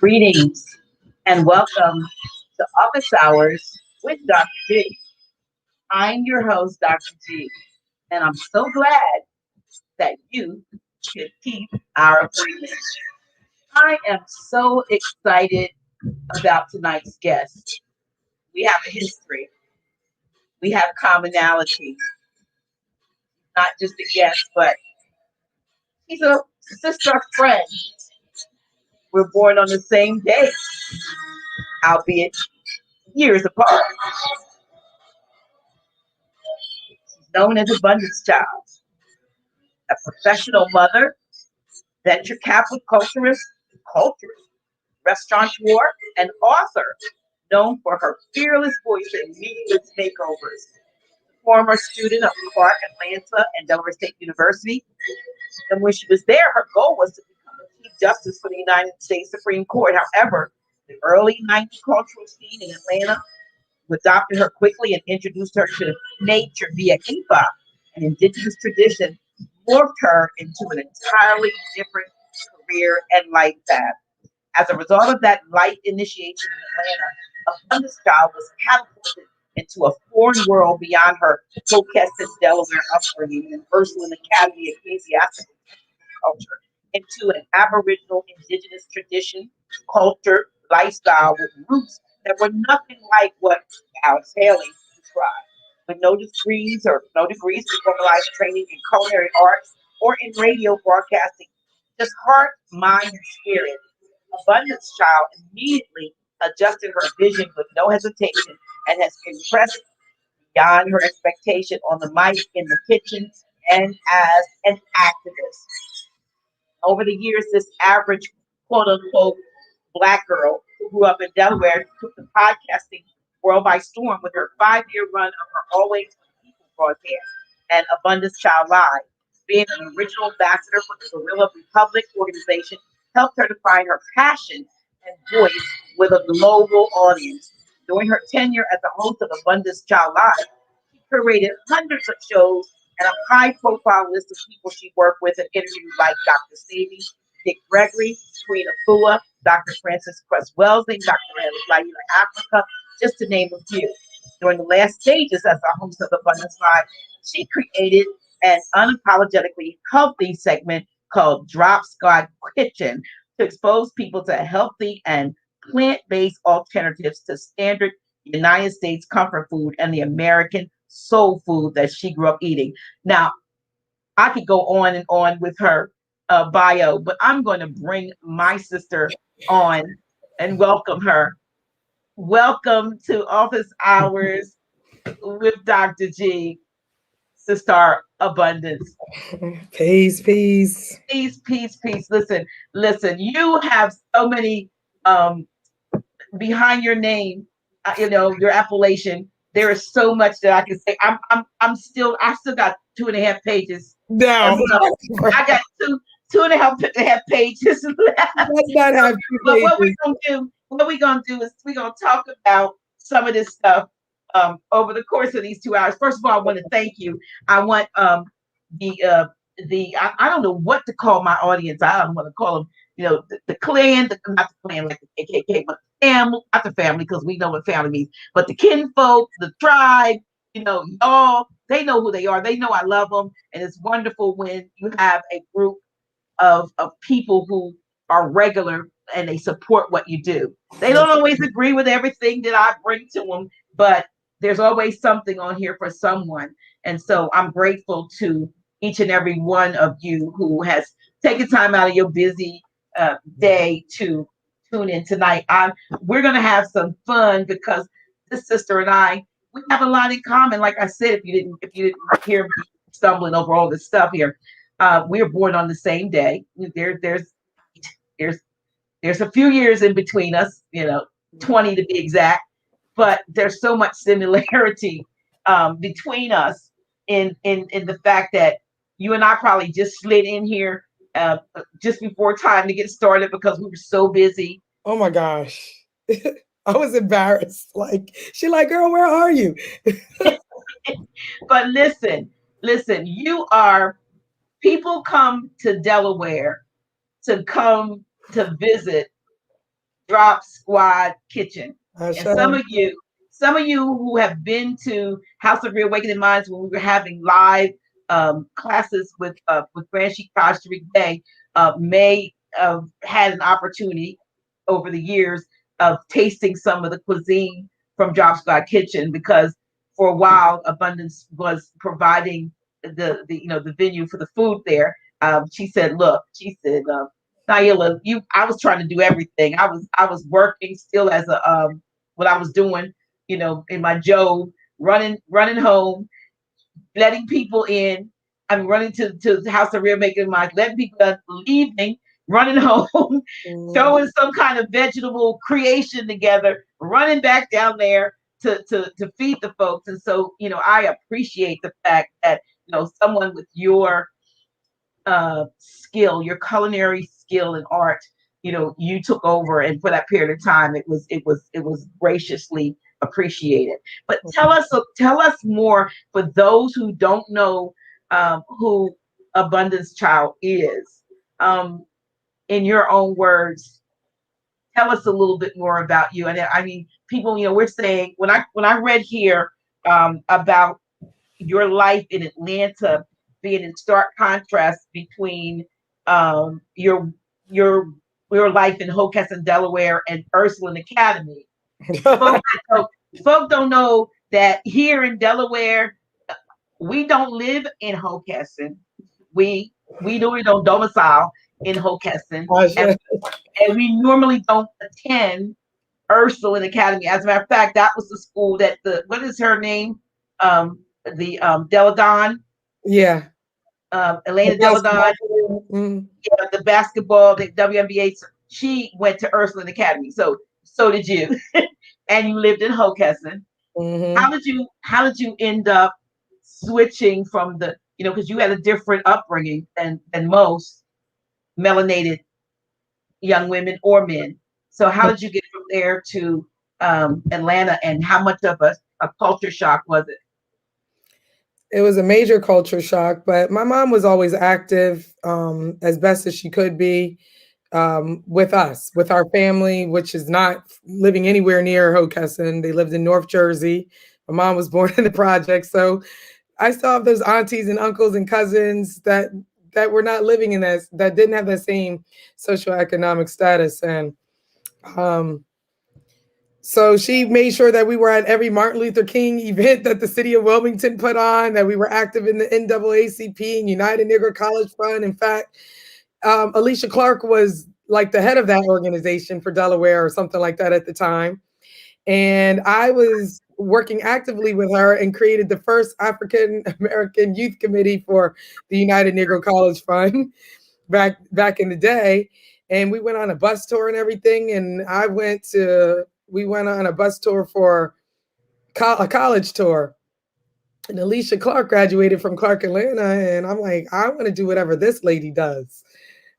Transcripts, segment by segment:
Greetings and welcome to Office Hours with Dr. G. I'm your host, Dr. G, and I'm so glad that you could keep our appointment. I am so excited about tonight's guest. We have a history, we have commonality, not just a guest, but he's a sister friend. We're born on the same day, albeit years apart. She's known as Abundance Child, a professional mother, venture capital culturist, restaurateur, and author, known for her fearless voice and meatless makeovers. Former student of Clark, Atlanta, and Delaware State University. And when she was there, her goal was to become a Chief Justice for the United States Supreme Court. However, the early 90s cultural scene in Atlanta adopted her quickly and introduced her to nature via Ifa, an indigenous tradition, morphed her into an entirely different career and life path. As a result of that light initiation in Atlanta, Abundance Child was catapulted into a foreign world beyond her Pocahontas, Delaware upbringing and Ursuline Academy ecclesiastical culture into an Aboriginal indigenous tradition, culture, lifestyle with roots that were nothing like what Alex Haley described. With no degrees or formalized training in culinary arts or in radio broadcasting, just heart, mind, and spirit. Abundance Child immediately adjusted her vision with no hesitation and has impressed beyond her expectation on the mic, in the kitchen, and as an activist. Over the years, this average quote unquote black girl who grew up in Delaware took the podcasting world by storm with her 5 year run of her Always with People broadcast and Abundance Child Live. Being an original ambassador for the Gorilla Republic organization helped her to find her passion and voice with a global audience. During her tenure as the host of Abundance Child Live, she curated hundreds of shows and a high profile list of people she worked with and interviewed like Dr. Stevie, Dick Gregory, Queen Afua, Dr. Francis Cress Welsing, Dr. Laila Africa, just to name a few. During the last stages as the host of Abundance Live, she created an unapologetically healthy segment called Drop Squad Kitchen to expose people to healthy and plant-based alternatives to standard United States comfort food and the American soul food that she grew up eating. Now, I could go on and on with her bio, but I'm going to bring my sister on and welcome her. Welcome to Office Hours with Dr. G, Sister Abundance. Peace, peace. Peace, peace, peace. Listen. You have so many um, behind your name, your appellation. There is so much that I can say. I still got 2.5 pages. No, I got two and a half pages left. let's not have two But pages. what we're gonna do is we're gonna talk about some of this stuff over the course of these 2 hours. First of all, I want to thank you. I want the I don't know what to call my audience. I don't want to call them, the clan, not the clan like the KKK, but family, not the family because we know what family means, but the kinfolk, the tribe, y'all, they know who they are. They know I love them. And it's wonderful when you have a group of people who are regular and they support what you do. They don't always agree with everything that I bring to them, but there's always something on here for someone. And so I'm grateful to each and every one of you who has taken time out of your busy day to tune in tonight. We're going to have some fun because this sister and I, we have a lot in common. Like I said, if you didn't hear me stumbling over all this stuff here, we were born on the same day. There's there's a few years in between us, 20 to be exact, but there's so much similarity between us in the fact that you and I probably just slid in here just before time to get started because we were so busy. Oh my gosh. I was embarrassed. She like, girl, where are you? But listen, people come to Delaware to come to visit Drop Squad Kitchen. I And shall. some of you who have been to House of Reawakening Minds when we were having live classes with Grand Sheik Taj Tariq Bey may have had an opportunity over the years of tasting some of the cuisine from Drop Squad Kitchen, because for a while Abundance was providing the venue for the food there. She said, Naila, I was trying to do everything. I was working still as a what I was doing, in my job, running home, letting people in. I'm running to the house of real making my letting people in, leaving, running home, throwing some kind of vegetable creation together, running back down there to feed the folks. And so, I appreciate the fact that, someone with your skill, your culinary skill and art, you took over, and for that period of time, it was graciously appreciated. But tell us more for those who don't know who Abundance Child is. In your own words, tell us a little bit more about you. And I mean, people, we're saying when I read here about your life in Atlanta being in stark contrast between your your life in Hockessin, Delaware, and Ursuline Academy. Folk don't know that here in Delaware, we don't live in Hockessin. We don't domicile in Hockessin, and we normally don't attend Ursuline Academy. As a matter of fact, that was the school that what is her name? Deladon. Yeah. Elena Deladon. Yeah, the basketball, the WNBA. She went to Ursuline Academy. So did you. And you lived in Hockessin. How did you end up switching from because you had a different upbringing than most melanated young women or men. So how did you get from there to Atlanta, and how much of a culture shock was it? It was a major culture shock, but my mom was always active as best as she could be with us, with our family, which is not living anywhere near Hockessin. They lived in North Jersey. My mom was born in the project. So I still have those aunties and uncles and cousins that were not living in that didn't have the same socioeconomic status. And so she made sure that we were at every Martin Luther King event that the city of Wilmington put on, that we were active in the NAACP and United Negro College Fund. In fact, Alicia Clark was like the head of that organization for Delaware or something like that at the time. And I was working actively with her and created the first African American Youth Committee for the United Negro College Fund back in the day. And we went on a bus tour and everything. And we went on a bus tour for a college tour. And Alicia Clark graduated from Clark, Atlanta. And I'm like, I want to do whatever this lady does.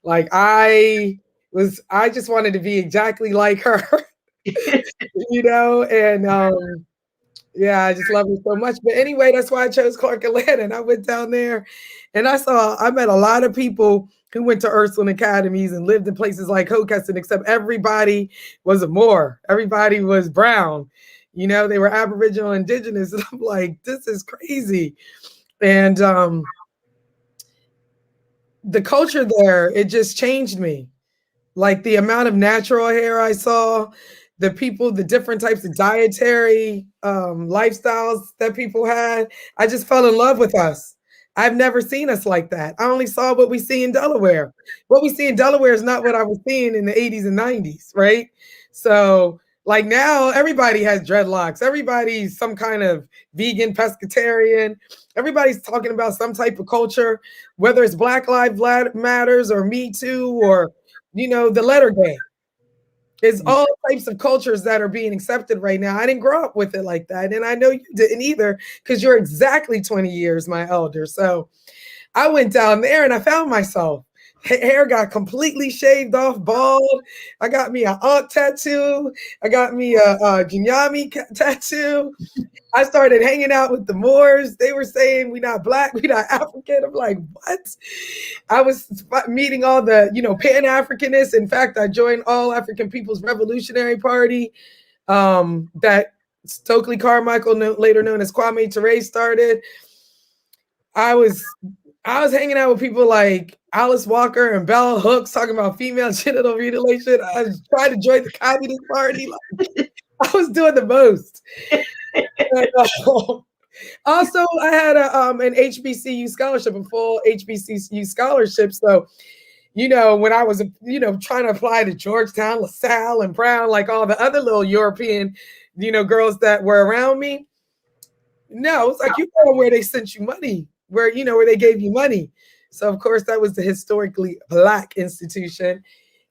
Like I just wanted to be exactly like her, and yeah, I just love her so much. But anyway, that's why I chose Clark, Atlanta. And I went down there and I met a lot of people who went to Ursuline academies and lived in places like Hockessin, except everybody was a Moor. Everybody was brown. They were Aboriginal, indigenous. And I'm like, this is crazy. And the culture there, it just changed me. Like the amount of natural hair I saw, the people, the different types of dietary lifestyles that people had, I just fell in love with us. I've never seen us like that. I only saw what we see in Delaware. What we see in Delaware is not what I was seeing in the 80s and 90s, right? So like now everybody has dreadlocks. Everybody's some kind of vegan, pescatarian. Everybody's talking about some type of culture, whether it's Black Lives Matters or Me Too or, the letter gay. It's all types of cultures that are being accepted right now. I didn't grow up with it like that. And I know you didn't either, because you're exactly 20 years my elder. So I went down there and I found myself. hair got completely shaved off, bald. I got me an Ankh tattoo. I got me a Ginyami tattoo. I started hanging out with the Moors. They were saying we not black, we not African. I'm like, what? I was meeting all the, Pan-Africanists. In fact, I joined All African People's Revolutionary Party that Stokely Carmichael, later known as Kwame Ture, started. I was hanging out with people like Alice Walker and Bell Hooks talking about female genital mutilation. I was trying to join the Communist Party. Like, I was doing the most. And, also, I had an HBCU scholarship, a full HBCU scholarship. So, when I was, trying to apply to Georgetown, LaSalle, and Brown, like all the other little European, girls that were around me. No, it's like, where they sent you money, where they gave you money. So, of course, that was the historically Black institution.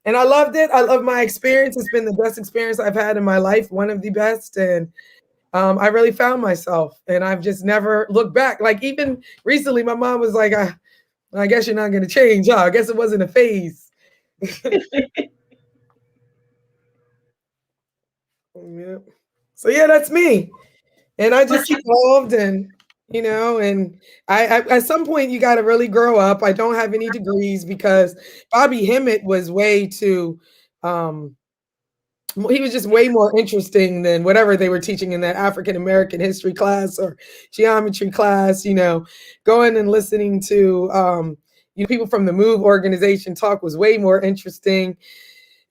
And I loved it. I love my experience. It's been the best experience I've had in my life, one of the best. And I really found myself, and I've just never looked back. Like, even recently, my mom was like, I guess you're not going to change. Huh? I guess it wasn't a phase. Yeah. So, yeah, that's me. And I just evolved, and, and I at some point you got to really grow up. I don't have any degrees because Bobby Hemmett was way too, he was just way more interesting than whatever they were teaching in that African American history class or geometry class. Going and listening to people from the MOVE organization talk was way more interesting.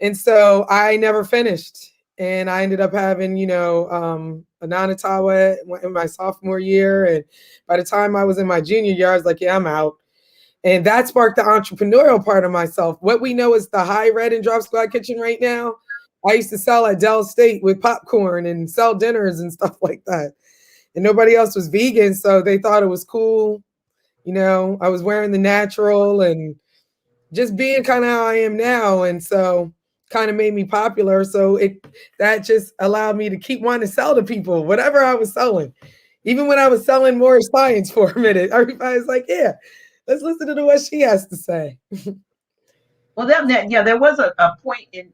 And so I never finished. And I ended up having, a non-Ottawa in my sophomore year. And by the time I was in my junior year, I was like, yeah, I'm out. And that sparked the entrepreneurial part of myself. What we know is the High Red and Drop Squad Kitchen right now. I used to sell at Dell State with popcorn and sell dinners and stuff like that. And nobody else was vegan, so they thought it was cool. I was wearing the natural and just being kind of how I am now. And so kind of made me popular. So that just allowed me to keep wanting to sell to people, whatever I was selling. Even when I was selling more science for a minute, everybody's like, yeah, let's listen to what she has to say. Well, there was a point in,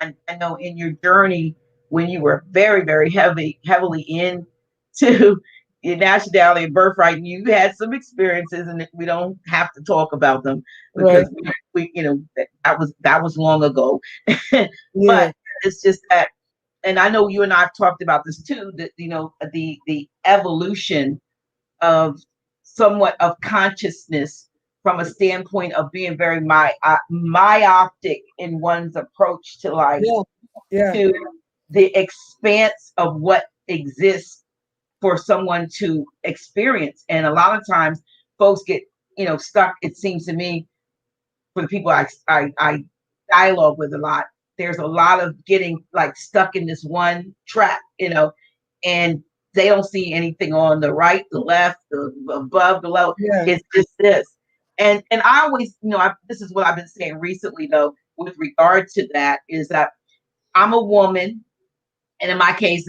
I know in your journey when you were very, very heavily into your nationality and birthright, and you had some experiences, and we don't have to talk about them because we that was long ago. But it's just that, and I know you and I have talked about this too, that the evolution of somewhat of consciousness from a standpoint of being very myopic in one's approach to life, to the expanse of what exists for someone to experience. And a lot of times folks get, stuck, it seems to me, for the people I dialogue with a lot, there's a lot of getting like stuck in this one track, and they don't see anything on the right, the left, the above, below. It's just this. And I always, this is what I've been saying recently, though, with regard to that, is that I'm a woman, and in my case,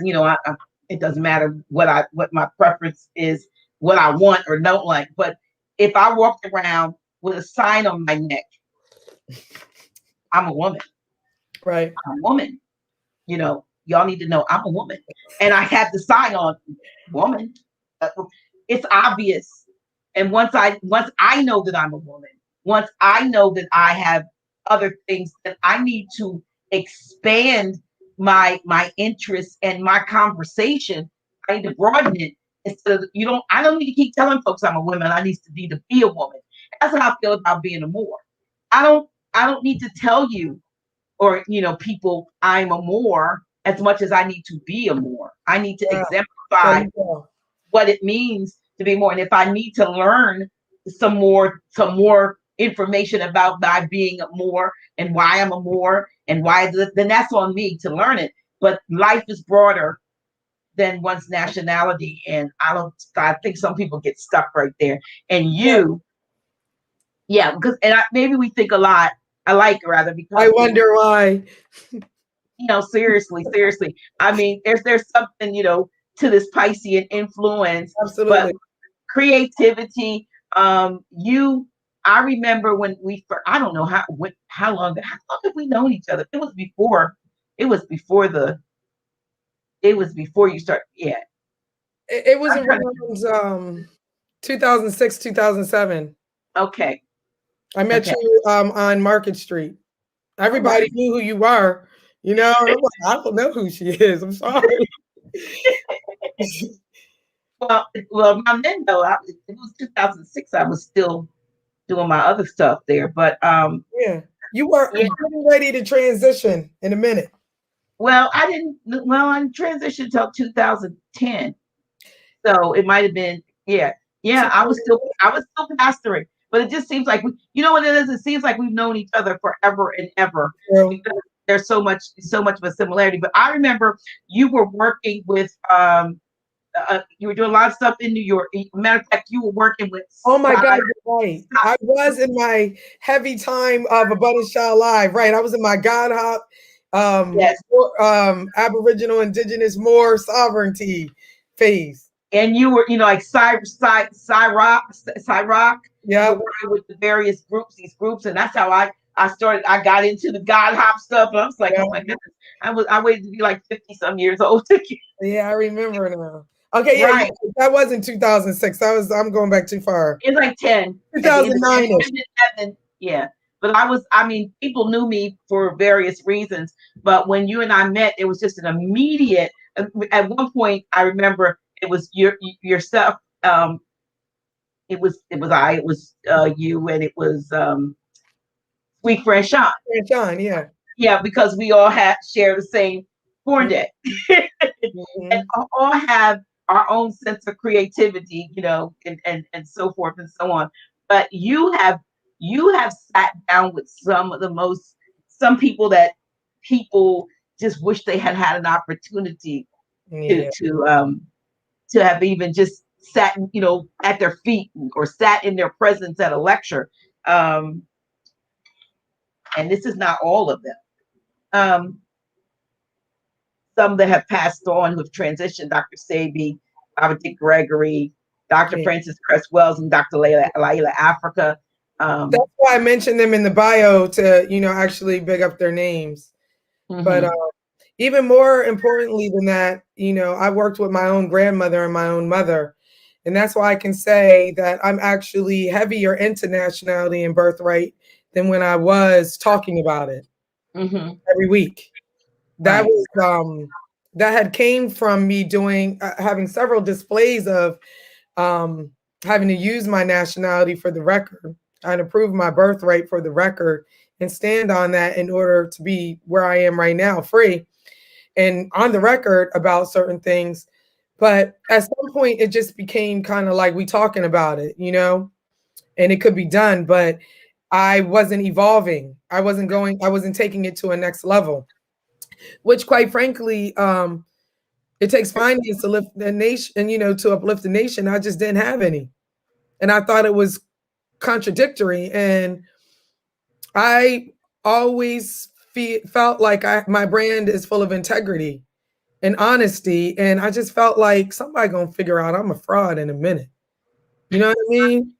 it doesn't matter what my preference is, what I want or don't like. But if I walked around with a sign on my neck, I'm a woman. Right. I'm a woman. Y'all need to know I'm a woman. And I had the sign on, woman. It's obvious. And once I know that I'm a woman, once I know that I have other things that I need to expand my interests and my conversation, I need to broaden it. Instead of, I don't need to keep telling folks I'm a woman. I need to be a woman. That's how I feel about being a Moor. I don't need to tell you or people I'm a Moor as much as I need to be a Moor. I need to exemplify what it means to be more. And if I need to learn some more information about my being a Moor and why I'm a Moor and why, then that's on me to learn it. But life is broader than one's nationality, and I think some people get stuck right there. And because maybe we think a lot alike, rather, because I wonder why. Seriously. I mean, there's something to this Piscean influence. Absolutely. But creativity, I I remember when I don't know how long have we known each other? It was before you start. Yeah. It was around 2006, 2007. Okay. I met you on Market Street. Everybody knew who you are, you know. And I'm like, I don't know who she is. I'm sorry. well, by then though, it was 2006. I was still doing my other stuff there, but yeah, you were getting ready to transition in a minute. Well, I didn't. Well, I transitioned until 2010, so it might have been. Yeah. I was still pastoring, but it just seems like you know what it is. It seems like we've known each other forever and ever. Because there's so much of a similarity. But I remember you were working with you were doing a lot of stuff in New York. Matter of fact, you were working with. Oh my God, you're right. I was in my heavy time of Abundancechild Live. Right, I was in my God Hop. Yes. Aboriginal, indigenous, more sovereignty phase. And you were, like Cyrock. Yeah. Working with the various groups, and that's how I started. I got into the God Hop stuff. And I was like, oh my goodness. I waited to be like 50 some years old. Yeah, I remember now. Okay, right. Yeah, that wasn't 2006. I'm going back too far. It's like 10. 2009. Yeah. But people knew me for various reasons. But when you and I met, it was just an immediate. At one point, I remember it was yourself. It was you, and it was Sweet Friend Sean. Yeah. Yeah, because we all share the same born day, and all have our own sense of creativity, and so forth and so on. But you have sat down with some people that people just wish they had an opportunity to have even just sat, at their feet or sat in their presence at a lecture. And this is not all of them. Some that have passed on who've transitioned, Dr. Sabi, Robert Dick Gregory, Dr. Francis Cress Wells, and Dr. Layla Africa. That's why I mentioned them in the bio to, actually big up their names. But even more importantly than that, I worked with my own grandmother and my own mother. And that's why I can say that I'm actually heavier into nationality and birthright than when I was talking about it every week. That was that had came from me doing having several displays of having to use my nationality for the record and to prove my birthright for the record and stand on that in order to be where I am right now, free and on the record about certain things. But at some point, it just became kind of like we talking about it, and it could be done, but I wasn't evolving. I wasn't taking it to a next level, which quite frankly, it takes finance to lift the nation and, to uplift the nation. I just didn't have any. And I thought it was contradictory. And I always felt like my brand is full of integrity and honesty. And I just felt like somebody gonna figure out I'm a fraud in a minute. You know what I mean?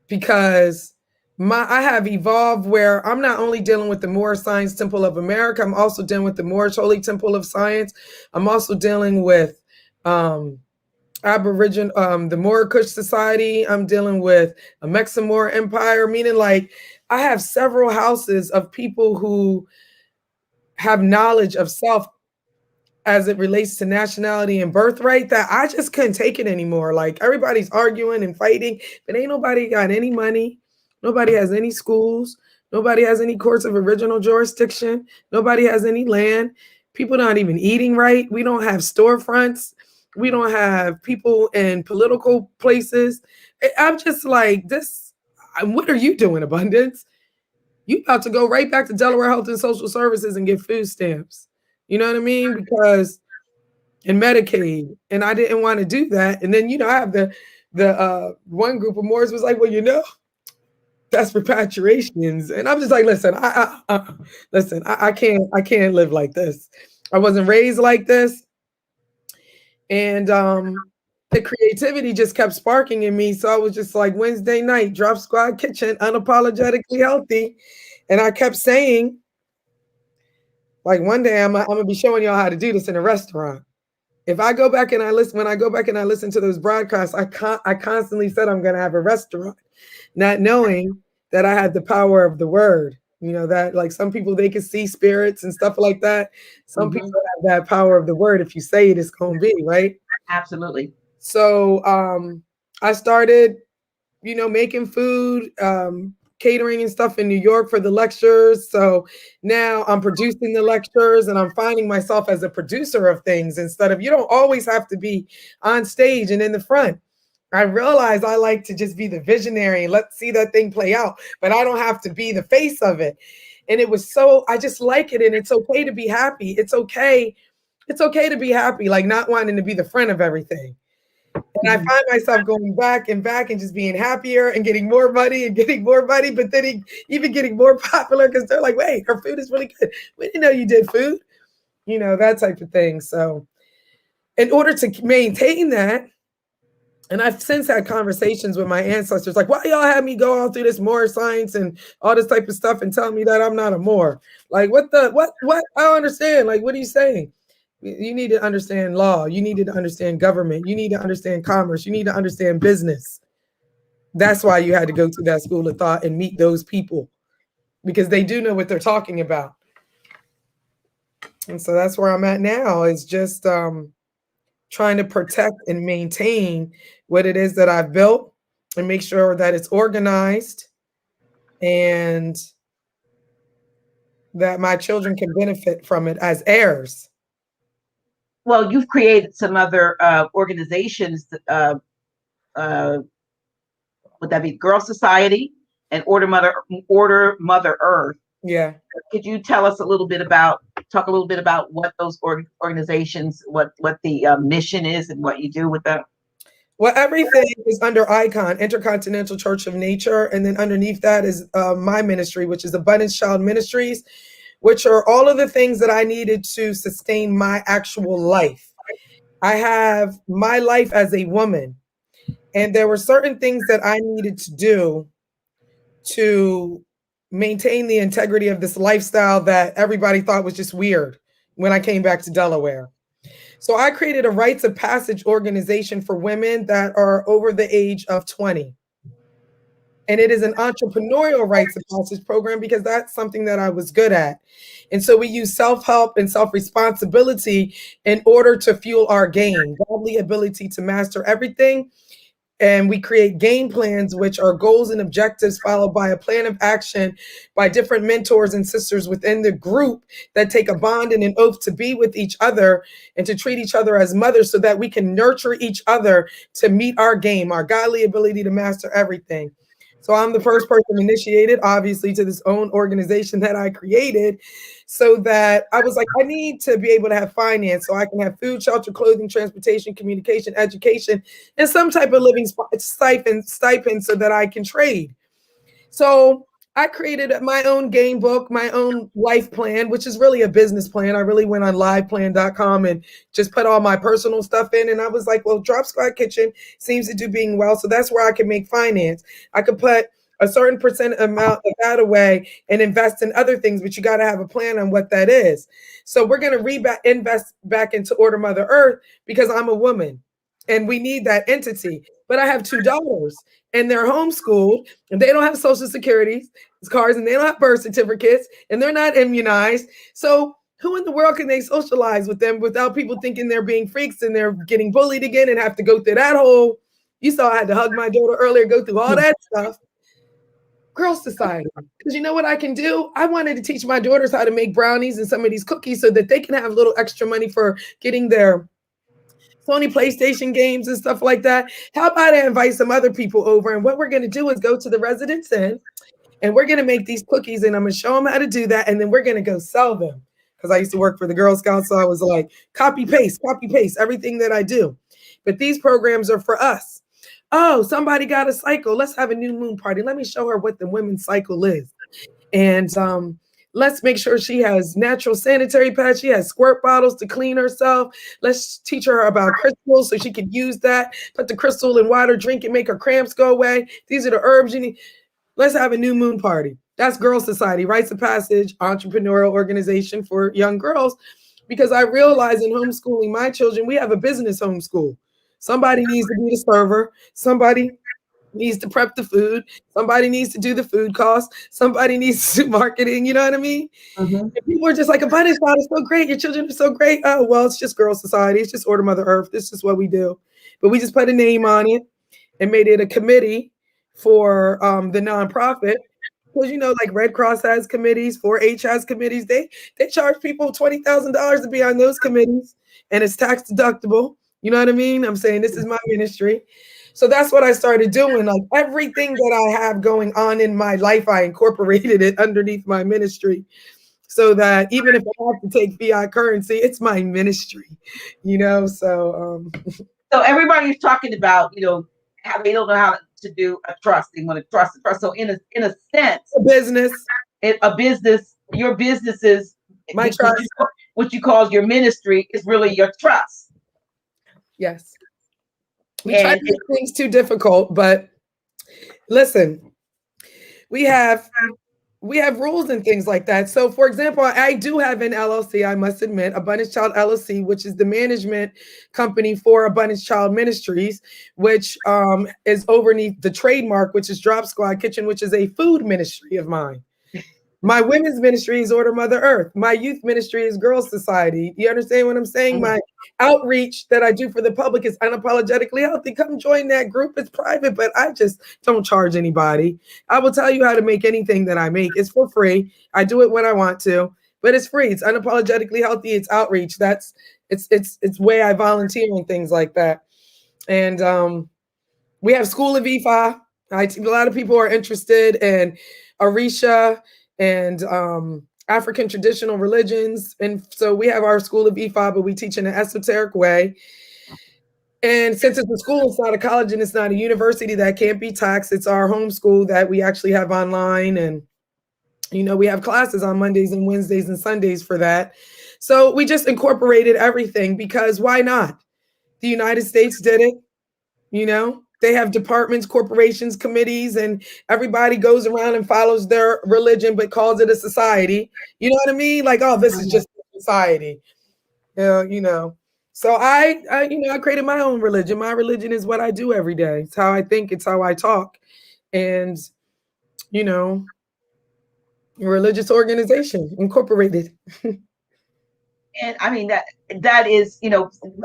Because I have evolved where I'm not only dealing with the Moorish Science Temple of America, I'm also dealing with the Moorish Holy Temple of Science. I'm also dealing with Aboriginal, the Moor Kush Society. I'm dealing with a Mexamore Empire, meaning like I have several houses of people who have knowledge of self as it relates to nationality and birthright that I just couldn't take it anymore. Like everybody's arguing and fighting, but ain't nobody got any money. Nobody has any schools. Nobody has any courts of original jurisdiction. Nobody has any land. People not even eating right. We don't have storefronts. We don't have people in political places. I'm just like, this, what are you doing, Abundance? You about to go right back to Delaware Health and Social Services and get food stamps. You know what I mean? Because and Medicaid, and I didn't want to do that. And then I have the one group of Moors was like, well, that's repatriations, and I'm just like, listen, I can't live like this. I wasn't raised like this, and the creativity just kept sparking in me. So I was just like, Wednesday night, Drop Squad Kitchen, unapologetically healthy. And I kept saying, like, one day I'm gonna be showing y'all how to do this in a restaurant. If I go back and I listen, when I go back and I listen to those broadcasts, I constantly said I'm gonna have a restaurant, not knowing that I had the power of the word. You know, that like some people, they can see spirits and stuff like that. Some people have that power of the word. If you say it, it's gonna be, right? Absolutely. So I started, you know, making food, catering and stuff in New York for the lectures. So now I'm producing the lectures and I'm finding myself as a producer of things instead of, you don't always have to be on stage and in the front. I realize I like to just be the visionary and let's see that thing play out, but I don't have to be the face of it. And it was so, I just like it. And it's okay to be happy. It's okay. It's okay to be happy, like not wanting to be the friend of everything. And I find myself going back and just being happier and getting more money and getting more money, but then even getting more popular because they're like, wait, her food is really good. We didn't know you did food, you know, that type of thing. So in order to maintain that, and I've since had conversations with my ancestors, like, why y'all have me go all through this Moor science and all this type of stuff and tell me that I'm not a Moor? Like, what? I don't understand. Like, what are you saying? You need to understand law. You need to understand government. You need to understand commerce. You need to understand business. That's why you had to go to that school of thought and meet those people because they do know what they're talking about. And so that's where I'm at now, is just trying to protect and maintain what it is that I've built and make sure that it's organized and that my children can benefit from it as heirs. Well, you've created some other organizations. Would that be Girl Society and Order Mother Earth? Yeah. Could you talk a little bit about what those organizations, what the mission is and what you do with them? Well, everything is under ICON, Intercontinental Church of Nature. And then underneath that is my ministry, which is Abundancechild Ministries, which are all of the things that I needed to sustain my actual life. I have my life as a woman, and there were certain things that I needed to do to maintain the integrity of this lifestyle that everybody thought was just weird when I came back to Delaware. So I created a rites of passage organization for women that are over the age of 20. And it is an entrepreneurial rites of passage program because that's something that I was good at. And so we use self-help and self-responsibility in order to fuel our game, godly ability to master everything. And we create game plans, which are goals and objectives followed by a plan of action by different mentors and sisters within the group that take a bond and an oath to be with each other and to treat each other as mothers so that we can nurture each other to meet our game, our godly ability to master everything. So I'm the first person initiated, obviously, to this own organization that I created so that I was like, I need to be able to have finance so I can have food, shelter, clothing, transportation, communication, education, and some type of living stipend so that I can trade. So I created my own game book, my own life plan, which is really a business plan. I really went on liveplan.com and just put all my personal stuff in. And I was like, well, Drop Squad Kitchen seems to do being well. So that's where I can make finance. I could put a certain percent amount of that away and invest in other things, but you got to have a plan on what that is. So we're going to invest back into Order Mother Earth because I'm a woman and we need that entity. But I have 2 daughters and they're homeschooled and they don't have social security cards and they don't have birth certificates and they're not immunized. So who in the world can they socialize with them without people thinking they're being freaks and they're getting bullied again and have to go through that whole, you saw I had to hug my daughter earlier, go through all that stuff. Girl Society, because you know what I can do? I wanted to teach my daughters how to make brownies and some of these cookies so that they can have a little extra money for getting their Sony PlayStation games and stuff like that. How about I invite some other people over? And what we're going to do is go to the Residence Inn and we're going to make these cookies and I'm going to show them how to do that. And then we're going to go sell them. Because I used to work for the Girl Scouts. So I was like, copy, paste, everything that I do. But these programs are for us. Oh, somebody got a cycle. Let's have a new moon party. Let me show her what the women's cycle is. And Let's make sure she has natural sanitary pads. She has squirt bottles to clean herself. Let's teach her about crystals so she can use that. Put the crystal in water, drink it, make her cramps go away. These are the herbs you need. Let's have a new moon party. That's Girl Society, Rites of Passage, entrepreneurial organization for young girls. Because I realize in homeschooling my children, we have a business homeschool. Somebody needs to be the server. Somebody needs to prep the food. Somebody needs to do the food costs. Somebody needs to do marketing. You know what I mean? Mm-hmm. And people are just like, Abundance Child is so great. Your children are so great. Oh, well, it's just Girl Society. It's just Order Mother Earth. This is what we do. But we just put a name on it and made it a committee for the nonprofit. Because, you know, like Red Cross has committees, 4-H has committees. They charge people $20,000 to be on those committees, and it's tax deductible. You know what I mean? I'm saying this is my ministry. So that's what I started doing. Like everything that I have going on in my life, I incorporated it underneath my ministry. So that even if I have to take fiat currency, it's my ministry, you know? So everybody's talking about, how they don't know how to do a trust. They want to trust. So in a sense, a business, your business is my trust. What you call your ministry is really your trust. Yes. We try to make things too difficult, but listen, we have rules and things like that. So, for example, I do have an LLC, I must admit, Abundance Child LLC, which is the management company for Abundance Child Ministries, which is underneath the trademark, which is Drop Squad Kitchen, which is a food ministry of mine. My women's ministry is Order Mother Earth. My youth ministry is Girls Society. You understand what I'm saying? My outreach that I do for the public is Unapologetically Healthy. Come join that group. It's private, but I just don't charge anybody. I will tell you how to make anything that I make. It's for free. I do it when I want to, but it's free. It's Unapologetically Healthy. It's outreach. It's way I volunteer and things like that. And we have School of EFI. A lot of people are interested in Orisha and African traditional religions. And so we have our School of EFI, but we teach in an esoteric way. And since it's a school, it's not a college and it's not a university that can't be taxed. It's our homeschool that we actually have online. And, we have classes on Mondays and Wednesdays and Sundays for that. So we just incorporated everything because why not? The United States did it, They have departments, corporations, committees, and everybody goes around and follows their religion, but calls it a society. You know what I mean? Like, oh, this is just a society. So I created my own religion. My religion is what I do every day. It's how I think. It's how I talk. And, religious organization incorporated. And I mean, that is,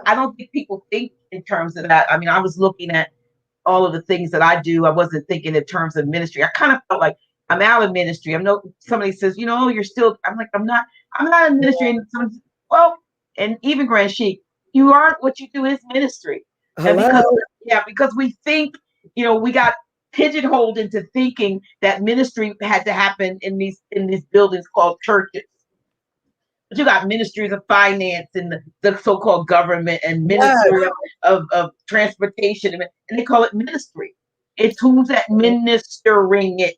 I don't think people think in terms of that. I mean, I was looking at all of the things that I do. I wasn't thinking in terms of ministry. I kind of felt like I'm out of ministry. Somebody says, you're still, I'm like, I'm not in ministry. And and even Grand Chic, you aren't, what you do is ministry. Hello? And because we think, we got pigeonholed into thinking that ministry had to happen in these buildings called churches. But you got ministries of finance and the so-called government and ministry of transportation, and they call it ministry. It's who's administering it.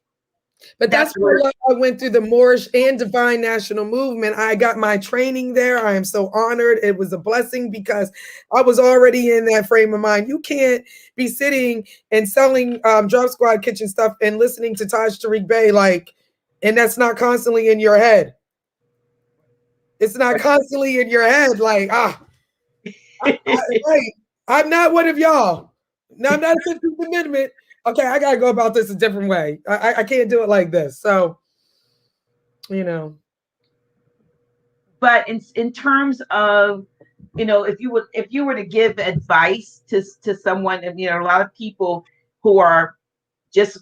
But that's where I went through the Moorish and Divine National Movement. I got my training there. I am so honored. It was a blessing because I was already in that frame of mind. You can't be sitting and selling Drop Squad Kitchen stuff and listening to Taj Tariq Bey, and that's not constantly in your head. It's not constantly in your head, I'm not one of y'all. No, I'm not a 15th Amendment. Okay, I gotta go about this a different way. I can't do it like this. So, But in terms of, if you were to give advice to someone, and a lot of people who are just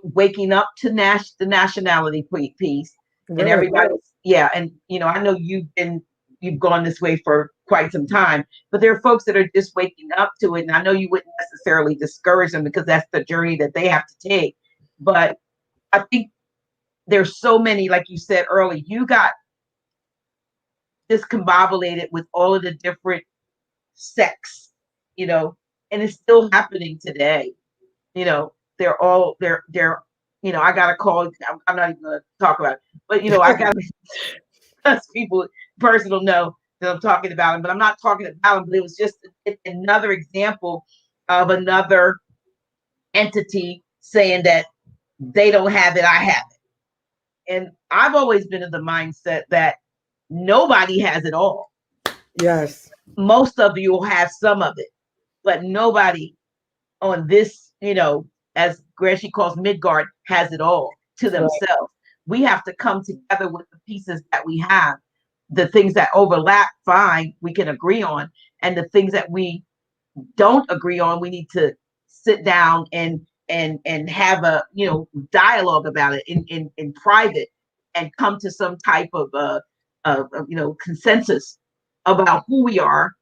waking up to the nationality piece, and everybody, and I know you've gone this way for quite some time, but there are folks that are just waking up to it, and I know you wouldn't necessarily discourage them because that's the journey that they have to take. But I think there's so many, like you said earlier, you got discombobulated with all of the different sects, and it's still happening today. They're I got a call. I'm not even going to talk about it, but I got people, personal know that I'm talking about him, but I'm not talking about him. But it was just another example of another entity saying that they don't have it, I have it. And I've always been in the mindset that nobody has it all. Yes. Most of you will have some of it, but nobody on this, as Gracie calls Midgard, has it all to themselves. Right. We have to come together with the pieces that we have. The things that overlap, fine, we can agree on. And the things that we don't agree on, we need to sit down and have a dialogue about it in private, and come to some type of consensus about who we are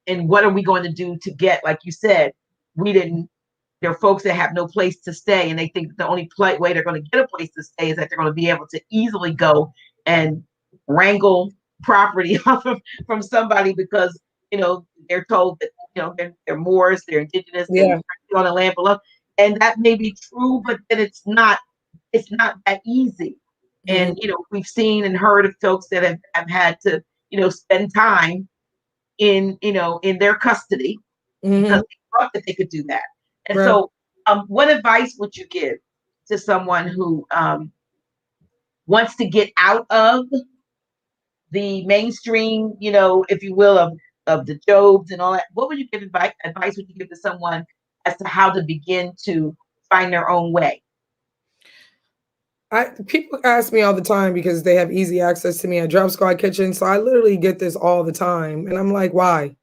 and what are we going to do to get, like you said, there are folks that have no place to stay, and they think the only way they're going to get a place to stay is that they're going to be able to easily go and wrangle property from somebody because they're told that they're Moors, they're indigenous, they're on the land below, and that may be true, but then it's not that easy. And we've seen and heard of folks that have had to spend time in their custody because they thought that they could do that. And so what advice would you give to someone who wants to get out of the mainstream, if you will, of the Jobs and all that? What would you give advice would you give to someone as to how to begin to find their own way? People ask me all the time because they have easy access to me at Drop Squad Kitchen. So I literally get this all the time. And I'm like, why?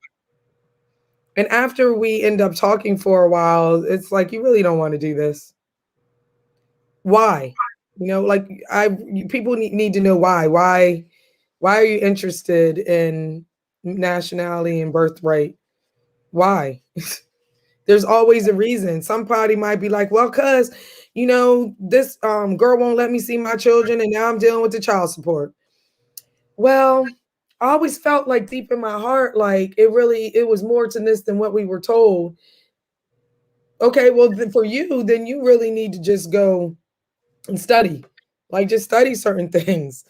And after we end up talking for a while, it's like, you really don't want to do this. Why? People need to know why. Why are you interested in nationality and birthright? Why? There's always a reason. Somebody might be like, well, cause this girl won't let me see my children, and now I'm dealing with the child support. Well, I always felt like deep in my heart, like it was more to this than what we were told. Okay, well, for you, then you really need to just go and study, like just study certain things,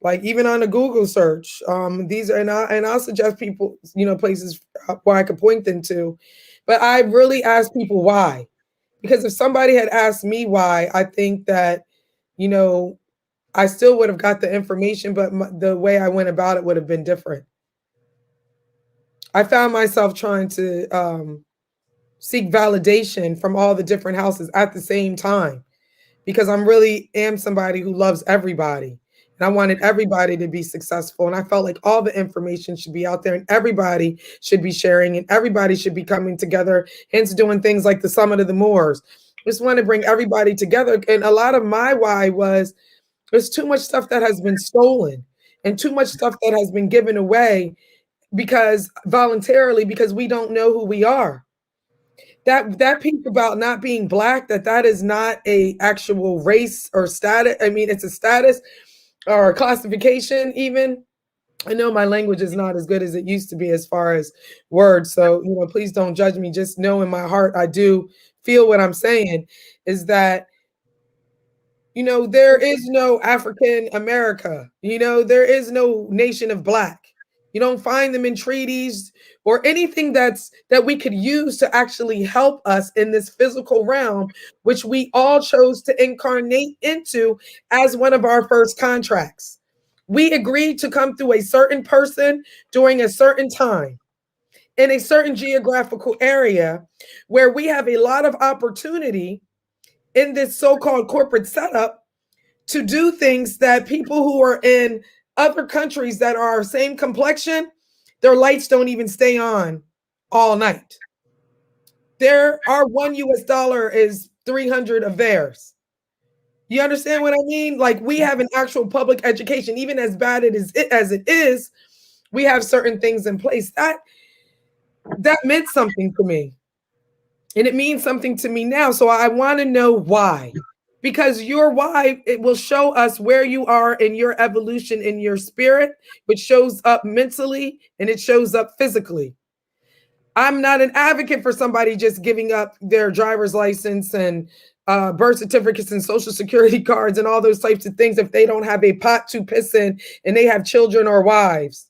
like even on a Google search. These are, and I'll suggest people, places where I could point them to, but I really ask people why, because if somebody had asked me why, I think that, I still would have got the information, but the way I went about it would have been different. I found myself trying to seek validation from all the different houses at the same time, because I'm really am somebody who loves everybody. And I wanted everybody to be successful. And I felt like all the information should be out there and everybody should be sharing and everybody should be coming together, hence doing things like the Summit of the Moors. Just want to bring everybody together. And a lot of my why was there's too much stuff that has been stolen and too much stuff that has been given away because voluntarily, because we don't know who we are. That piece about not being Black, that is not a actual race or status. I mean, it's a status or a classification even. I know my language is not as good as it used to be as far as words. So, please don't judge me. Just know in my heart, I do feel what I'm saying is that, there is no African America. There is no nation of Black. You don't find them in treaties or anything that we could use to actually help us in this physical realm, which we all chose to incarnate into as one of our first contracts. We agreed to come through a certain person during a certain time in a certain geographical area where we have a lot of opportunity in this so-called corporate setup to do things that people who are in other countries that are our same complexion, their lights don't even stay on all night. Our $1 US is 300 of theirs. You understand what I mean? Like, we have an actual public education, even as bad as it is, we have certain things in place. That meant something to me. And it means something to me now. So I want to know why. Because your why, it will show us where you are in your evolution in your spirit, which shows up mentally and it shows up physically. I'm not an advocate for somebody just giving up their driver's license and birth certificates and social security cards and all those types of things if they don't have a pot to piss in and they have children or wives.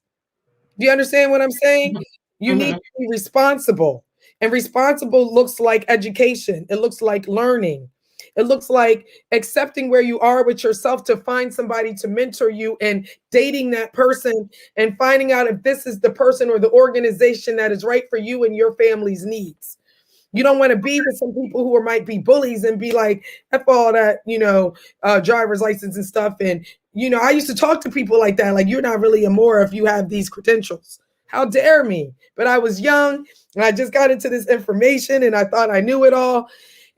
Do you understand what I'm saying? You need to be responsible. And responsible looks like education. It looks like learning. It looks like accepting where you are with yourself to find somebody to mentor you and dating that person and finding out if this is the person or the organization that is right for you and your family's needs. You don't want to be with some people who might be bullies and be like, F all that, driver's license and stuff. And, I used to talk to people like that. Like, you're not really a more if you have these credentials. How dare me? But I was young and I just got into this information and I thought I knew it all.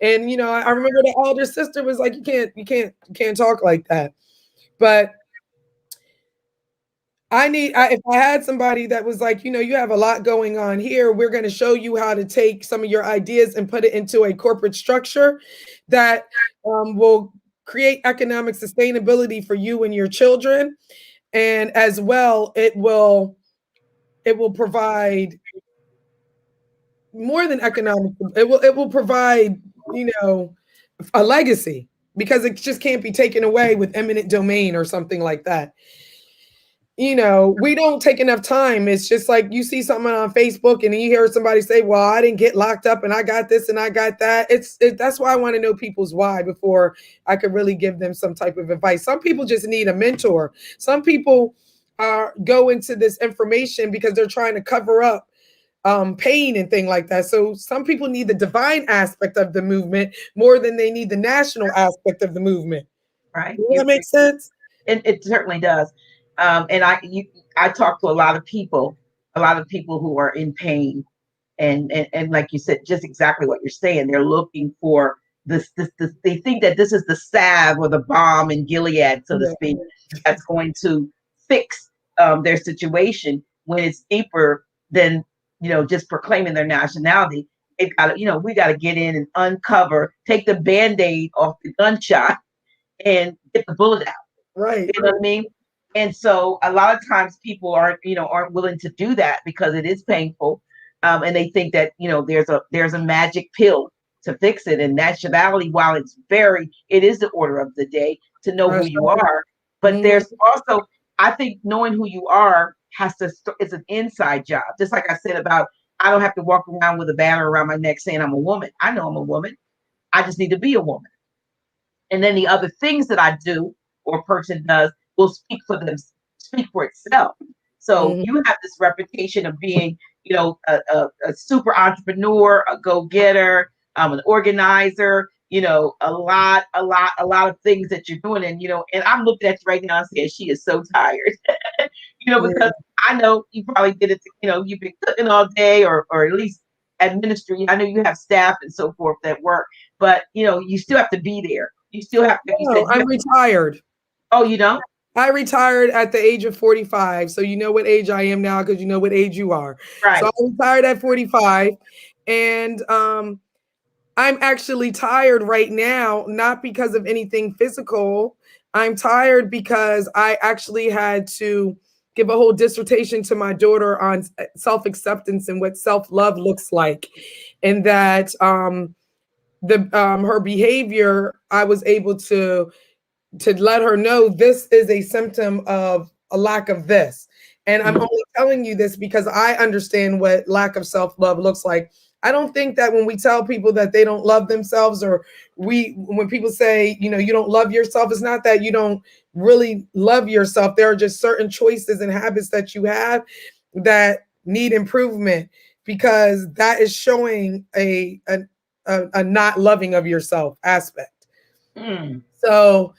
And, I remember the older sister was like, you can't talk like that. But if I had somebody that was like, you have a lot going on here, we're going to show you how to take some of your ideas and put it into a corporate structure that will create economic sustainability for you and your children. And as well, it will provide more than economic. It will provide, a legacy, because it just can't be taken away with eminent domain or something like that. We don't take enough time. It's just like you see something on Facebook and you hear somebody say, well, I didn't get locked up and I got this and I got that. That's why I want to know people's why before I could really give them some type of advice. Some people just need a mentor. Some people go into this information because they're trying to cover up pain and things like that. So some people need the divine aspect of the movement more than they need the national aspect of the movement. Right. Does that make sense? It certainly does. And I talk to a lot of people who are in pain, and like you said, just exactly what you're saying. They're looking for this. They think that this is the salve or the balm in Gilead, so to speak, that's going to fix their situation, when it's deeper than just proclaiming their nationality. They've got to, we got to get in and uncover, take the Band-Aid off the gunshot, and get the bullet out. Right. You know what I mean? And so a lot of times people aren't willing to do that because it is painful. And they think that, there's a magic pill to fix it. And nationality, while it is the order of the day to know who you are. But there's also, I think, knowing who you are it's an inside job. Just like I said about, I don't have to walk around with a banner around my neck saying I'm a woman. I know I'm a woman. I just need to be a woman. And then the other things that I do or a person does will speak for itself. So you have this reputation of being, a super entrepreneur, a go-getter, an organizer, a lot of things that you're doing. And, and I'm looking at you right now and saying, she is so tired, because I know you probably did it, you've been cooking all day or at least administering. I know you have staff and so forth that work, but, you still have to be there. You still have to. I'm retired. Oh, you don't? I retired at the age of 45. So you know what age I am now because you know what age you are. Right. So I retired at 45. And I'm actually tired right now, not because of anything physical. I'm tired because I actually had to give a whole dissertation to my daughter on self-acceptance and what self-love looks like. And that her behavior, I was able to let her know this is a symptom of a lack of this. And I'm only telling you this because I understand what lack of self-love looks like. I don't think that when we tell people that they don't love themselves, or when people say, you don't love yourself, it's not that you don't really love yourself. There are just certain choices and habits that you have that need improvement, because that is showing a not loving of yourself aspect. So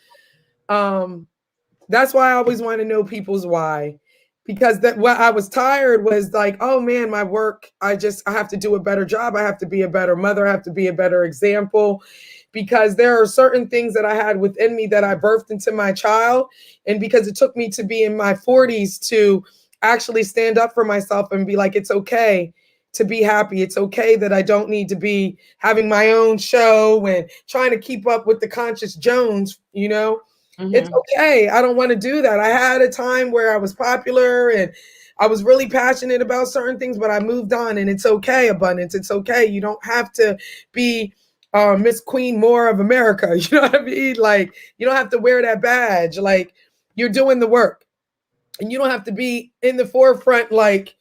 that's why I always want to know people's why, because what I was tired was like, oh man, my work, I have to do a better job. I have to be a better mother. I have to be a better example, because there are certain things that I had within me that I birthed into my child. And because it took me to be in my 40s to actually stand up for myself and be like, it's okay to be happy. It's okay that I don't need to be having my own show and trying to keep up with the Conscious Jones, It's okay. I don't want to do that. I had a time where I was popular and I was really passionate about certain things, but I moved on, and it's okay, Abundance. It's okay. You don't have to be Miss Queen Moore of America. You know what I mean? Like, you don't have to wear that badge. Like, you're doing the work. And you don't have to be in the forefront like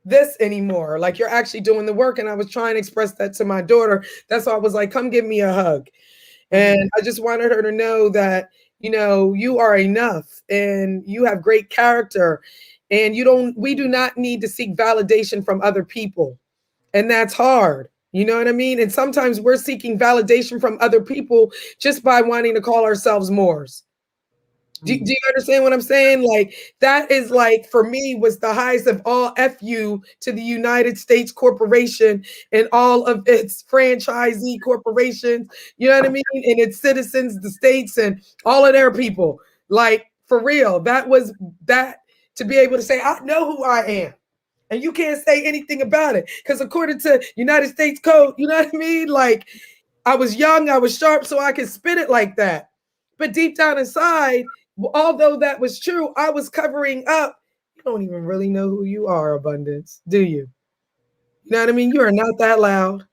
this anymore. Like, you're actually doing the work. And I was trying to express that to my daughter. That's why I was like, come give me a hug. And I just wanted her to know that, you know, you are enough and you have great character. And we do not need to seek validation from other people. And that's hard. You know what I mean? And sometimes we're seeking validation from other people just by wanting to call ourselves Moors. Do you understand what I'm saying? Like, that is like, for me, was the highest of all FU to the United States Corporation and all of its franchisee corporations, you know what I mean? And its citizens, the states, and all of their people. Like, for real, that was that, to be able to say, I know who I am. And you can't say anything about it. Because according to United States Code, you know what I mean? Like, I was young, I was sharp, so I could spit it like that. But deep down inside, although that was true, I was covering up. You don't even really know who you are, Abundance, do you? You know what I mean? You are not that loud.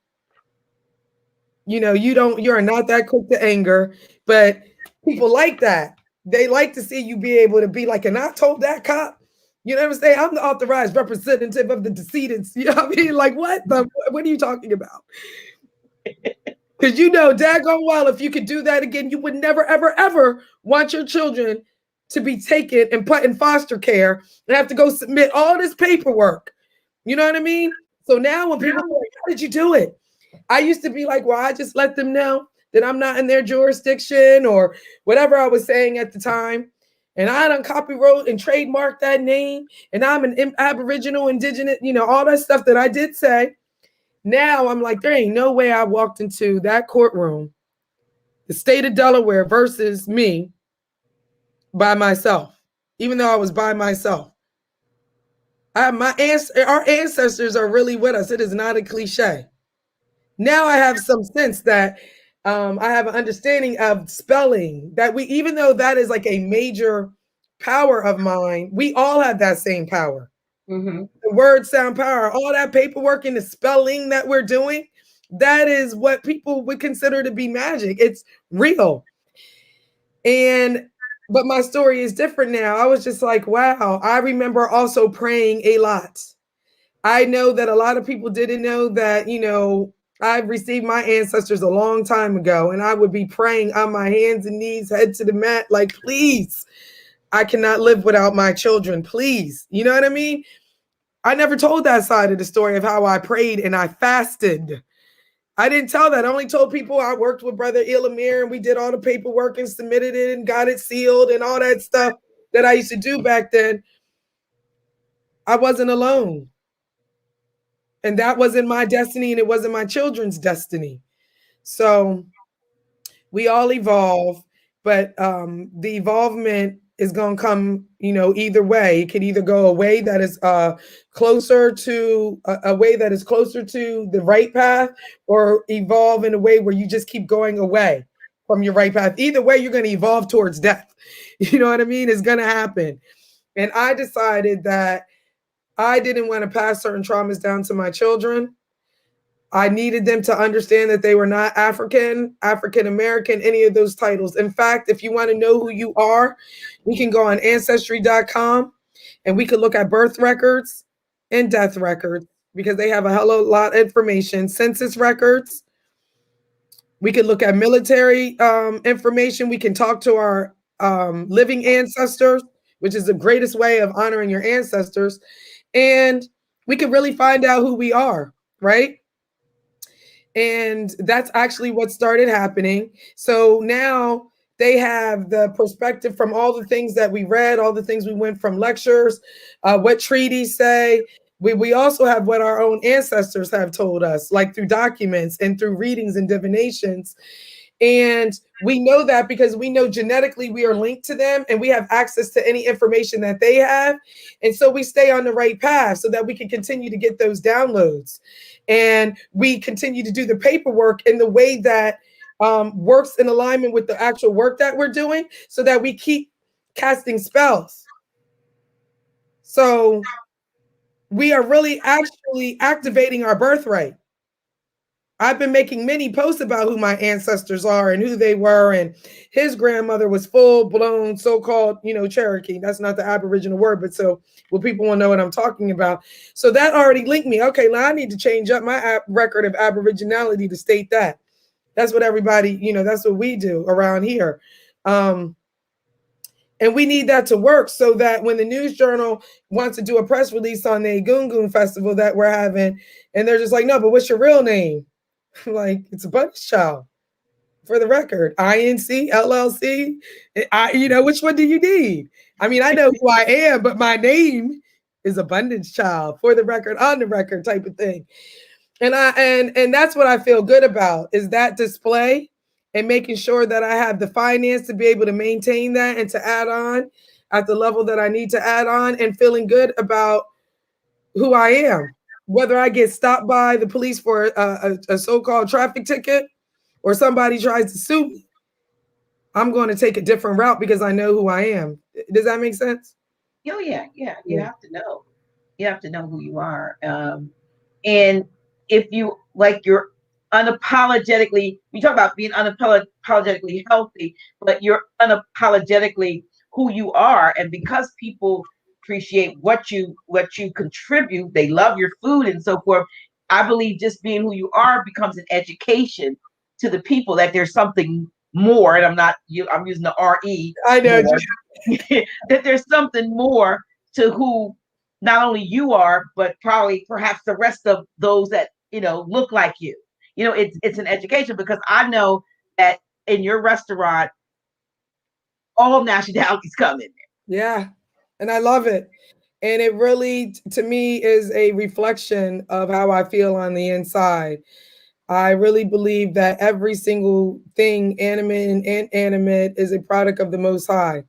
You know, you are not that quick to anger, but people like that. They like to see you be able to be like, and I told that cop, you know what I'm saying? I'm the authorized representative of the decedents. You know what I mean? Like, what are you talking about? Because you know, daggone well, if you could do that again, you would never, ever, ever want your children to be taken and put in foster care and have to go submit all this paperwork. You know what I mean? So now when people are like, how did you do it? I used to be like, well, I just let them know that I'm not in their jurisdiction or whatever I was saying at the time. And I done copyright and trademarked that name. And I'm an Aboriginal, indigenous, you know, all that stuff that I did say. Now I'm like, there ain't no way I walked into that courtroom, the state of Delaware versus me by myself, even though I was by myself. Our ancestors are really with us. It is not a cliche. Now I have some sense that I have an understanding of spelling that even though that is like a major power of mine, we all have that same power. Mm-hmm. The word sound power, all that paperwork and the spelling that we're doing, that is what people would consider to be magic. It's real. But my story is different now. I was just like, wow, I remember also praying a lot. I know that a lot of people didn't know that, you know, I've received my ancestors a long time ago, and I would be praying on my hands and knees, head to the mat, like, please, I cannot live without my children, please. You know what I mean? I never told that side of the story of how I prayed and I fasted. I didn't tell that. I only told people I worked with Brother Ilamir and we did all the paperwork and submitted it and got it sealed and all that stuff that I used to do back then. I wasn't alone. And that wasn't my destiny and it wasn't my children's destiny. So we all evolve, but the evolvement is going to come, you know, either way. It could either go a way that is closer to a way that is closer to the right path, or evolve in a way where you just keep going away from your right path. Either way, you're going to evolve towards death. You know what I mean? It's going to happen. And I decided that I didn't want to pass certain traumas down to my children. I needed them to understand that they were not African, African American, any of those titles. In fact, if you want to know who you are, we can go on ancestry.com and we could look at birth records and death records because they have a hell of a lot of information. Census records. We could look at military information. We can talk to our living ancestors, which is the greatest way of honoring your ancestors. And we could really find out who we are, right? And that's actually what started happening. So now they have the perspective from all the things that we read, all the things we went from lectures, what treaties say. We also have what our own ancestors have told us, like through documents and through readings and divinations. And we know that because we know genetically we are linked to them and we have access to any information that they have. And so we stay on the right path so that we can continue to get those downloads. And we continue to do the paperwork in the way that works in alignment with the actual work that we're doing so that we keep casting spells. So we are really actually activating our birthright. I've been making many posts about who my ancestors are and who they were. And his grandmother was full blown so-called, Cherokee. That's not the Aboriginal word, but so people will know what I'm talking about. So that already linked me. Okay, now I need to change up my record of Aboriginality to state that. That's what everybody, that's what we do around here. And we need that to work so that when the News Journal wants to do a press release on the Gungun festival that we're having, and they're just like, no, but what's your real name? Like, it's Abundancechild. For the record, INC, LLC. Which one do you need? I mean, I know who I am, but my name is Abundancechild. For the record, on the record type of thing. And that's what I feel good about, is that display and making sure that I have the finance to be able to maintain that and to add on at the level that I need to add on, and feeling good about who I am. Whether I get stopped by the police for a so-called traffic ticket or somebody tries to sue me, I'm going to take a different route because I know who I am. Does that make sense? Oh, yeah. You have to know. You have to know who you are. And if you're unapologetically, we talk about being unapologetically healthy, but you're unapologetically who you are. And because people appreciate what you contribute, they love your food and so forth. I believe just being who you are becomes an education to the people that there's something more. And I'm using the RE. I know. That there's something more to who not only you are, but perhaps the rest of those that, look like you. It's an education, because I know that in your restaurant, all nationalities come in there. Yeah. And I love it. And it really, to me, is a reflection of how I feel on the inside. I really believe that every single thing, animate and inanimate, is a product of the Most High.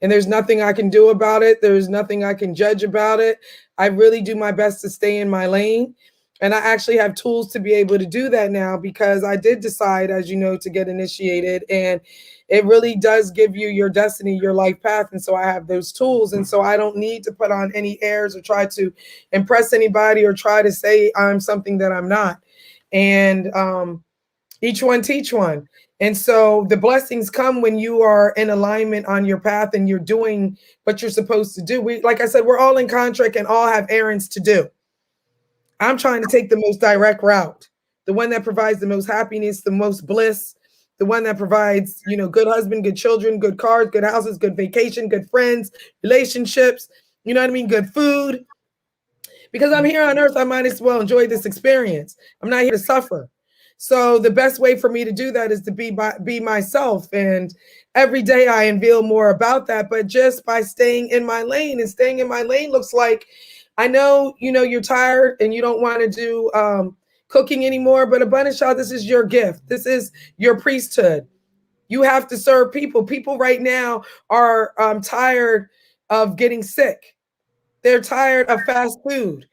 And there's nothing I can do about it. There's nothing I can judge about it. I really do my best to stay in my lane. And I actually have tools to be able to do that now, because I did decide, as you know, to get initiated. And it really does give you your destiny, your life path. And so I have those tools. And so I don't need to put on any airs or try to impress anybody or try to say I'm something that I'm not. And each one teach one. And so the blessings come when you are in alignment on your path and you're doing what you're supposed to do. Like I said, we're all in contract and all have errands to do. I'm trying to take the most direct route, the one that provides the most happiness, the most bliss, the one that provides, good husband, good children, good cars, good houses, good vacation, good friends, relationships, you know what I mean? Good food. Because I'm here on earth, I might as well enjoy this experience. I'm not here to suffer. So the best way for me to do that is to be myself. And every day I unveil more about that, but just by staying in my lane. And staying in my lane looks like, I know, you're tired and you don't want to do cooking anymore, but Abundancechild, this is your gift. This is your priesthood. You have to serve people. People right now are tired of getting sick. They're tired of fast food.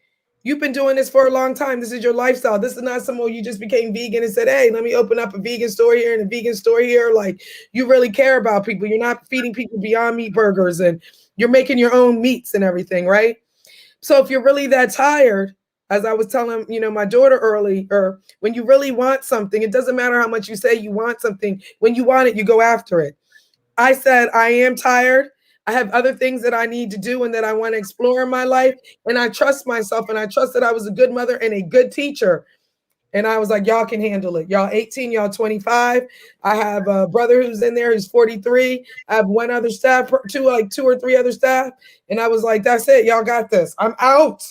You've been doing this for a long time. This is your lifestyle. This is not someone you just became vegan and said, hey, let me open up a vegan store here and a vegan store here. Like, you really care about people. You're not feeding people Beyond Meat burgers, and you're making your own meats and everything, right? So if you're really that tired, as I was telling, my daughter earlier, when you really want something, it doesn't matter how much you say you want something. When you want it, you go after it. I said, I am tired. I have other things that I need to do and that I want to explore in my life. And I trust myself, and I trust that I was a good mother and a good teacher. And I was like, y'all can handle it. Y'all 18, y'all 25. I have a brother who's in there who's 43. I have one other staff, two or three other staff. And I was like, that's it. Y'all got this. I'm out.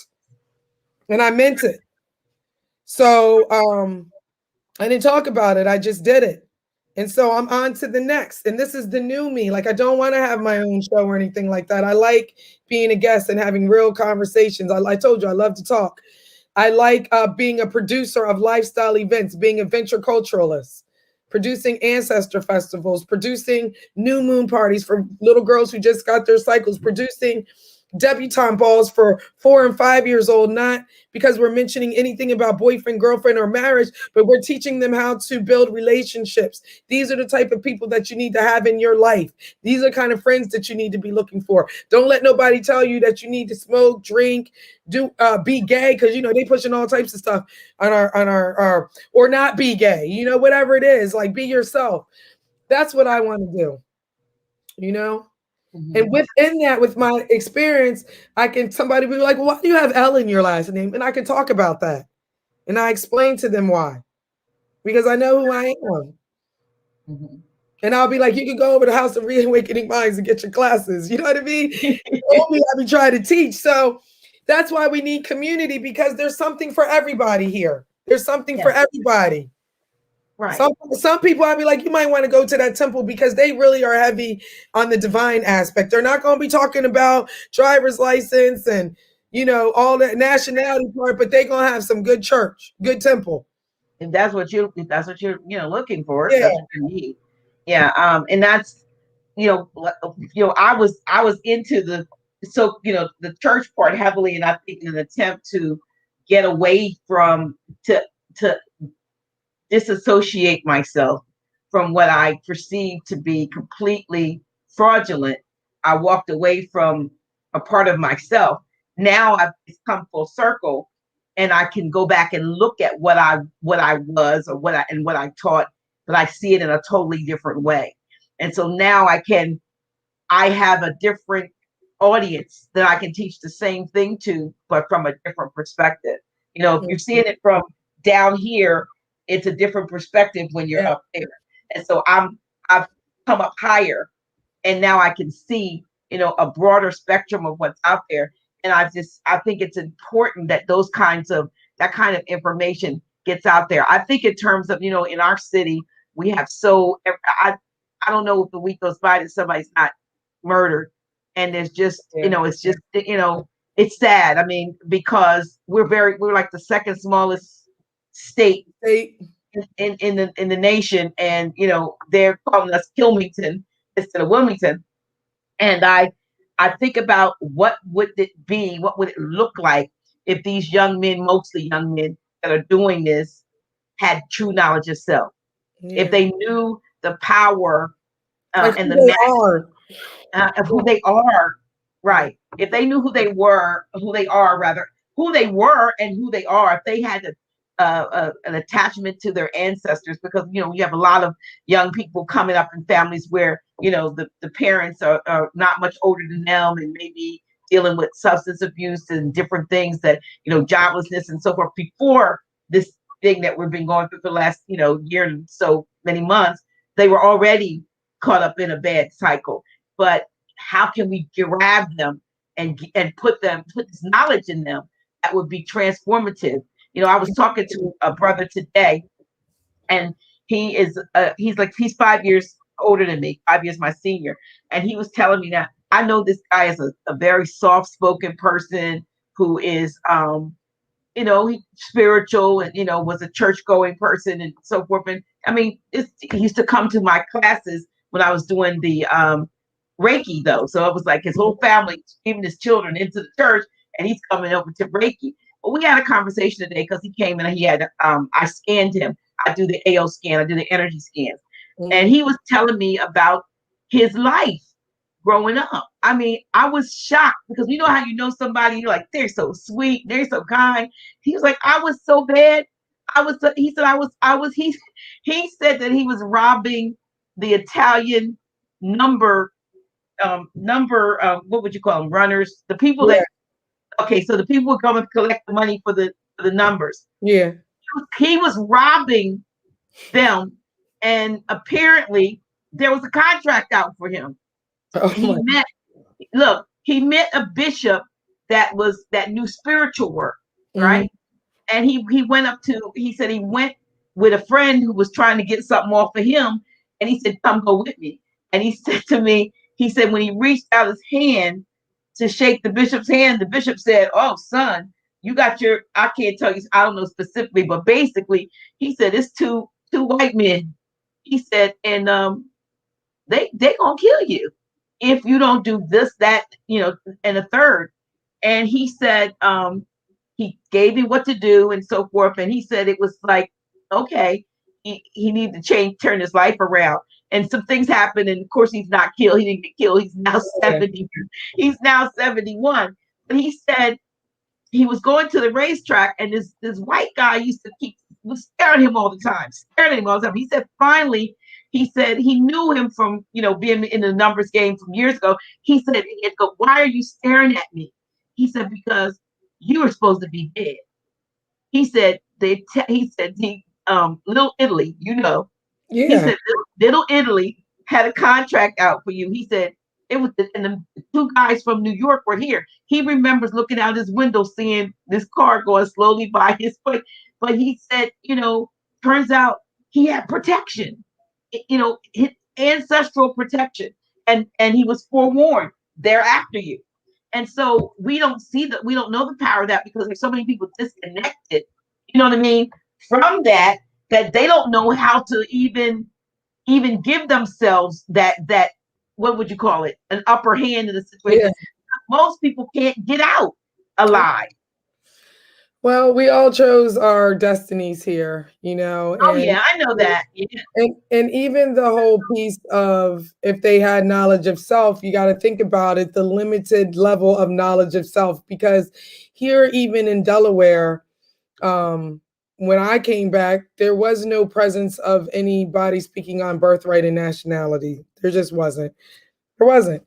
And I meant it. So I didn't talk about it. I just did it. And so I'm on to the next. And this is the new me. Like, I don't want to have my own show or anything like that. I like being a guest and having real conversations. I told you, I love to talk. I like being a producer of lifestyle events, being a venture culturalist, producing ancestor festivals, producing new moon parties for little girls who just got their cycles, producing debutante balls for 4 and 5 years old, not because we're mentioning anything about boyfriend, girlfriend, or marriage, but we're teaching them how to build relationships. These are the type of people that you need to have in your life. These are kind of friends that you need to be looking for. Don't let nobody tell you that you need to smoke, drink, be gay, because they pushing all types of stuff on our or not be gay, whatever it is, like be yourself. That's what I want to do, Mm-hmm. And within that, with my experience, somebody be like, well, why do you have L in your last name? And I can talk about that. And I explain to them why. Because I know who I am. Mm-hmm. And I'll be like, you can go over to House of Reawakening Minds and get your classes. You know what I mean? Only I'll be trying to teach. So that's why we need community, because there's something for everybody here. There's something for everybody. Right. Some people, I'd be like, you might want to go to that temple because they really are heavy on the divine aspect. They're not going to be talking about driver's license and, all that nationality part, but they're going to have some good church, good temple. If that's what you're looking for, Yeah. that's what you need. Yeah. And that's, I was into the church part heavily, and I think in an attempt to get away from to disassociate myself from what I perceived to be completely fraudulent. I walked away from a part of myself. Now I've come full circle, and I can go back and look at what I was, or what I taught, but I see it in a totally different way. And so now I have a different audience that I can teach the same thing to, but from a different perspective. If you're seeing it from down here, it's a different perspective when you're up there. And so I've come up higher, and now I can see, a broader spectrum of what's out there. And I think it's important that that kind of information gets out there. I think in terms of, in our city, we have I don't know if the week goes by that somebody's not murdered. And there's just, it's just, it's sad. I mean, because we're like the second smallest state in the nation, and they're calling us Kilmington instead of Wilmington. And I think about what would it look like if these young men, mostly young men that are doing this, had true knowledge of self. If they knew the power and the magic of who they are, right? If they knew who they were, and who they are, if they had an attachment to their ancestors, because we have a lot of young people coming up in families where the parents are not much older than them, and maybe dealing with substance abuse and different things, that joblessness and so forth, before this thing that we've been going through for the last year and so many months. They were already caught up in a bad cycle. But how can we grab them and put this knowledge in them that would be transformative? I was talking to a brother today, and he's 5 years older than me, 5 years my senior. And he was telling me that, I know this guy is a very soft-spoken person who is, he's spiritual, and, was a church-going person and so forth. And I mean, he used to come to my classes when I was doing the Reiki, though. So it was like his whole family, even his children, into the church, and he's coming over to Reiki. But we had a conversation today, because he came and he had, I scanned him. I do the AO scan, I do the energy scans. And he was telling me about his life growing up. I mean, I was shocked, because how somebody, you're like, they're so sweet, they're so kind. He was like, I was so bad. He said that he was robbing the Italian number, what would you call them? Runners, the people that, okay, so the people would come and collect the money for the numbers. Yeah. He was robbing them, and apparently there was a contract out for him. He met a bishop that knew spiritual work, right? And he said he went with a friend who was trying to get something off of him, and he said, come go with me. And he said to me, when he reached out his hand to shake the bishop's hand, the bishop said, oh, son, you got I can't tell you, I don't know specifically, but basically he said, it's two white men. He said, and they gonna kill you. if you don't do this, that, and a third. And he said, he gave me what to do and so forth. And he said it was like, okay, he needed to turn his life around. And some things happened. And of course, he's not killed. He didn't get killed. He's now 70. He's now 71. But he said he was going to the racetrack, and this white guy was staring at him all the time, He said finally, he said he knew him from being in the numbers game from years ago. He said, "Why are you staring at me?" He said, "Because you were supposed to be dead." He said Little Italy, Yeah. He said Little Italy had a contract out for you. He said it was and the two guys from New York were here. He remembers looking out his window, seeing this car going slowly by his foot. But he said, turns out he had protection, his ancestral protection, and he was forewarned, they're after you. And so we don't know the power of that, because there's so many people disconnected, you know what I mean, from that they don't know how to even give themselves that what would you call it, an upper hand in the situation. Most people can't get out alive. Well, we all chose our destinies here, Oh yeah, I know that. Yeah. And even the whole piece of, if they had knowledge of self, you got to think about it, the limited level of knowledge of self. Because here, even in Delaware, when I came back, there was no presence of anybody speaking on birthright and nationality. There just wasn't. There wasn't.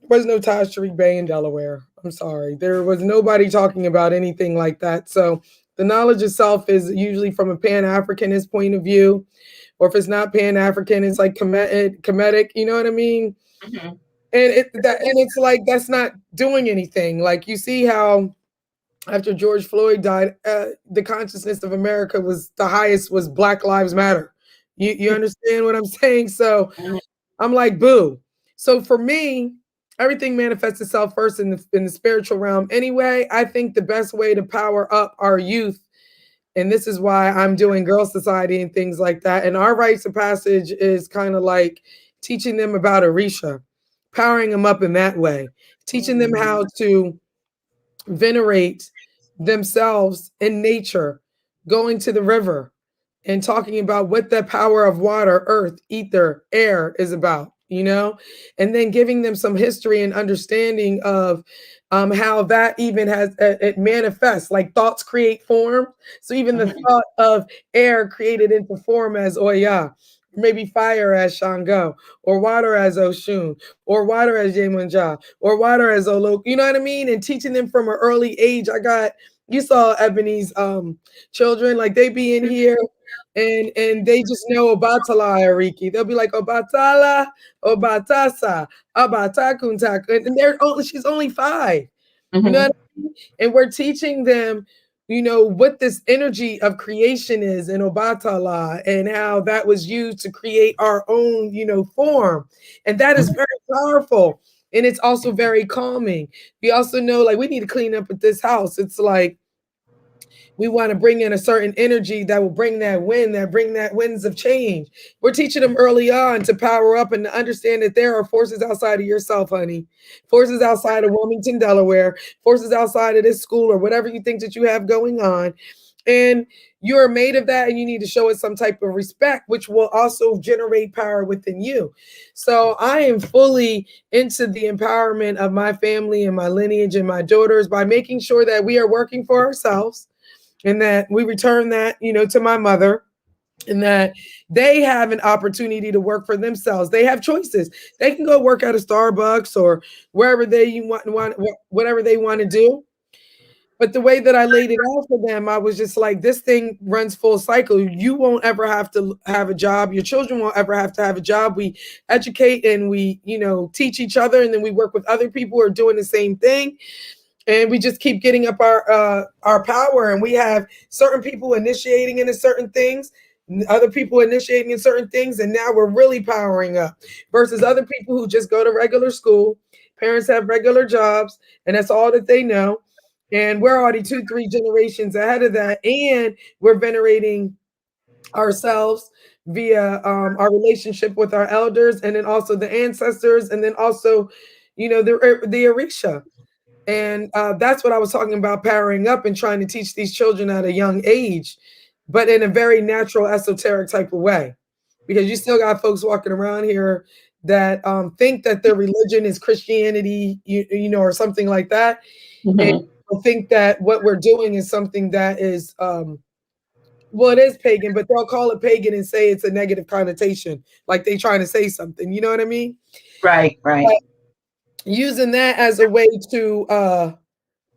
There was no Taj Tariq Bey in Delaware. I'm sorry. There was nobody talking about anything like that. So the knowledge of self is usually from a Pan-Africanist point of view, or if it's not Pan-African, it's like Kemetic, you know what I mean? Mm-hmm. And it's like, that's not doing anything. Like, you see how after George Floyd died, the consciousness of America was the highest, was Black Lives Matter. You understand what I'm saying? So I'm like, boo. So for me, everything manifests itself first in the spiritual realm. Anyway, I think the best way to power up our youth, and this is why I'm doing Girl Society and things like that, and our rites of passage is kind of like teaching them about Orisha, powering them up in that way, teaching them how to venerate themselves in nature, going to the river and talking about what the power of water, earth, ether, air is about, and then giving them some history and understanding of how that even has, it manifests, like thoughts create form. So even the thought of air created into form as Oya, maybe fire as Shango, or water as Oshun, or water as Yemunja, or water as Olo, you know what I mean? And teaching them from an early age. You saw Ebony's children, like they be in here and they just know Obatala Ariki. They'll be like Obatala, Obatasa, Abatakuntak. And she's only 5. You know what I mean? And we're teaching them, what this energy of creation is in Obatala, and how that was used to create our own, form. And that is very powerful. And it's also very calming. We also know, like, we need to clean up at this house. It's like, we want to bring in a certain energy that will bring that winds of change. We're teaching them early on to power up and to understand that there are forces outside of yourself, honey. Forces outside of Wilmington, Delaware, forces outside of this school or whatever you think that you have going on. And you're made of that, and you need to show it some type of respect, which will also generate power within you. So I am fully into the empowerment of my family and my lineage and my daughters by making sure that we are working for ourselves, and that we return that, to my mother, and that they have an opportunity to work for themselves. They have choices. They can go work at a Starbucks or wherever they want whatever they want to do. But the way that I laid it out for them, I was just like, this thing runs full cycle. You won't ever have to have a job. Your children won't ever have to have a job. We educate and we, teach each other, and then we work with other people who are doing the same thing. And we just keep getting up our power, and we have certain people initiating into certain things, other people initiating in certain things, and now we're really powering up versus other people who just go to regular school. Parents have regular jobs, and that's all that they know. And we're already 2-3 generations ahead of that, and we're venerating ourselves, via our relationship with our elders, and then also the ancestors, and then also, the Orisha. And that's what I was talking about, powering up and trying to teach these children at a young age, but in a very natural, esoteric type of way. Because you still got folks walking around here that think that their religion is Christianity, or something like that. And think that what we're doing is something that is, well, it is pagan, but they'll call it pagan and say it's a negative connotation, like they trying to say something. You know what I mean? Right. But using that as a way to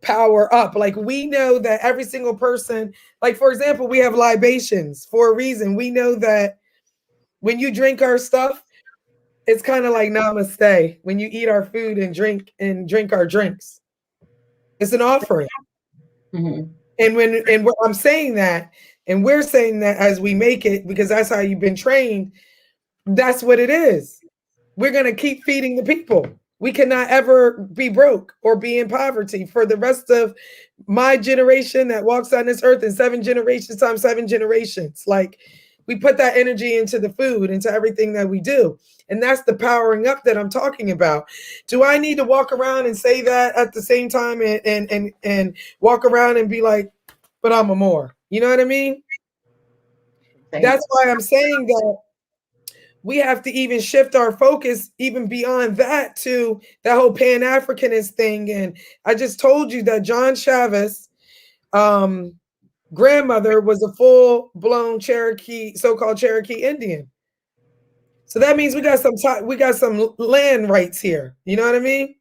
power up. Like, we know that every single person, like, for example, we have libations for a reason. We know that when you drink our stuff, it's kind of like namaste. When you eat our food and drink our drinks, it's an offering. And I'm saying that, and we're saying that as we make it, because that's how you've been trained. That's what it is. We're going to keep feeding the people. We cannot ever be broke or be in poverty for the rest of my generation that walks on this earth, and 7 generations times 7 generations. Like, we put that energy into the food, into everything that we do. And that's the powering up that I'm talking about. Do I need to walk around and say that at the same time and walk around and be like, but I'm a more, you know what I mean? That's why I'm saying that we have to even shift our focus even beyond that to that whole Pan-Africanist thing. And I just told you that John Chavez, grandmother was a full-blown Cherokee, so-called Cherokee Indian. So that means we got some land rights here. You know what I mean?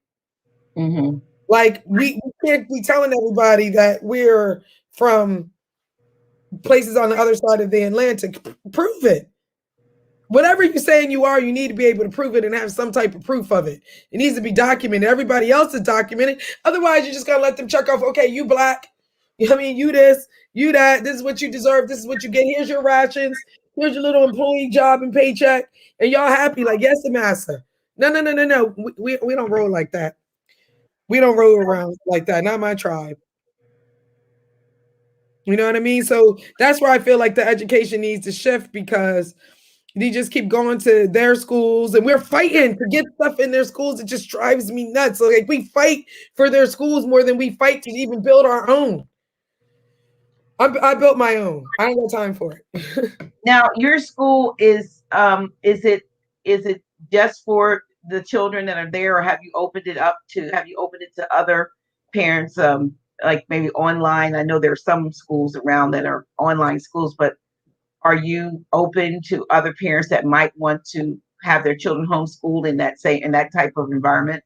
Like, we can't be telling everybody that we're from places on the other side of the Atlantic. Prove it. Whatever you're saying you are, you need to be able to prove it and have some type of proof of it. It needs to be documented. Everybody else is documented. Otherwise, you're just going to let them check off, okay, you Black. You know what I mean? You this, you that. This is what you deserve. This is what you get. Here's your rations. Here's your little employee job and paycheck. And y'all happy like, yes, the master. No. We don't roll like that. We don't roll around like that. Not my tribe. You know what I mean? So that's where I feel like the education needs to shift, because they just keep going to their schools, and we're fighting to get stuff in their schools. It just drives me nuts. So, like, we fight for their schools more than we fight to even build our own. I built my own. I don't got time for it. Now, your school is it just for the children that are there, or have you opened it to other parents, like maybe online? I know there are some schools around that are online schools, but are you open to other parents that might want to have their children homeschooled in that type of environment?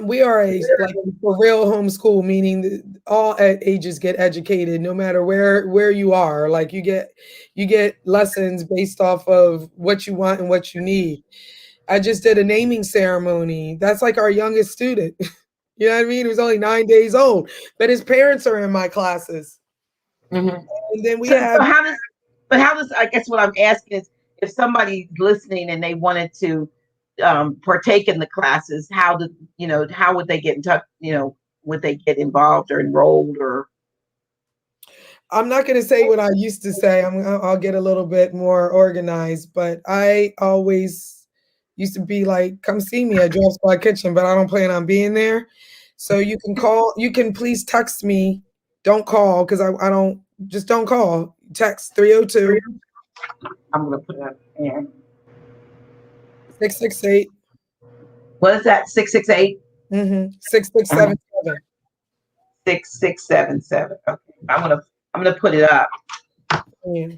We are a for real homeschool, meaning that all ages get educated, no matter where you are. Like, you get lessons based off of what you want and what you need. I just did a naming ceremony. That's like our youngest student. You know what I mean? He was only 9 days old, but his parents are in my classes. And then we have. But how does, I guess what I'm asking is, if somebody's listening and they wanted to partake in the classes, how would they get in touch? Would they get involved or enrolled? Or I'm not going to say what I used to say. I'll get a little bit more organized, but I always used to be like, come see me at Drop Spot Kitchen, but I don't plan on being there. So you can call, you can please text me. Don't call, because I don't call. Text 302. I'm going to put it up there. 668. What is that? 668? 6677. 6677. Okay. I'm gonna put it up. Yeah.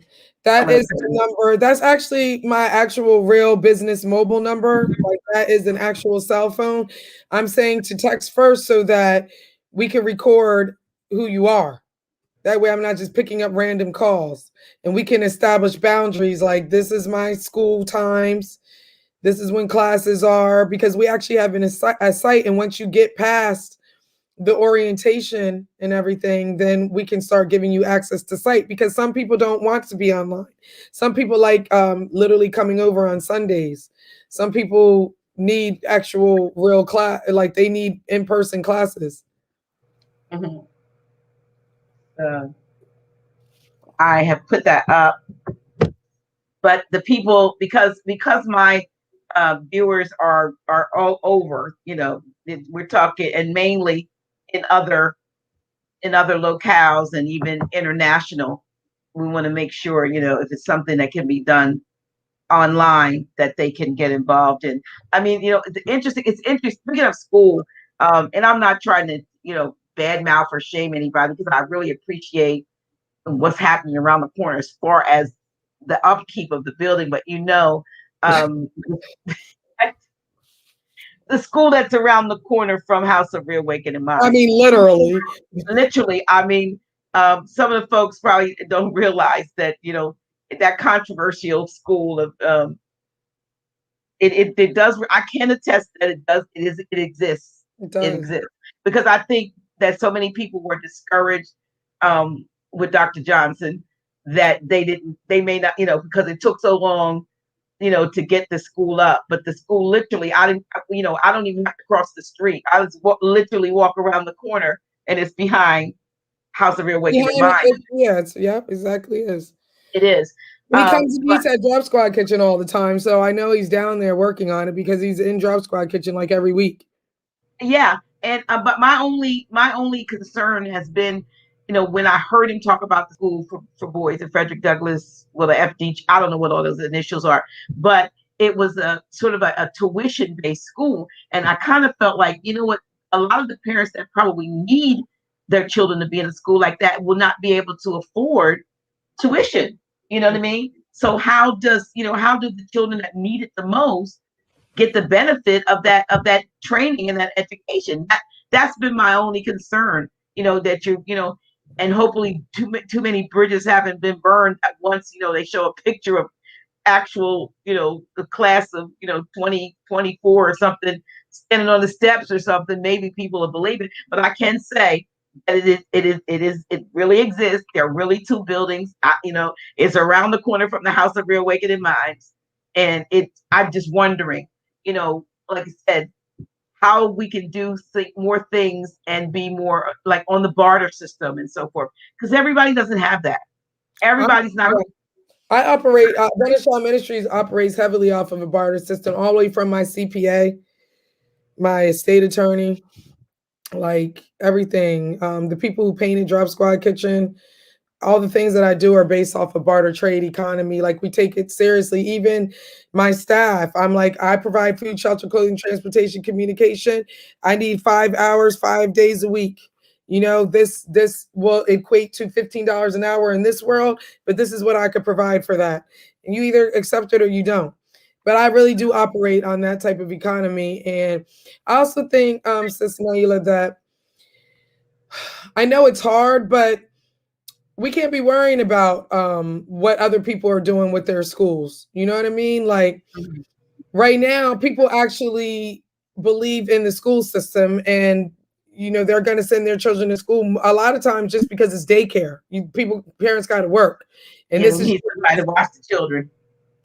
That is the number. That's actually my actual real business mobile number. Like, that is an actual cell phone. I'm saying to text first so that we can record who you are. That way I'm not just picking up random calls, and we can establish boundaries. Like, this is my school times. This is when classes are, because we actually have a site. And once you get past the orientation and everything, then we can start giving you access to site, because some people don't want to be online. Some people like literally coming over on Sundays. Some people need actual real class, like they need in-person classes. I have put that up, but the people, because my viewers are all over, we're talking, and mainly in other locales and even international. We want to make sure, if it's something that can be done online, that they can get involved in. I mean, it's interesting. Speaking of school, and I'm not trying to, badmouth or shame anybody, because I really appreciate what's happening around the corner as far as the upkeep of the building. But um, the school that's around the corner from House of Reawakening Minds. I mean, literally. Literally. I mean, some of the folks probably don't realize that, that controversial school of it does. I can attest that it does. It exists. It exists, because I think that so many people were discouraged with Dr. Johnson that they may not, because it took so long, to get the school up. But the school, literally, I don't even have to cross the street. I just literally walk around the corner, and it's behind House of Reawakening Minds. Exactly is. It is. He comes and eats at Drop Squad Kitchen all the time, so I know he's down there working on it, because he's in Drop Squad Kitchen like every week. Yeah, and but my only concern has been, when I heard him talk about the school for boys at Frederick Douglass, well, the FD, I don't know what all those initials are, but it was a sort of a tuition-based school, and I kind of felt like, what, a lot of the parents that probably need their children to be in a school like that will not be able to afford tuition. You know what I mean? So how do the children that need it the most get the benefit of that training and that education? That's been my only concern. That and hopefully too many bridges haven't been burned at once. They show a picture of actual, the class of 2024 or something standing on the steps or something. Maybe people will believe it, but I can say that it really exists. There are really two buildings. It's around the corner from the House of Reawakening Minds, and I'm just wondering, like I said, how we can do more things and be more like on the barter system and so forth, because everybody doesn't have that. Everybody's not. I operate, Renaissance Ministries operates heavily off of a barter system, all the way from my CPA, my estate attorney, like everything. The people who painted Drop Squad Kitchen, all the things that I do are based off of barter trade economy. Like, we take it seriously. Even my staff, I'm like, I provide food, shelter, clothing, transportation, communication. I need 5 hours, 5 days a week. This will equate to $15 an hour in this world, but this is what I could provide for that. And you either accept it or you don't. But I really do operate on that type of economy. And I also think, Sis Naila, that I know it's hard, but we can't be worrying about what other people are doing with their schools. You know what I mean? Like, right now, people actually believe in the school system, and they're going to send their children to school a lot of times just because it's daycare. Parents got to work, and this is somebody to watch the children.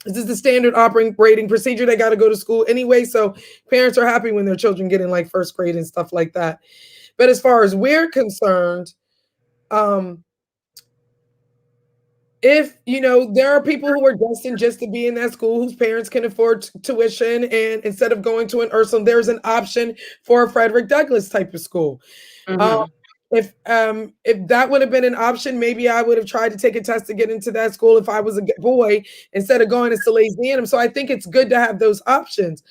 This is the standard operating procedure. They got to go to school anyway, so parents are happy when their children get in like first grade and stuff like that. But as far as we're concerned, if there are people who are destined just to be in that school whose parents can afford tuition, and instead of going to an Ursuline, there's an option for a Frederick Douglass type of school. Mm-hmm. If that would have been an option, maybe I would have tried to take a test to get into that school if I was a boy, instead of going to Soleil's Denim. So I think it's good to have those options.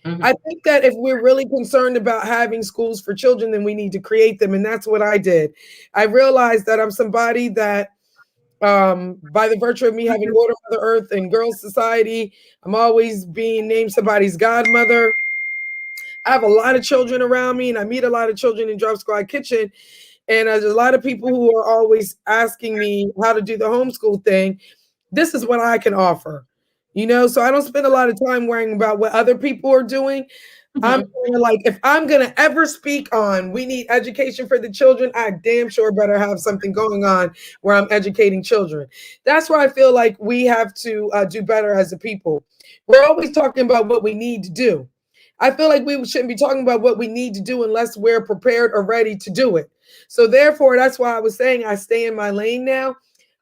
Mm-hmm. I think that if we're really concerned about having schools for children, then we need to create them. And that's what I did. I realized that I'm somebody that, by the virtue of me having Order, Mother Earth, and Girls Society, I'm always being named somebody's godmother. I have a lot of children around me, and I meet a lot of children in Drop Squad Kitchen. And there's a lot of people who are always asking me how to do the homeschool thing. This is what I can offer, so I don't spend a lot of time worrying about what other people are doing. Mm-hmm. I'm like, if I'm going to ever speak on we need education for the children, I damn sure better have something going on where I'm educating children. That's where I feel like we have to do better as a people. We're always talking about what we need to do. I feel like we shouldn't be talking about what we need to do unless we're prepared or ready to do it. So therefore, that's why I was saying I stay in my lane now.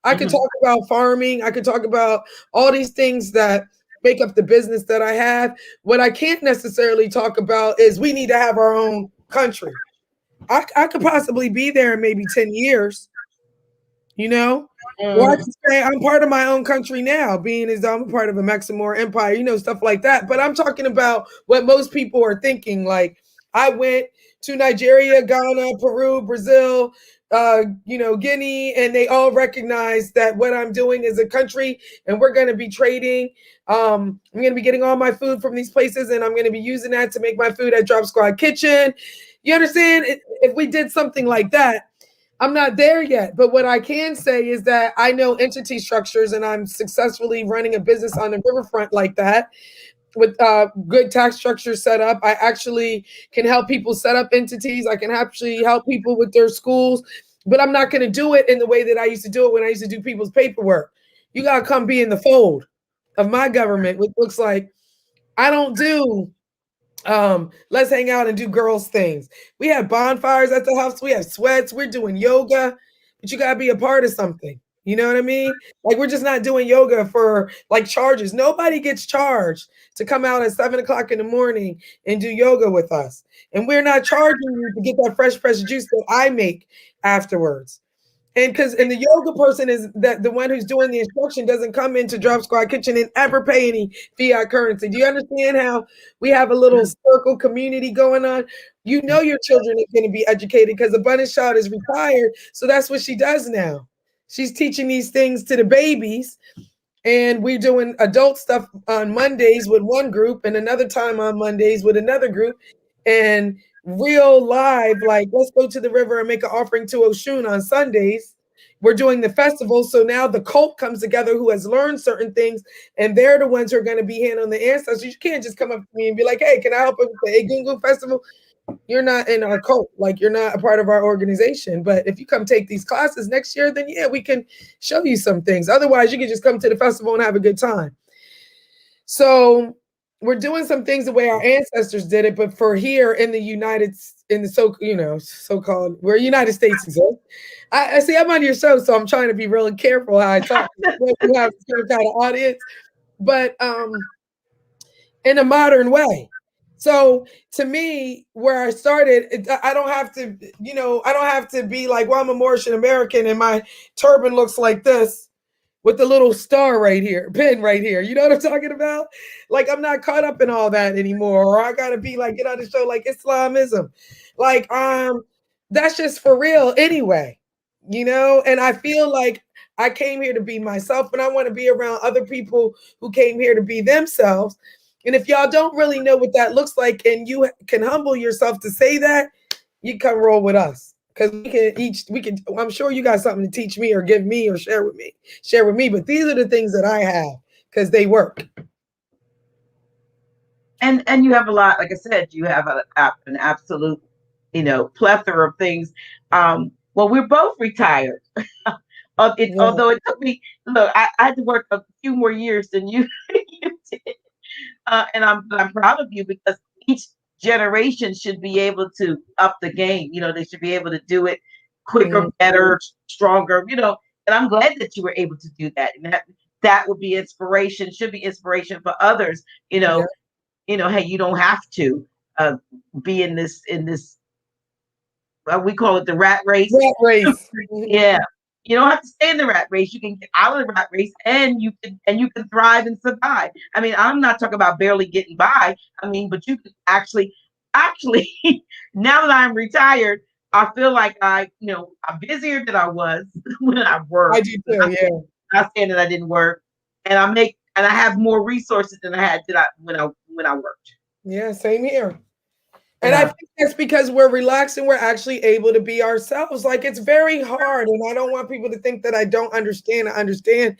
I could talk about farming. I could talk about all these things that make up the business that I have. What I can't necessarily talk about is we need to have our own country. I could possibly be there in maybe 10 years, you know? Or I could say I'm part of my own country now, being as I'm a part of a Maximor empire, you know, stuff like that. But I'm talking about what most people are thinking. Like, I went to Nigeria, Ghana, Peru, Brazil, you know, Guinea, and they all recognize that what I'm doing is a country, and we're going to be trading. I'm going to be getting all my food from these places, and I'm going to be using that to make my food at Drop Squad Kitchen. You understand? If we did something like that, I'm not there yet, but what I can say is that I know entity structures, and I'm successfully running a business on the riverfront like that with good tax structures set up. I actually can help people set up entities. I can actually help people with their schools, but I'm not going to do it in the way that I used to do it when I used to do people's paperwork. You got to come be in the fold of my government, which looks like I don't do let's hang out and do girls things. We have bonfires at the house, we have sweats, we're doing yoga, but you got to be a part of something. You know what I mean? Like, we're just not doing yoga for like charges. Nobody gets charged to come out at 7 o'clock in the morning and do yoga with us, and we're not charging you to get that fresh pressed juice that I make afterwards. And the yoga person is that the one who's doing the instruction doesn't come into Drop Squad Kitchen and ever pay any fiat currency. Do you understand how we have a little circle community going on? You know your children are going to be educated because Abundancechild is retired. So that's what she does now. She's teaching these things to the babies. And we're doing adult stuff on Mondays with one group and another time on Mondays with another group. And real live, like, let's go to the river and make an offering to Oshun on Sundays. We're doing the festival. So now the cult comes together who has learned certain things, and they're the ones who are going to be handling the ancestors. You can't just come up to me and be like, hey, can I help with the Egungun festival? You're not in our cult. Like, you're not a part of our organization. But if you come take these classes next year, then yeah, we can show you some things. Otherwise, you can just come to the festival and have a good time. So we're doing some things the way our ancestors did it, but for here in the so-called, we're United States exist. I see I'm on your show, so I'm trying to be really careful how I talk. We have a certain kind of audience, but in a modern way. So to me, where I started, I don't have to, I don't have to be like, well, I'm a Mauritian American and my turban looks like this with the little star right here, pin right here. You know what I'm talking about? Like, I'm not caught up in all that anymore. Or I gotta be like, get on the show like Islamism. Like, that's just for real anyway, and I feel like I came here to be myself, and I want to be around other people who came here to be themselves. And if y'all don't really know what that looks like, and you can humble yourself to say that, you come roll with us. Because we can, I'm sure you got something to teach me or give me or share with me. But these are the things that I have because they work. And you have a lot, like I said, you have an absolute, plethora of things. Well, we're both retired. Although it took me, look, I had to work a few more years than you did. And I'm proud of you, because each generation should be able to up the game. They should be able to do it quicker, better, stronger, and I'm glad that you were able to do that. And that would be inspiration, should be inspiration for others, hey, you don't have to be in this, we call it the rat race. Yeah. You don't have to stay in the rat race. You can get out of the rat race, and you can thrive and survive. I mean, I'm not talking about barely getting by. I mean, but you can actually, now that I'm retired, I feel like I'm busier than I was when I worked. I do too, yeah. Not saying that I didn't work, and I have more resources than I had when I worked. Yeah, same here. And I think that's because we're relaxed and we're actually able to be ourselves. Like, it's very hard. And I don't want people to think that I don't understand. I understand.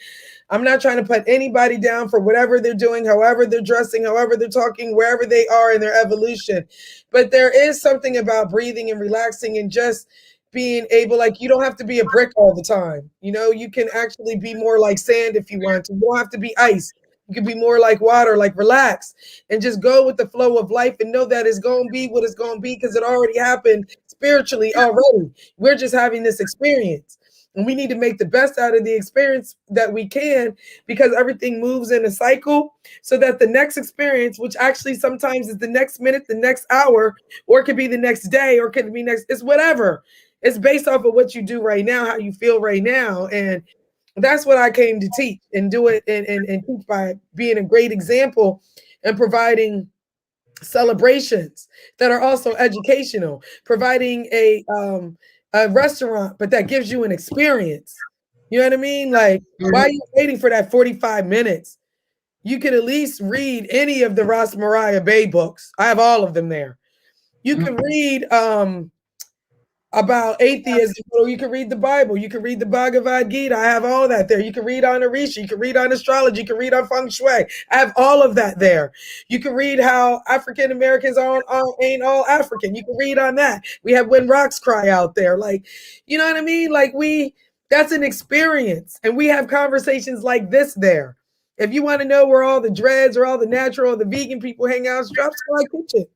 I'm not trying to put anybody down for whatever they're doing, however they're dressing, however they're talking, wherever they are in their evolution. But there is something about breathing and relaxing and just being able, like, you don't have to be a brick all the time. You can actually be more like sand if you want to. You don't have to be ice. You can be more like water, like relax and just go with the flow of life and know that it's going to be what it's going to be, because it already happened spiritually already. We're just having this experience. And we need to make the best out of the experience that we can, because everything moves in a cycle, so that the next experience, which actually sometimes is the next minute, the next hour, or it could be the next day, or it could be next, it's whatever. It's based off of what you do right now, how you feel right now. And that's what I came to teach and do it and teach by being a great example and providing celebrations that are also educational, providing a restaurant, but that gives you an experience. You know what I mean? Like, why are you waiting for that 45 minutes? You could at least read any of the Ras Mariah Bay books. I have all of them there. You can read about atheism, or you can read the Bible, you can read the Bhagavad Gita. I have all that there. You can read on Orisha, you can read on astrology, you can read on feng shui. I have all of that there. You can read how African Americans ain't all African. You can read on that. We have When Rocks Cry out there. Like, you know what I mean? Like, that's an experience. And we have conversations like this there. If you want to know where all the dreads or all the natural or the vegan people hang out, Drop Sky Kitchen.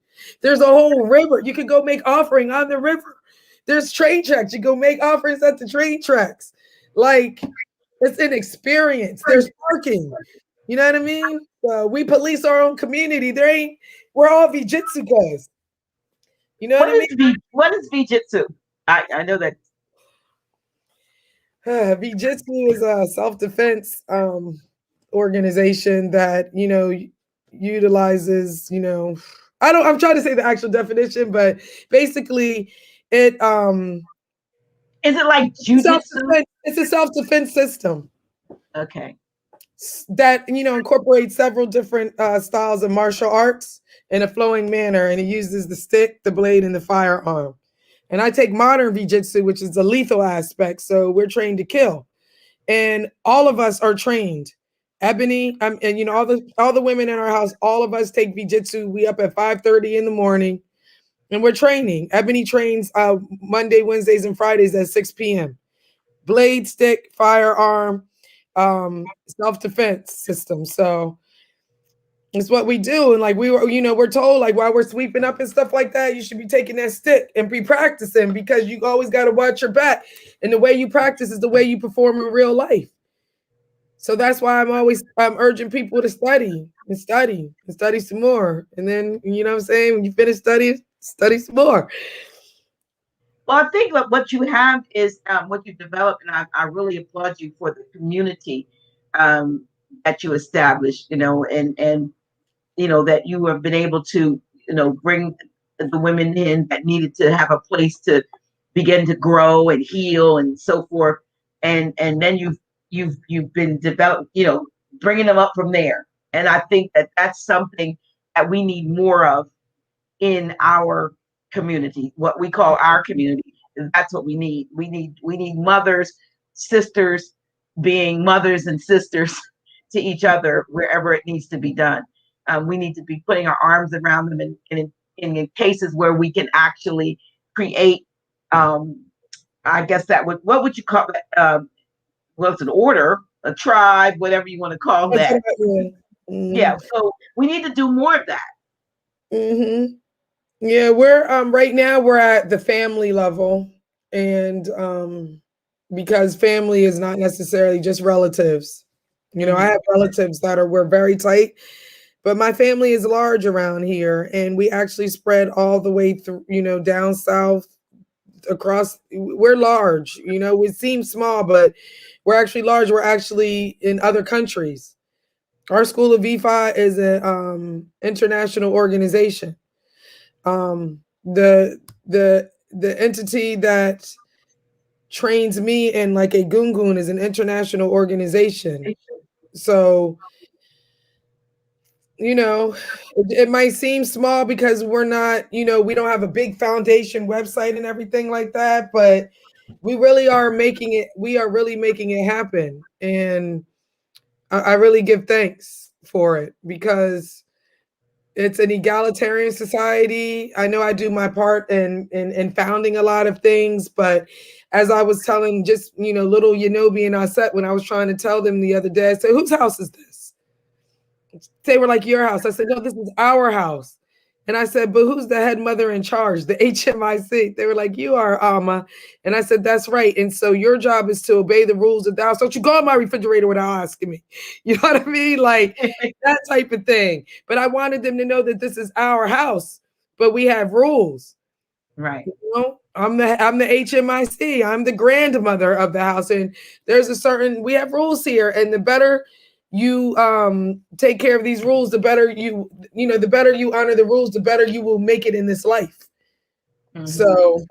There's a whole river. You can go make offering on the river. There's train tracks. You go make offers at the train tracks. Like, it's an experience. There's parking. You know what I mean? We police our own community. We're all Vijitsukas. You know what I mean? What is Vijitsu? I know that. Vijitsu is a self-defense organization that, utilizes, I'm trying to say the actual definition, but basically it is it like jujitsu? It's a self-defense system. Okay. That incorporates several different styles of martial arts in a flowing manner, and it uses the stick, the blade, and the firearm. And I take modern Vijitsu, which is the lethal aspect. So we're trained to kill, and all of us are trained. Ebony, and all the women in our house, all of us take Vijitsu. We up at 5:30 in the morning. And we're training. Ebony trains Monday, Wednesdays, and Fridays at 6 p.m. Blade, stick, firearm, self-defense system. So it's what we do. And like we're told, like, while we're sweeping up and stuff like that, you should be taking that stick and be practicing, because you always got to watch your back. And the way you practice is the way you perform in real life. So that's why I'm urging people to study some more. And then, you know what I'm saying, when you finish study some more. Well, I think what you have is what you've developed, and I really applaud you for the community that you established, and that you have been able to, bring the women in that needed to have a place to begin to grow and heal and so forth, and then you've been developed, bringing them up from there. And I think that that's something that we need more of in our community, what we call our community. That's what we need. We need mothers, sisters, being mothers and sisters to each other wherever it needs to be done. We need to be putting our arms around them in cases where we can actually create, I guess what would you call that? Well, it's an order, a tribe, whatever you want to call that. Mm-hmm. Yeah, so we need to do more of that. Mm-hmm. Yeah, we're right now we're at the family level, and because family is not necessarily just relatives. I have relatives we're very tight, but my family is large around here, and we actually spread all the way through, down south, across. We're large. We seem small, but we're actually large. We're actually in other countries. Our School of VFI is an international organization. The entity that trains me in like a gungun is an international organization. So, it might seem small because we're not, we don't have a big foundation website and everything like that, but we really are making it. We are really making it happen. And I really give thanks for it, because it's an egalitarian society. I know I do my part in founding a lot of things, but as I was telling just, little Yanobi and Aset, when I was trying to tell them the other day, I said, whose house is this? They were like, your house. I said, no, this is our house. And I said, but who's the head mother in charge? The HMIC. They were like, you are, Alma. And I said, that's right. And so your job is to obey the rules of the house. Don't you go in my refrigerator without asking me. You know what I mean? Like that type of thing. But I wanted them to know that this is our house, but we have rules. Right. You know, I'm the HMIC. I'm the grandmother of the house. And there's we have rules here. And the better you take care of these rules, the better the better you honor the rules, the better you will make it in this life. Mm-hmm. So,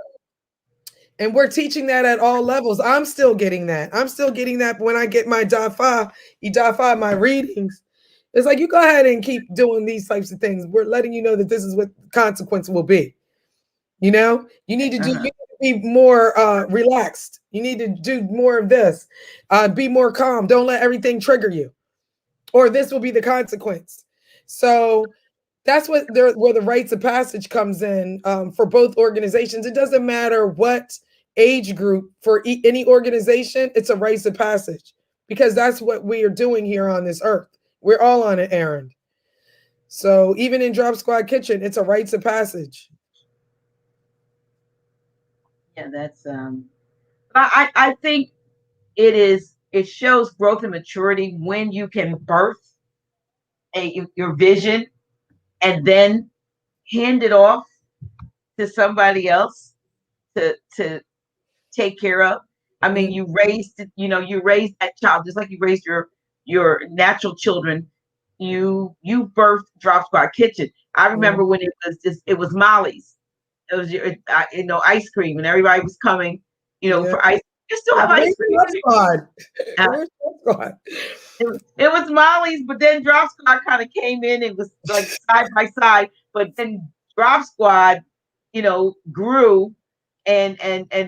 and we're teaching that at all levels. I'm still getting that. I'm still getting that when I get my Dafa, my readings. It's like, you go ahead and keep doing these types of things. We're letting you know that this is what the consequence will be. You know, you need to do. You need to be more relaxed. You need to do more of this. Be more calm. Don't let everything trigger you, or this will be the consequence. So that's where the rites of passage comes in for both organizations. It doesn't matter what age group for any organization. It's a rites of passage because that's what we are doing here on this earth. We're all on an errand. So even in Drop Squad Kitchen, it's a rites of passage. Yeah, that's I think it shows growth and maturity when you can birth your vision and then hand it off to somebody else to take care of. I mean, you raised that child just like you raised your natural children. You birthed Drop Squad Kitchen. I remember when it was Molly's. It was your ice cream, and everybody was coming, for ice. You still have ice cream. It was Molly's, but then Drop Squad kind of came in and was like side by side. But then Drop Squad, grew, and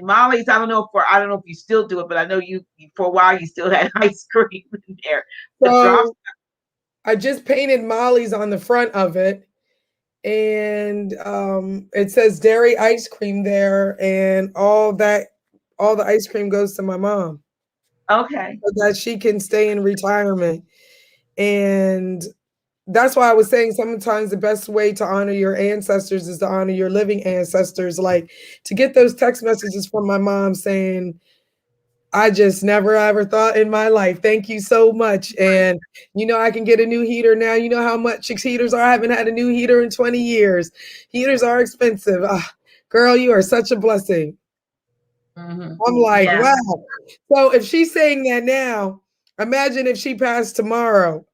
Molly's. I don't know if you still do it, but I know you for a while you still had ice cream in there. So I just painted Molly's on the front of it. And it says dairy ice cream there, and all the ice cream goes to my mom. Okay. So that she can stay in retirement. And that's why I was saying sometimes the best way to honor your ancestors is to honor your living ancestors. Like to get those text messages from my mom saying, I just never ever thought in my life. Thank you so much. And, I can get a new heater now. You know how much heaters are? I haven't had a new heater in 20 years. Heaters are expensive. Girl, you are such a blessing. Mm-hmm. I'm like, wow. So if she's saying that now, imagine if she passed tomorrow.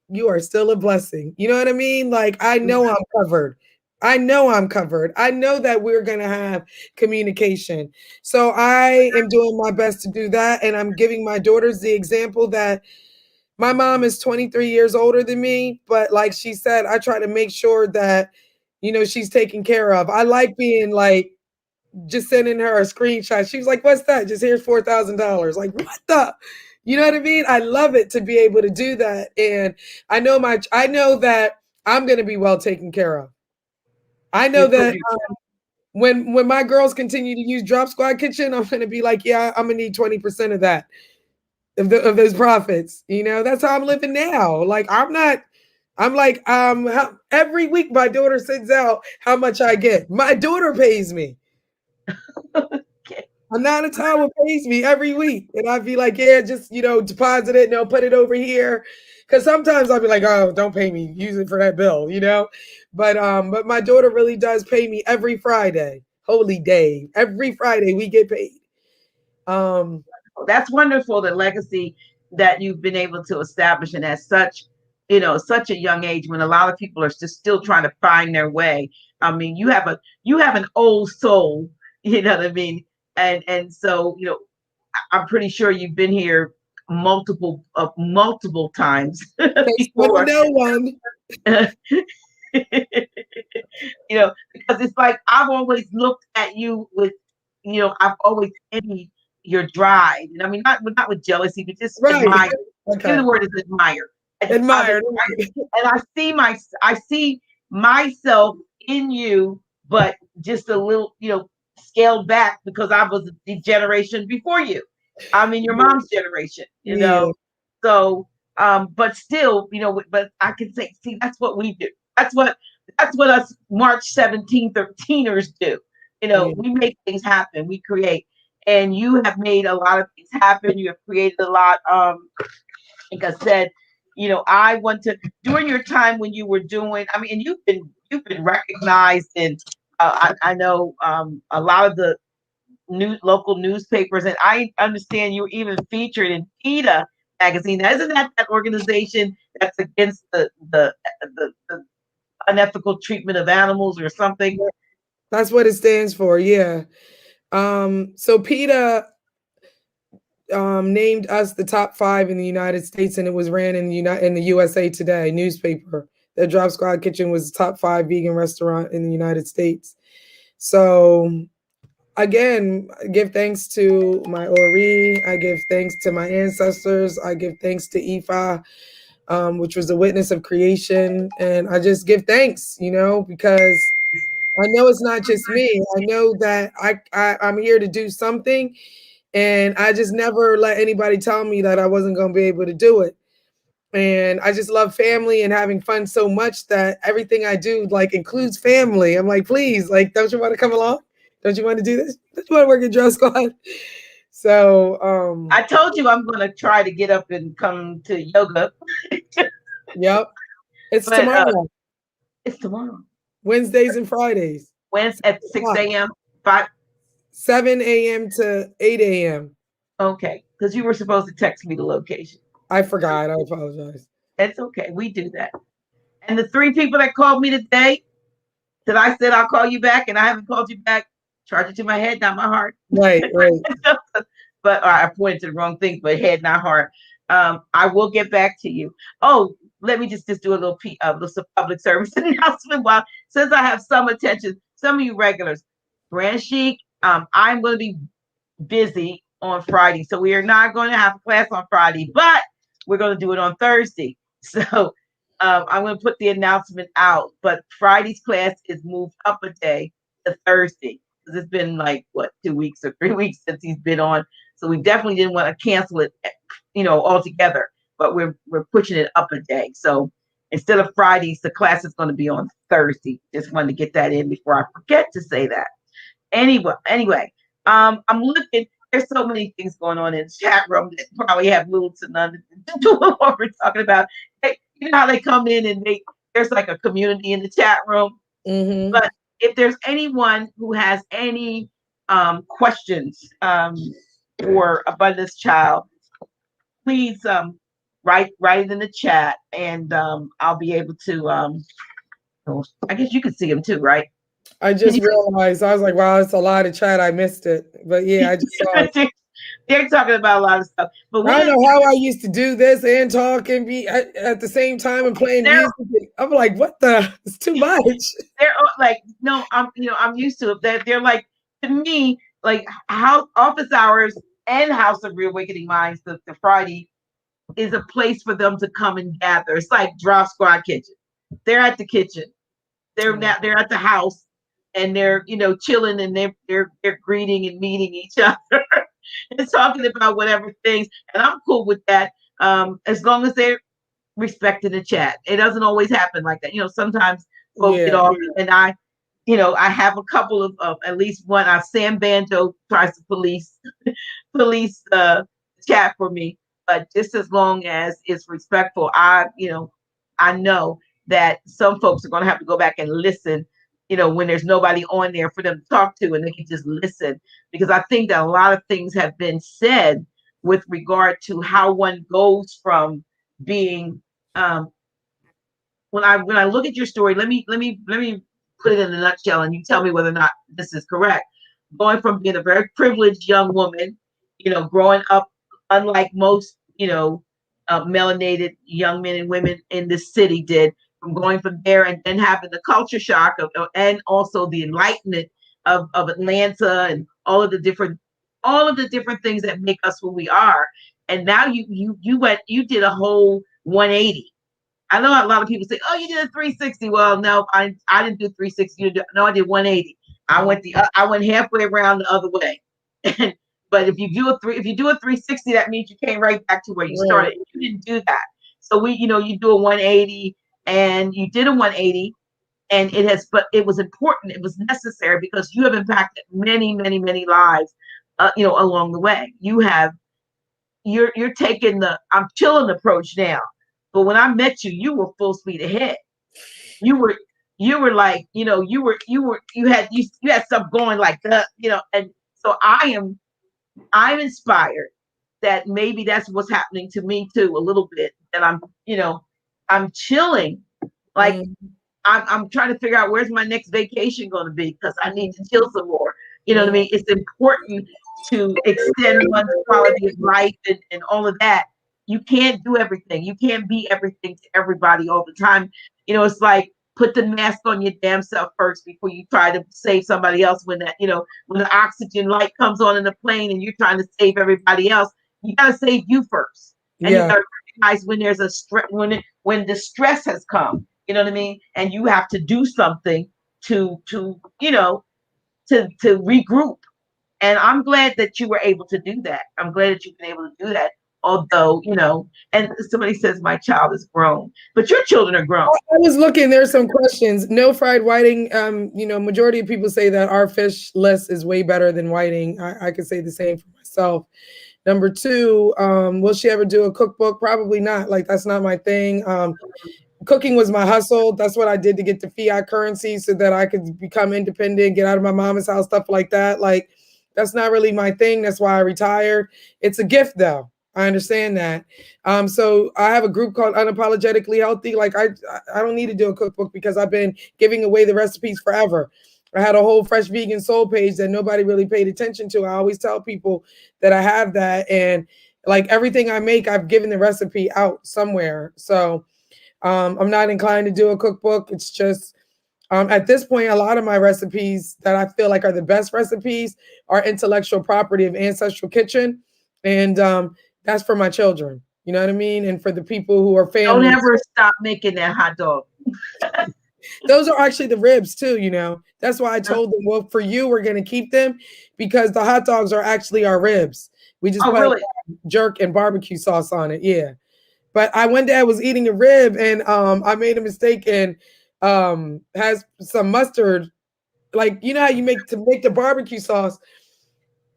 You are still a blessing. You know what I mean? Like, I know I'm covered. I know I'm covered. I know that we're going to have communication. So I am doing my best to do that. And I'm giving my daughters the example that my mom is 23 years older than me. But like she said, I try to make sure that, she's taken care of. I like being like, just sending her a screenshot. She was like, what's that? Just here's $4,000. Like, what the? You know what I mean? I love it to be able to do that. And I know that I'm going to be well taken care of. I know that when my girls continue to use Drop Squad Kitchen, I'm going to be like, yeah, I'm going to need 20% of that, of those profits. That's how I'm living now. Like, I'm like, every week my daughter sends out how much I get. My daughter pays me. Okay. Anana Tower pays me every week. And I'd be like, yeah, just, deposit it. No, put it over here. Because sometimes I'll be like, oh, don't pay me. Use it for that bill, But my daughter really does pay me every Friday. Holy day. Every Friday we get paid. That's wonderful, the legacy that you've been able to establish, and at such a young age when a lot of people are just still trying to find their way. I mean, you have an old soul, you know what I mean? And so, I'm pretty sure you've been here multiple times before. No one. Because it's like I've always looked at you with, I've always envied your drive. And I mean, not with jealousy, but just admire. Okay. The word is admire. Admire. And I see myself in you, but just a little, scaled back because I was the generation before you. I mean, your mom's generation, So, but still, but I can say, see, that's what we do. That's what that's what us March 17th or teeners do. You know, Yeah. we make things happen, we create. And you have made a lot of things happen. You have created a lot. Like I said, you know, I want to during your time when you were doing. I mean, and you've been recognized in. I know a lot of the local newspapers, and I understand you were even featured in PETA magazine. Now, isn't that organization that's against the unethical treatment of animals or something? That's what it stands for. Yeah. So PETA named us the top 5 in the United States, and it was ran in the USA Today newspaper. The Drop Squad Kitchen was the top 5 vegan restaurant in the United States. So again, I give thanks to my Ori. I give thanks to my ancestors. I give thanks to Ifa, which was a witness of creation. And I just give thanks, you know, because I know it's not just me. I know that I'm here to do something. And I just never let anybody tell me that I wasn't going to be able to do it. And I just love family and having fun so much that everything I do like includes family. I'm like, please, like, don't you want to come along? Don't you want to do this? Don't you want to work at Dress Squad? So I told you I'm going to try to get up and come to yoga. Yep. It's But tomorrow. It's tomorrow. Wednesdays and Fridays. Wednesday at 6 a.m. 7 a.m. to 8 a.m. Okay, because you were supposed to text me the location. I forgot. I apologize. It's okay. We do that. And the 3 people that called me today, that I said I'll call you back, and I haven't called you back. Charge it to my head, not my heart. Right. But I pointed to the wrong thing, but head, not heart. I will get back to you. Oh, let me just do a little public service announcement. While since I have some attention, some of you regulars, Brand Chic, I'm going to be busy on Friday, so we are not going to have a class on Friday, but we're going to do it on Thursday. So I'm going to put the announcement out. But Friday's class is moved up a day to Thursday because it's been like 2 weeks or 3 weeks since he's been on. So we definitely didn't want to cancel it, altogether. But we're pushing it up a day. So instead of Fridays, the class is going to be on Thursday. Just wanted to get that in before I forget to say that. Anyway, I'm looking. There's so many things going on in the chat room that probably have little to none to do with what we're talking about. You know how they come in and there's like a community in the chat room. Mm-hmm. But if there's anyone who has any questions for Abundance Child, please write it in the chat, and I'll be able to. I guess you can see them too, right? I just realized, I was like, wow, it's a lot of chat. I missed it. But yeah, I just saw it. They're talking about a lot of stuff. But I don't know how I used to do this and talk and be at the same time and playing music. I'm like, what the? It's too much. They're like, no, I'm used to it. They're like, to me, like office hours and House of Reawakening Minds, the Friday, is a place for them to come and gather. It's like Drop Squad Kitchen. They're at the kitchen. They're at the house, and they're chilling, and they're greeting and meeting each other and talking about whatever things. And I'm cool with that, as long as they're respecting the chat. It doesn't always happen like that. Sometimes folks get off, and I have a couple of at least one. Sam Banjo tries to police the chat for me, but just as long as it's respectful, I know that some folks are going to have to go back and listen, when there's nobody on there for them to talk to, and they can just listen, because I think that a lot of things have been said with regard to how one goes from being when I look at your story, let me put it in a nutshell, and you tell me whether or not this is correct. Going from being a very privileged young woman, growing up unlike most, melanated young men and women in this city did, from going from there and then having the culture shock and also the enlightenment of Atlanta and all of the different things that make us who we are. And now you did a whole 180. I know a lot of people say, "Oh, you did a 360." Well, no, I didn't do 360. No, I did 180. I went halfway around the other way. But if you do a 360, that means you came right back to where you started. You didn't do that. So you do a 180, and you did a 180, And but it was important. It was necessary because you have impacted many, many, many lives, along the way. You're taking the I'm chilling approach now. But when I met you, you were full speed ahead. You were like, you had stuff going like that, and so I'm inspired that maybe that's what's happening to me too, a little bit. That I'm chilling. Like I'm trying to figure out where's my next vacation going to be because I need to chill some more. You know what I mean? It's important to extend one's quality of life and all of that. You can't do everything. You can't be everything to everybody all the time. It's like put the mask on your damn self first before you try to save somebody else when when the oxygen light comes on in the plane and you're trying to save everybody else. You got to save you first. And you got to recognize when there's a stress, when the stress has come, you know what I mean? And you have to do something to regroup. And I'm glad that you were able to do that. I'm glad that you've been able to do that. Although, and somebody says my child is grown, but your children are grown. I was looking, there's some questions. No fried whiting. Majority of people say that our fish list is way better than whiting. I could say the same for myself. Number two, will she ever do a cookbook? Probably not. Like, that's not my thing. Cooking was my hustle. That's what I did to get the fiat currency so that I could become independent, get out of my mama's house, stuff like that. Like, that's not really my thing. That's why I retired. It's a gift though. I understand that. So I have a group called Unapologetically Healthy. Like I don't need to do a cookbook because I've been giving away the recipes forever. I had a whole Fresh Vegan Soul page that nobody really paid attention to. I always tell people that I have that. And like everything I make, I've given the recipe out somewhere. So I'm not inclined to do a cookbook. It's just at this point, a lot of my recipes that I feel like are the best recipes are intellectual property of Ancestral Kitchen. And that's for my children. You know what I mean? And for the people who are families. Don't ever stop making that hot dog. Those are actually the ribs too, That's why I told them, well, for you, we're going to keep them because the hot dogs are actually our ribs. We just put jerk and barbecue sauce on it. Yeah. But one day I was eating a rib and I made a mistake and has some mustard. Like, you know how you make the barbecue sauce,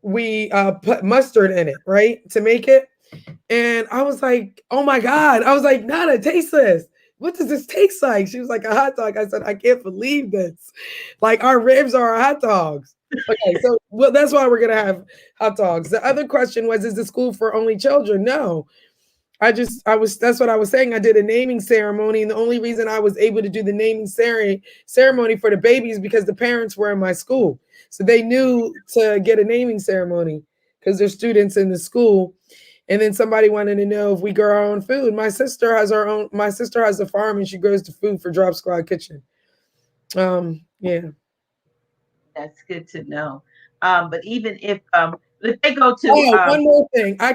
we put mustard in it, right? To make it. And I was like, oh my God. I was like, Nana, taste this. What does this taste like? She was like, a hot dog. I said, I can't believe this. Like, our ribs are our hot dogs. Okay, so that's why we're gonna have hot dogs. The other question was, is the school for only children? No. That's what I was saying. I did a naming ceremony. And the only reason I was able to do the naming ceremony for the babies because the parents were in my school. So they knew to get a naming ceremony because they're students in the school. And then somebody wanted to know if we grow our own food. My sister has a farm and she grows the food for Drop Squad Kitchen. Yeah. That's good to know. But even if they go to one more thing. I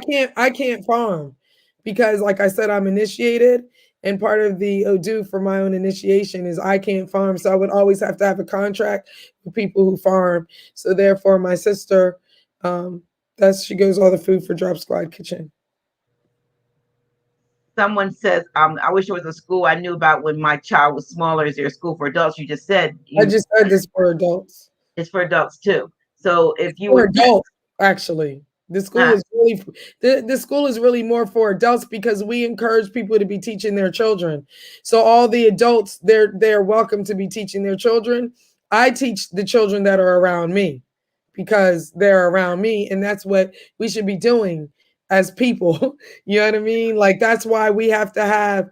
can't farm because like I said, I'm initiated and part of the Odu for my own initiation is I can't farm. So I would always have to have a contract with people who farm. So therefore my sister, she goes all the food for Drop Squad Kitchen. Someone says, I wish there was a school I knew about when my child was smaller. Is there a school for adults? You just said. I just said this for adults. It's for adults too. So if you were adults, actually, the school is really the school is really more for adults because we encourage people to be teaching their children. So all the adults, they're welcome to be teaching their children. I teach the children that are around me because they're around me, and that's what we should be doing as people. You know what I mean? Like that's why we have to have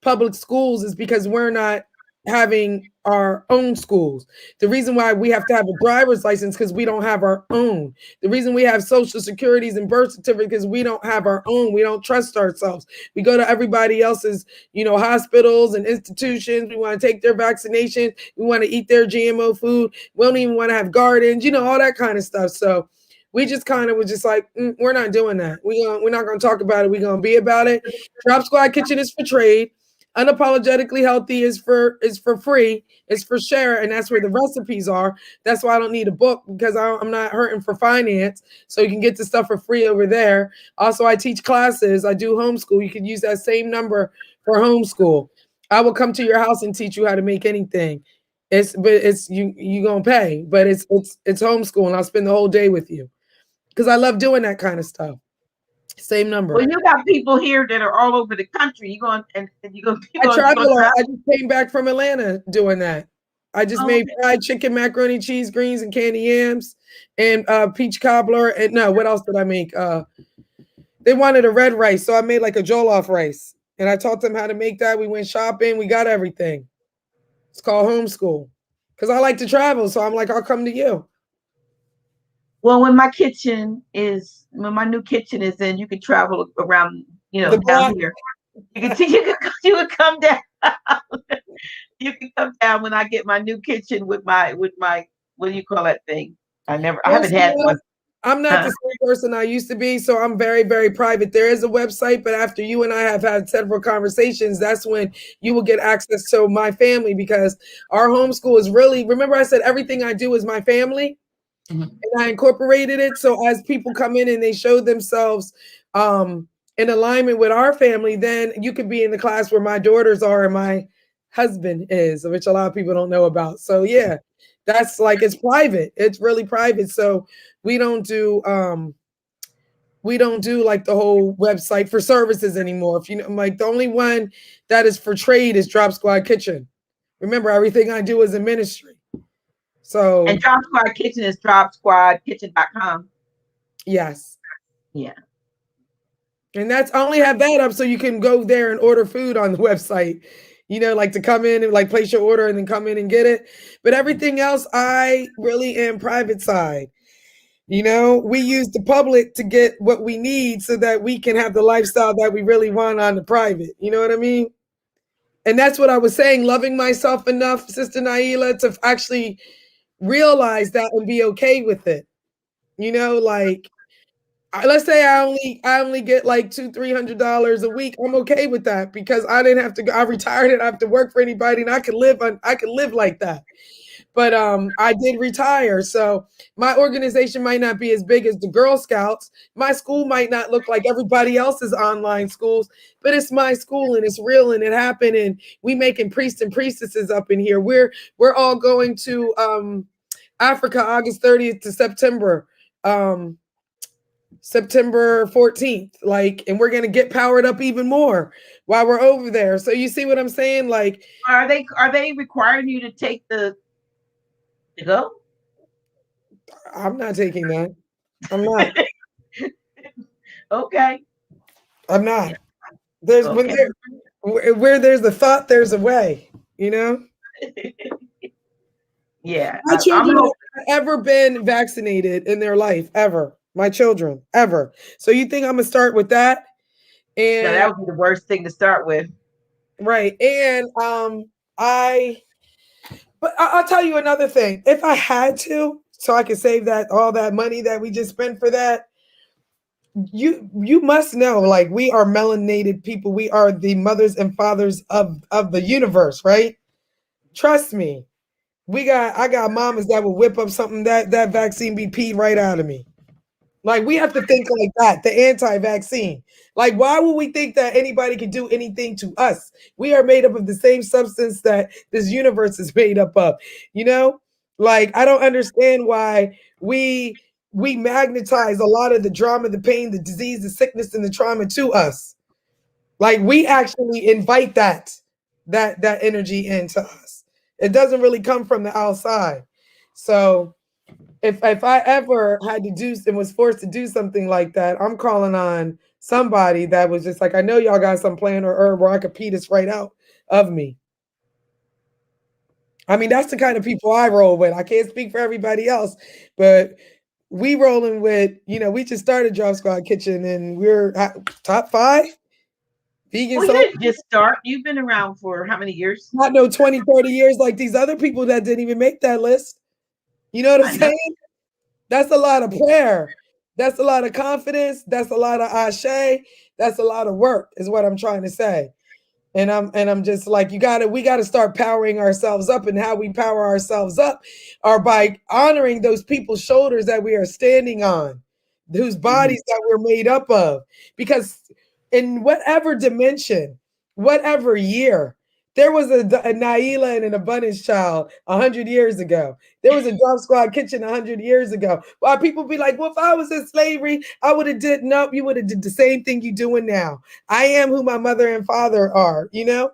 public schools is because we're not having our own schools. The reason why we have to have a driver's license because we don't have our own. The reason we have social securities and birth certificates because we don't have our own. We don't trust ourselves. We go to everybody else's, hospitals and institutions. We want to take their vaccinations. We want to eat their GMO food. We don't even want to have gardens, all that kind of stuff. So we just kind of was just like, we're not doing that. We're not going to talk about it. We're going to be about it. Drop Squad Kitchen is for trade. Unapologetically Healthy is for free. It's for share, and that's where the recipes are. That's why I don't need a book because I'm not hurting for finance. So you can get the stuff for free over there. Also, I teach classes. I do homeschool. You can use that same number for homeschool. I will come to your house and teach you how to make anything. It's you gonna pay, but it's homeschool, and I'll spend the whole day with you because I love doing that kind of stuff. Same number. Well, you got people here that are all over the country. You going and you going I travel. I just came back from Atlanta doing that. I just made fried chicken, macaroni, cheese, greens, and candy yams, and peach cobbler. And no, what else did I make? They wanted a red rice, so I made like a jollof rice, and I taught them how to make that. We went shopping. We got everything. It's called homeschool because I like to travel, so I'm like, I'll come to you. Well, when my new kitchen is in, you can travel around, down here. You can come down. You can come down when I get my new kitchen with my what do you call that thing? I haven't had one. I'm not the same person I used to be, so I'm very, very private. There is a website, but after you and I have had several conversations, that's when you will get access to my family, because our homeschool is really, remember I said everything I do is my family, and I incorporated it. So as people come in and they show themselves in alignment with our family, then you could be in the class where my daughters are and my husband is, which a lot of people don't know about. So yeah, that's like, it's private. It's really private. So we don't do like the whole website for services anymore. If you know, like the only one that is for trade is Drop Squad Kitchen. Remember, everything I do is in ministry. So and Drop Squad Kitchen is dropsquadkitchen.com. Yes. Yeah. And I only have that up so you can go there and order food on the website. Like to come in and like place your order and then come in and get it. But everything else, I really am private side. We use the public to get what we need so that we can have the lifestyle that we really want on the private. You know what I mean? And that's what I was saying, loving myself enough, Sister Naila, to actually realize that and be okay with it. Like, let's say I only get like $200-300 a week. I'm okay with that because I didn't have to go. I retired and I have to work for anybody, and I could live like that. But I did retire, so my organization might not be as big as the Girl Scouts. My school might not look like everybody else's online schools, but it's my school and it's real and it happened. And we making priests and priestesses up in here. We're all going to Africa August 30th to September. September 14th, and we're gonna get powered up even more while we're over there. So you see what I'm saying? Like, are they requiring you to take to go? I'm not taking that. I'm not. Okay. I'm not. There's where there's a thought, there's a way. Yeah. My children have ever been vaccinated in their life, ever. My children, ever. So you think I'm gonna start with that? And that would be the worst thing to start with. Right. And but I'll tell you another thing. If I had to, so I could save all that money that we just spent for that, you must know, like, we are melanated people. We are the mothers and fathers of the universe, right? Trust me. I got mamas that will whip up something that vaccine be peed right out of me. Like, we have to think like that, the anti-vaccine. Like, why would we think that anybody can do anything to us? We are made up of the same substance that this universe is made up of, Like, I don't understand why we magnetize a lot of the drama, the pain, the disease, the sickness, and the trauma to us. Like, we actually invite that energy into us. It doesn't really come from the outside. So if I ever had to do and was forced to do something like that, I'm calling on somebody that was just like, I know y'all got some plan or herb where I could pee this right out of me. I mean, that's the kind of people I roll with. I can't speak for everybody else, but we rolling with, we just started Drop Squad Kitchen and we're top 5 vegan. Well, you didn't just start. You've been around for how many years? Not no 20, 30 years like these other people that didn't even make that list. You know what I'm saying? That's a lot of prayer. That's a lot of confidence. That's a lot of ashe. That's a lot of work, is what I'm trying to say. And I'm just like, we got to start powering ourselves up, and how we power ourselves up are by honoring those people's shoulders that we are standing on, whose bodies that we're made up of. Because in whatever dimension, whatever year, There was a Naila and an Abundancechild 100 years ago. There was a Drop Squad Kitchen 100 years ago. Why people be like, well, if I was in slavery, I would have did, nope, you would have did the same thing you're doing now. I am who my mother and father are, you know?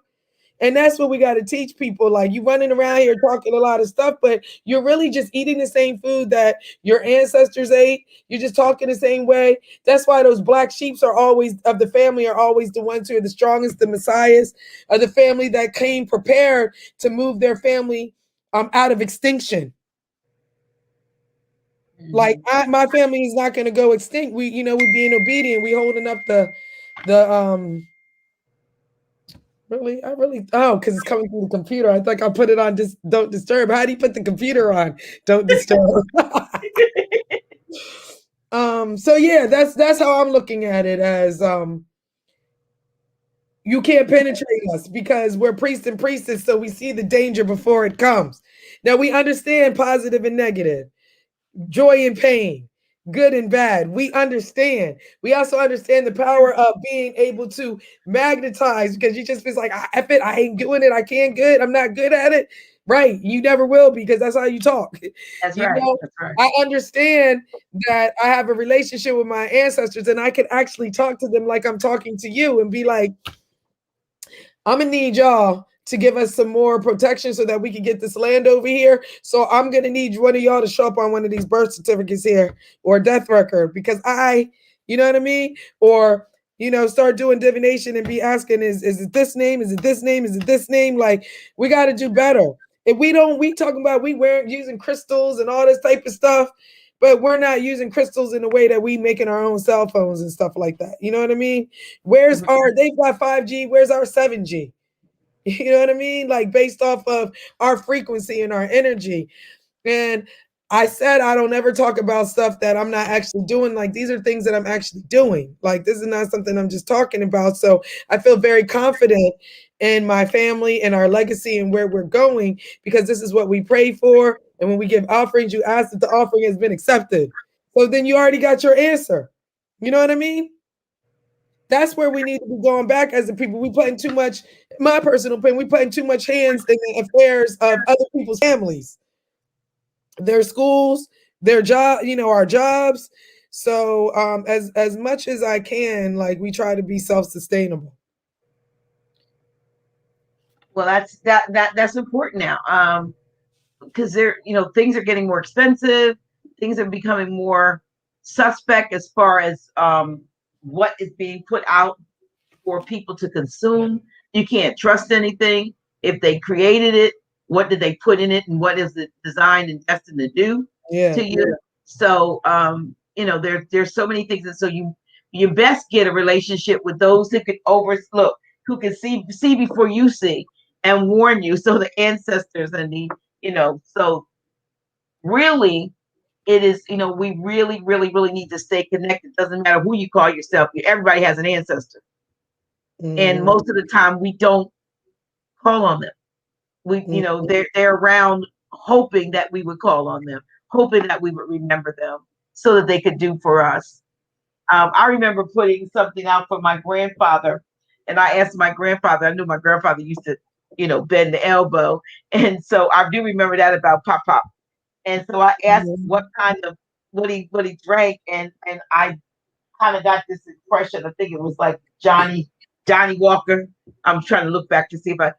And that's what we got to teach people. Like, you running around here talking a lot of stuff, but you're really just eating the same food that your ancestors ate. You're just talking the same way. That's why those black sheeps are always of the family are always the ones who are the strongest, the messiahs of the family that came prepared to move their family out of extinction. Like, my family is not going to go extinct. We, you know, we're being obedient. We holding up the Really? Oh, because it's coming through the computer. I think I put it on just don't disturb. How do you put the computer on? Don't disturb. So yeah, that's how I'm looking at it, as you can't penetrate us because we're priests and priestess, so we see the danger before it comes. Now we understand positive and negative, joy and pain, good and bad. We understand. We also understand the power of being able to magnetize, because you just feel like, I ain't doing it. I can't good. I'm not good at it. Right. You never will, because that's how you talk. That's you right. know, That's right. I understand that I have a relationship with my ancestors, and I can actually talk to them like I'm talking to you and be like, I'm gonna need y'all to give us some more protection so that we can get this land over here. So I'm gonna need one of y'all to show up on one of these birth certificates here or death record, because you know what I mean? Or, you know, start doing divination and be asking, is it this name? Is it this name? Is it this name? Like, we got to do better. If we talking about we weren't using crystals and all this type of stuff, but we're not using crystals in the way that we making our own cell phones and stuff like that. You know what I mean? Where's they've got 5G, where's our 7G? You know what I mean? Like, based off of our frequency and our energy. And I said I don't ever talk about stuff that I'm not actually doing. Like, these are things that I'm actually doing. Like, this is not something I'm just talking about. So I feel very confident in my family and our legacy and where we're going, because this is what we pray for. And when we give offerings, you ask that the offering has been accepted. So then you already got your answer. You know what I mean? That's where we need to be going back as a people. We putting too much, my personal opinion, we putting too much hands in the affairs of other people's families, their schools, their job, you know, our jobs. So as much as I can, like, we try to be self-sustainable. Well, that's important now. Because things are getting more expensive, things are becoming more suspect as far as what is being put out for people to consume. You can't trust anything. If they created it, what did they put in it, and what is it designed and destined to do to you? Yeah. So there's so many things, and so you best get a relationship with those who can overlook, who can see before you see, and warn you. So the ancestors and so really it is, we really, really, really need to stay connected. Doesn't matter who you call yourself. Everybody has an ancestor. And most of the time we don't call on them. They're around hoping that we would call on them, hoping that we would remember them so that they could do for us. I remember putting something out for my grandfather, and I asked my grandfather, I knew my grandfather used to, bend the elbow. And so I do remember that about Pop Pop. And so I asked what he drank, and I kind of got this impression. I think it was like Johnny Walker. I'm trying to look back to see if I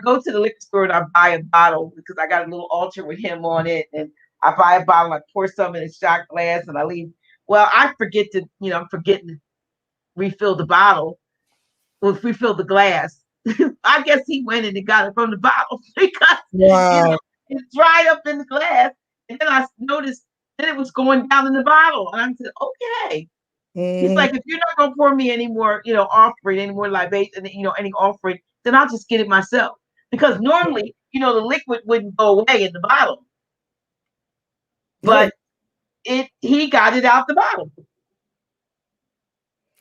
go to the liquor store and I buy a bottle, because I got a little altar with him on it, and I buy a bottle, I pour some in a shot glass, and I leave. Well, I forget to, I'm forgetting to refill the bottle, or refill the glass. I guess he went in and got it from the bottle because it dried up in the glass, and then I noticed that it was going down in the bottle, and I said, okay. He's like, if you're not gonna pour me any more, offering, any more libation, any offering, then I'll just get it myself. Because normally, the liquid wouldn't go away in the bottle, but he got it out the bottle.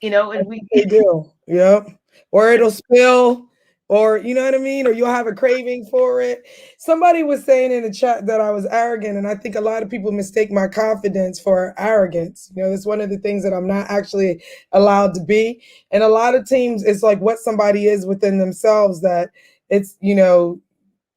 And they do, yeah. Or it'll spill, or you know what I mean, or you'll have a craving for it. Somebody was saying in the chat that I was arrogant, and I think a lot of people mistake my confidence for arrogance. That's one of the things that I'm not actually allowed to be. And a lot of teams, it's like what somebody is within themselves that it's, you know,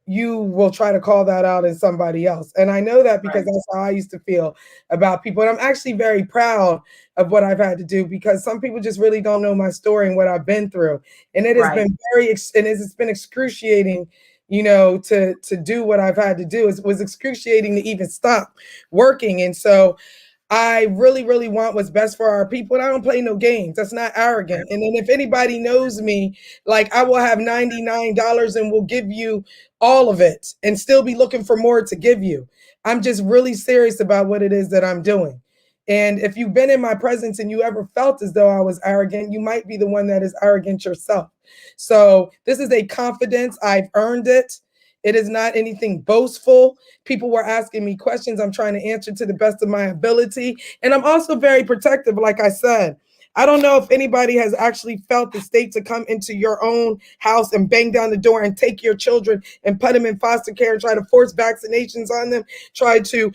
you will try to call that out in somebody else. And I know that because that's how I used to feel about people. And I'm actually very proud of what I've had to do, because some people just really don't know my story and what I've been through. And it has been it's been excruciating, you know, to do what I've had to do. It was excruciating to even stop working. And so I really, really want what's best for our people. And I don't play no games. That's not arrogant. And then if anybody knows me, like, I will have $99 and will give you all of it and still be looking for more to give you. I'm just really serious about what it is that I'm doing. And if you've been in my presence and you ever felt as though I was arrogant, you might be the one that is arrogant yourself. So this is a confidence. I've earned it. It is not anything boastful. People were asking me questions. I'm trying to answer to the best of my ability. And I'm also very protective, like I said. I don't know if anybody has actually felt the state to come into your own house and bang down the door and take your children and put them in foster care and try to force vaccinations on them, try to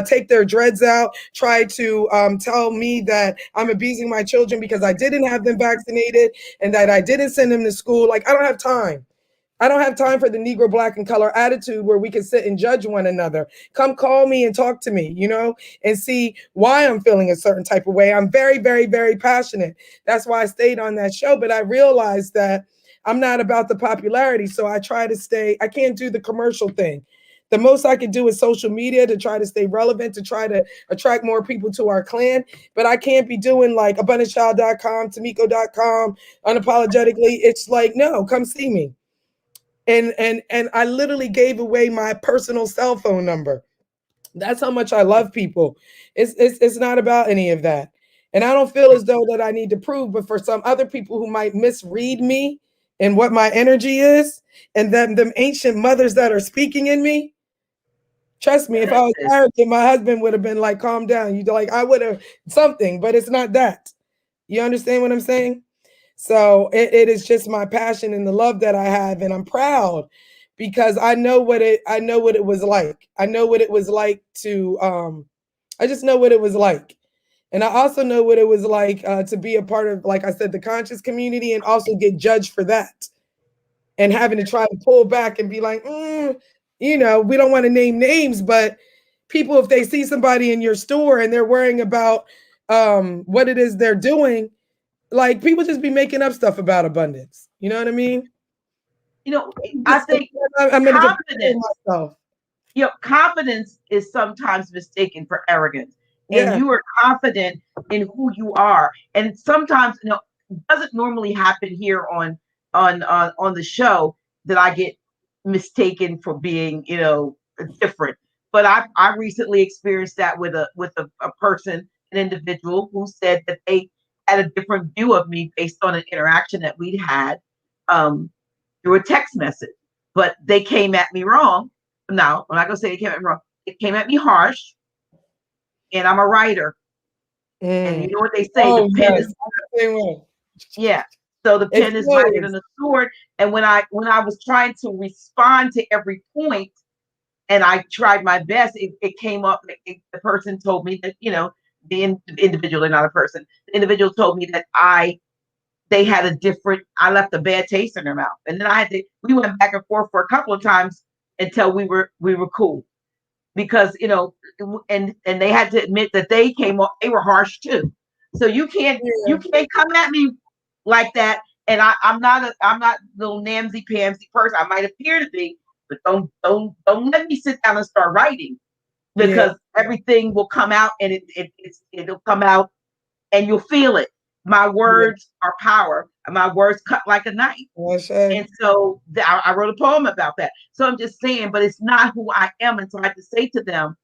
take their dreads out, try to tell me that I'm abusing my children because I didn't have them vaccinated and that I didn't send them to school. Like, I don't have time. I don't have time for the Negro, Black, and color attitude where we can sit and judge one another. Come call me and talk to me, you know, and see why I'm feeling a certain type of way. I'm very, very, very passionate. That's why I stayed on that show. But I realized that I'm not about the popularity. So I try to stay, I can't do the commercial thing. The most I can do is social media to try to stay relevant, to try to attract more people to our clan. But I can't be doing like abundancechild.com, tamiko.com, unapologetically. It's like, no, come see me. And I literally gave away my personal cell phone number. That's how much I love people. It's not about any of that. And I don't feel as though that I need to prove, but for some other people who might misread me and what my energy is, and then them ancient mothers that are speaking in me, trust me, if I was arrogant, my husband would have been like, calm down. You like, I would have something, but it's not that. You understand what I'm saying? So it is just my passion and the love that I have, and I'm proud because I know what it was like. I know what it was like to I just know what it was like. And I also know what it was like to be a part of, like I said, the conscious community, and also get judged for that. And having to try to pull back and be like, you know, we don't want to name names, but people, if they see somebody in your store and they're worrying about what it is they're doing, like, people just be making up stuff about abundance. You know what I mean? You know, I think I'm confidence. You know, confidence is sometimes mistaken for arrogance. And you are confident in who you are. And sometimes, you know, it doesn't normally happen here on the show that I get mistaken for being, you know, different. But I recently experienced that with a person, an individual who said that they had a different view of me based on an interaction that we'd had through a text message. But they came at me wrong. No, I'm not gonna say they came at me wrong. It came at me harsh. And I'm a writer. And you know what they say, the pen is so the pen is lighter than the sword. And when I was trying to respond to every point, and I tried my best, it came up. The person told me that, you know, the individual, they're not a person. The individual told me that I left a bad taste in their mouth. And then we went back and forth for a couple of times until we were cool. Because, you know, and they had to admit that they were harsh too. So you can't come at me like that. And I'm not little namsy pamsy person. I might appear to be, but don't let me sit down and start writing, because everything will come out, and it'll come out and you'll feel it. My words are power, and my words cut like a knife. And so I wrote a poem about that. So I'm just saying, but it's not who I am. And so I have to say to them,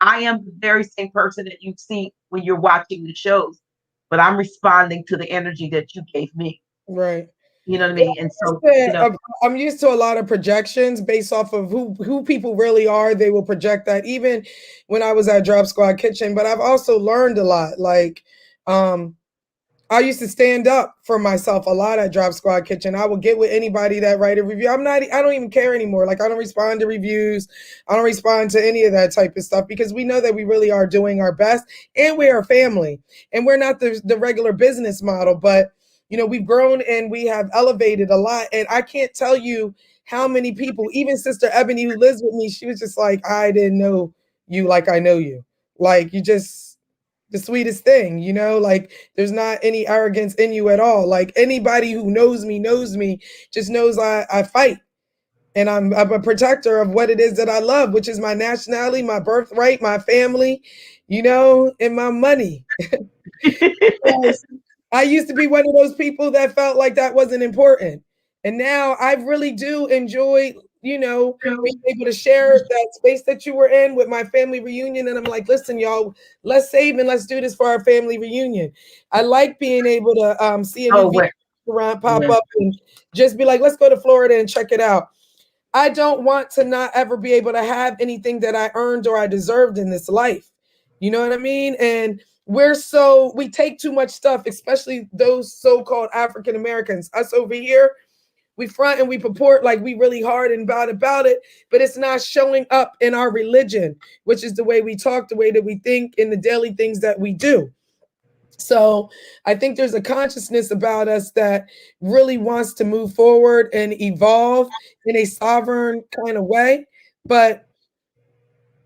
I am the very same person that you see when you're watching the shows, but I'm responding to the energy that you gave me. Right. You know what I mean? And so, you know, I'm used to a lot of projections based off of who people really are. They will project that, even when I was at Drop Squad Kitchen. But I've also learned a lot. Like, I used to stand up for myself a lot at Drop Squad Kitchen. I would get with anybody that write a review. I don't even care anymore. Like, I don't respond to reviews. I don't respond to any of that type of stuff, because we know that we really are doing our best, and we're a family, and we're not the regular business model. But, we've grown and we have elevated a lot. And I can't tell you how many people, even Sister Ebony who lives with me, she was just like, I didn't know you like I know you. Like, you just the sweetest thing, like there's not any arrogance in you at all. Like, anybody who knows me just knows I fight. And I'm a protector of what it is that I love, which is my nationality, my birthright, my family, and my money. I used to be one of those people that felt like that wasn't important. And now I really do enjoy, being able to share that space that you were in with my family reunion. And I'm like, listen, y'all, let's save and let's do this for our family reunion. I like being able to see a new restaurant pop up and just be like, let's go to Florida and check it out. I don't want to not ever be able to have anything that I earned or I deserved in this life. You know what I mean? And we take too much stuff, especially those so-called African Americans. Us over here, we front and we purport like we really hard and bad about it, but it's not showing up in our religion, which is the way we talk, the way that we think, in the daily things that we do. So I think there's a consciousness about us that really wants to move forward and evolve in a sovereign kind of way. But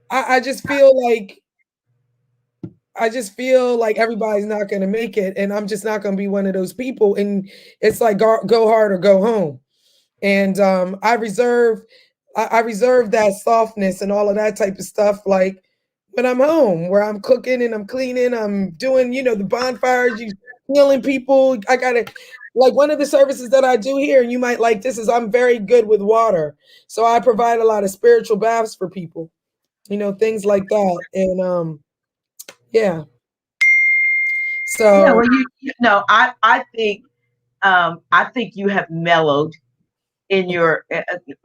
I just feel like everybody's not going to make it. And I'm just not going to be one of those people. And it's like, go hard or go home. And I reserve that softness and all of that type of stuff. Like, when I'm home, where I'm cooking and I'm cleaning, I'm doing, the bonfires, you healing people. I got it. Like, one of the services that I do here, and you might like this, is I'm very good with water. So I provide a lot of spiritual baths for people, things like that. And yeah. So yeah, well, I think you have mellowed in your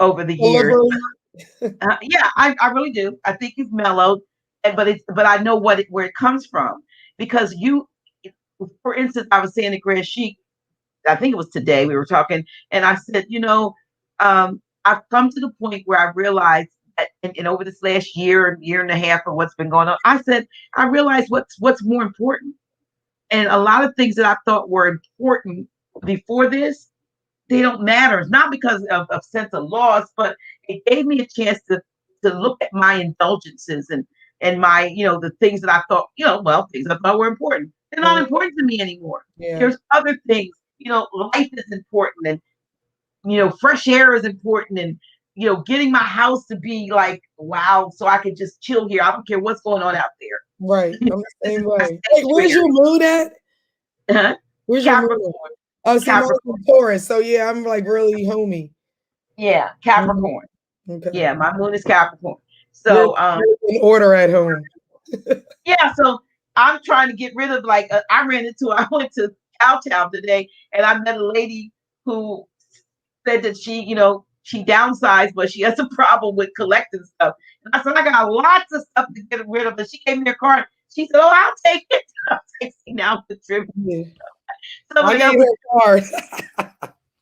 over the years. Yeah, I really do. I think you've mellowed, but I know where it comes from, because for instance, I was saying to Grand Chic, I think it was today we were talking, and I said, I've come to the point where I realized that, and over this last year and a half of what's been going on, I said I realized what's more important, and a lot of things that I thought were important before this, they don't matter. It's not because of sense of loss, but it gave me a chance to look at my indulgences and my, the things that I thought, things I thought were important. They're not important to me anymore. Yeah. There's other things, life is important, and, fresh air is important, and, getting my house to be like, wow, so I can just chill here. I don't care what's going on out there. Right. I'm the same way. Hey, where's your moon at? Uh-huh. Where's Capricorn. Your moon? Oh, see, I'm Taurus, so yeah, I'm like really homey. Yeah, Capricorn. Okay. Yeah, my moon is Capricorn. So you're in order at home. Yeah, so I'm trying to get rid of, like, I went to Cowtown today, and I met a lady who said that she downsized, but she has a problem with collecting stuff. And I said, I got lots of stuff to get rid of. And she gave me a card. She said, oh, I'll take it. I'll take it now to trip. Somebody else. Card.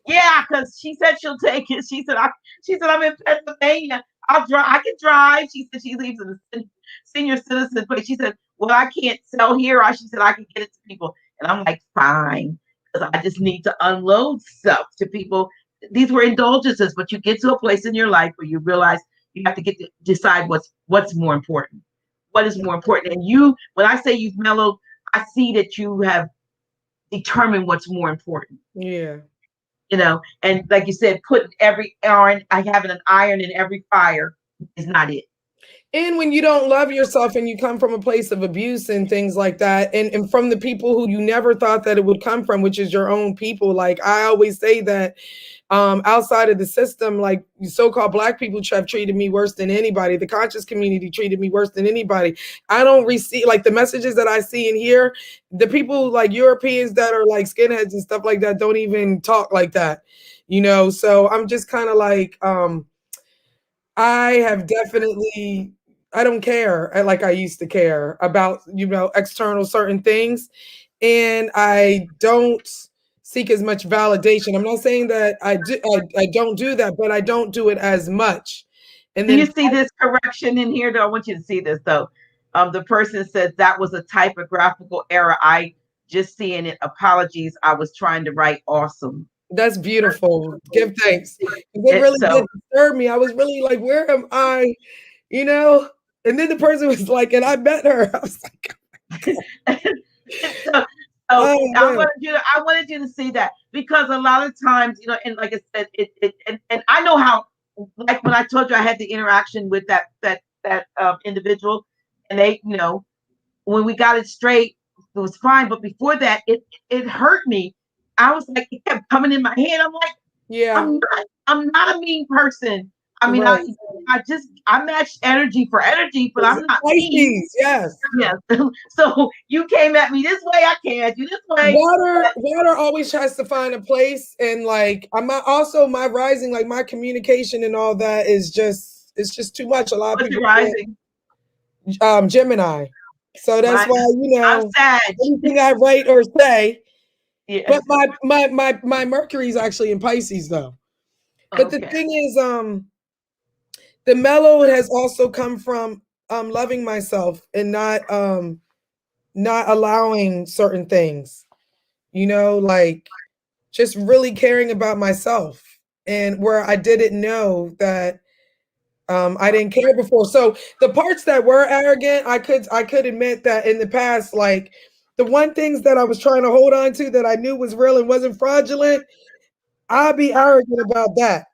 Yeah, because she said she'll take it. She said, I'm in Pennsylvania. I can drive. She said she lives in a senior citizen place. She said, well, I can't sell here. She said, I can get it to people. And I'm like, fine, because I just need to unload stuff to people. These were indulgences, but you get to a place in your life where you realize you have to decide what's more important. What is more important? And when I say you've mellowed, I see that you have determined what's more important. Yeah. And like you said, putting having an iron in every fire is not it. And when you don't love yourself and you come from a place of abuse and things like that, and from the people who you never thought that it would come from, which is your own people. Like, I always say that outside of the system, like, so-called Black people have treated me worse than anybody. The conscious community treated me worse than anybody. I don't receive, like, the messages that I see and hear. The people, like Europeans that are like skinheads and stuff like that, don't even talk like that, So I'm just kind of like, I have definitely, I don't care like I used to care about, external certain things. And I don't seek as much validation. I'm not saying that I don't do that, but I don't do it as much. And then you see this correction in here, though. I want you to see this, though. The person says that was a typographical error. I just seeing it. Apologies. I was trying to write awesome. That's beautiful. Give thanks. It really did disturb me. I was really like, where am I? You know? And then the person was like, and I met her. I was like, so I wanted you to see that, because a lot of times, you know, and like I said, and I know how, like when I told you I had the interaction with that individual, and they, you know, when we got it straight, it was fine. But before that, it hurt me. I was like, it kept coming in my head. I'm like, yeah, I'm not a mean person. I mean, right. I match energy for energy, but I'm not mean. Yes. Yes. So you came at me this way, I came at you this way. Water always tries to find a place, and like my rising, like my communication and all that is just, it's just too much. A lot of people rising? Gemini. So that's why, you know, I'm sad. anything I write or say. Yes. But my Mercury is actually in Pisces though. But the thing is, the mellow has also come from loving myself and not allowing certain things, you know, like just really caring about myself, and where I didn't know that I didn't care before. So the parts that were arrogant, I could admit that in the past, like the one things that I was trying to hold on to that I knew was real and wasn't fraudulent, I'd be arrogant about that.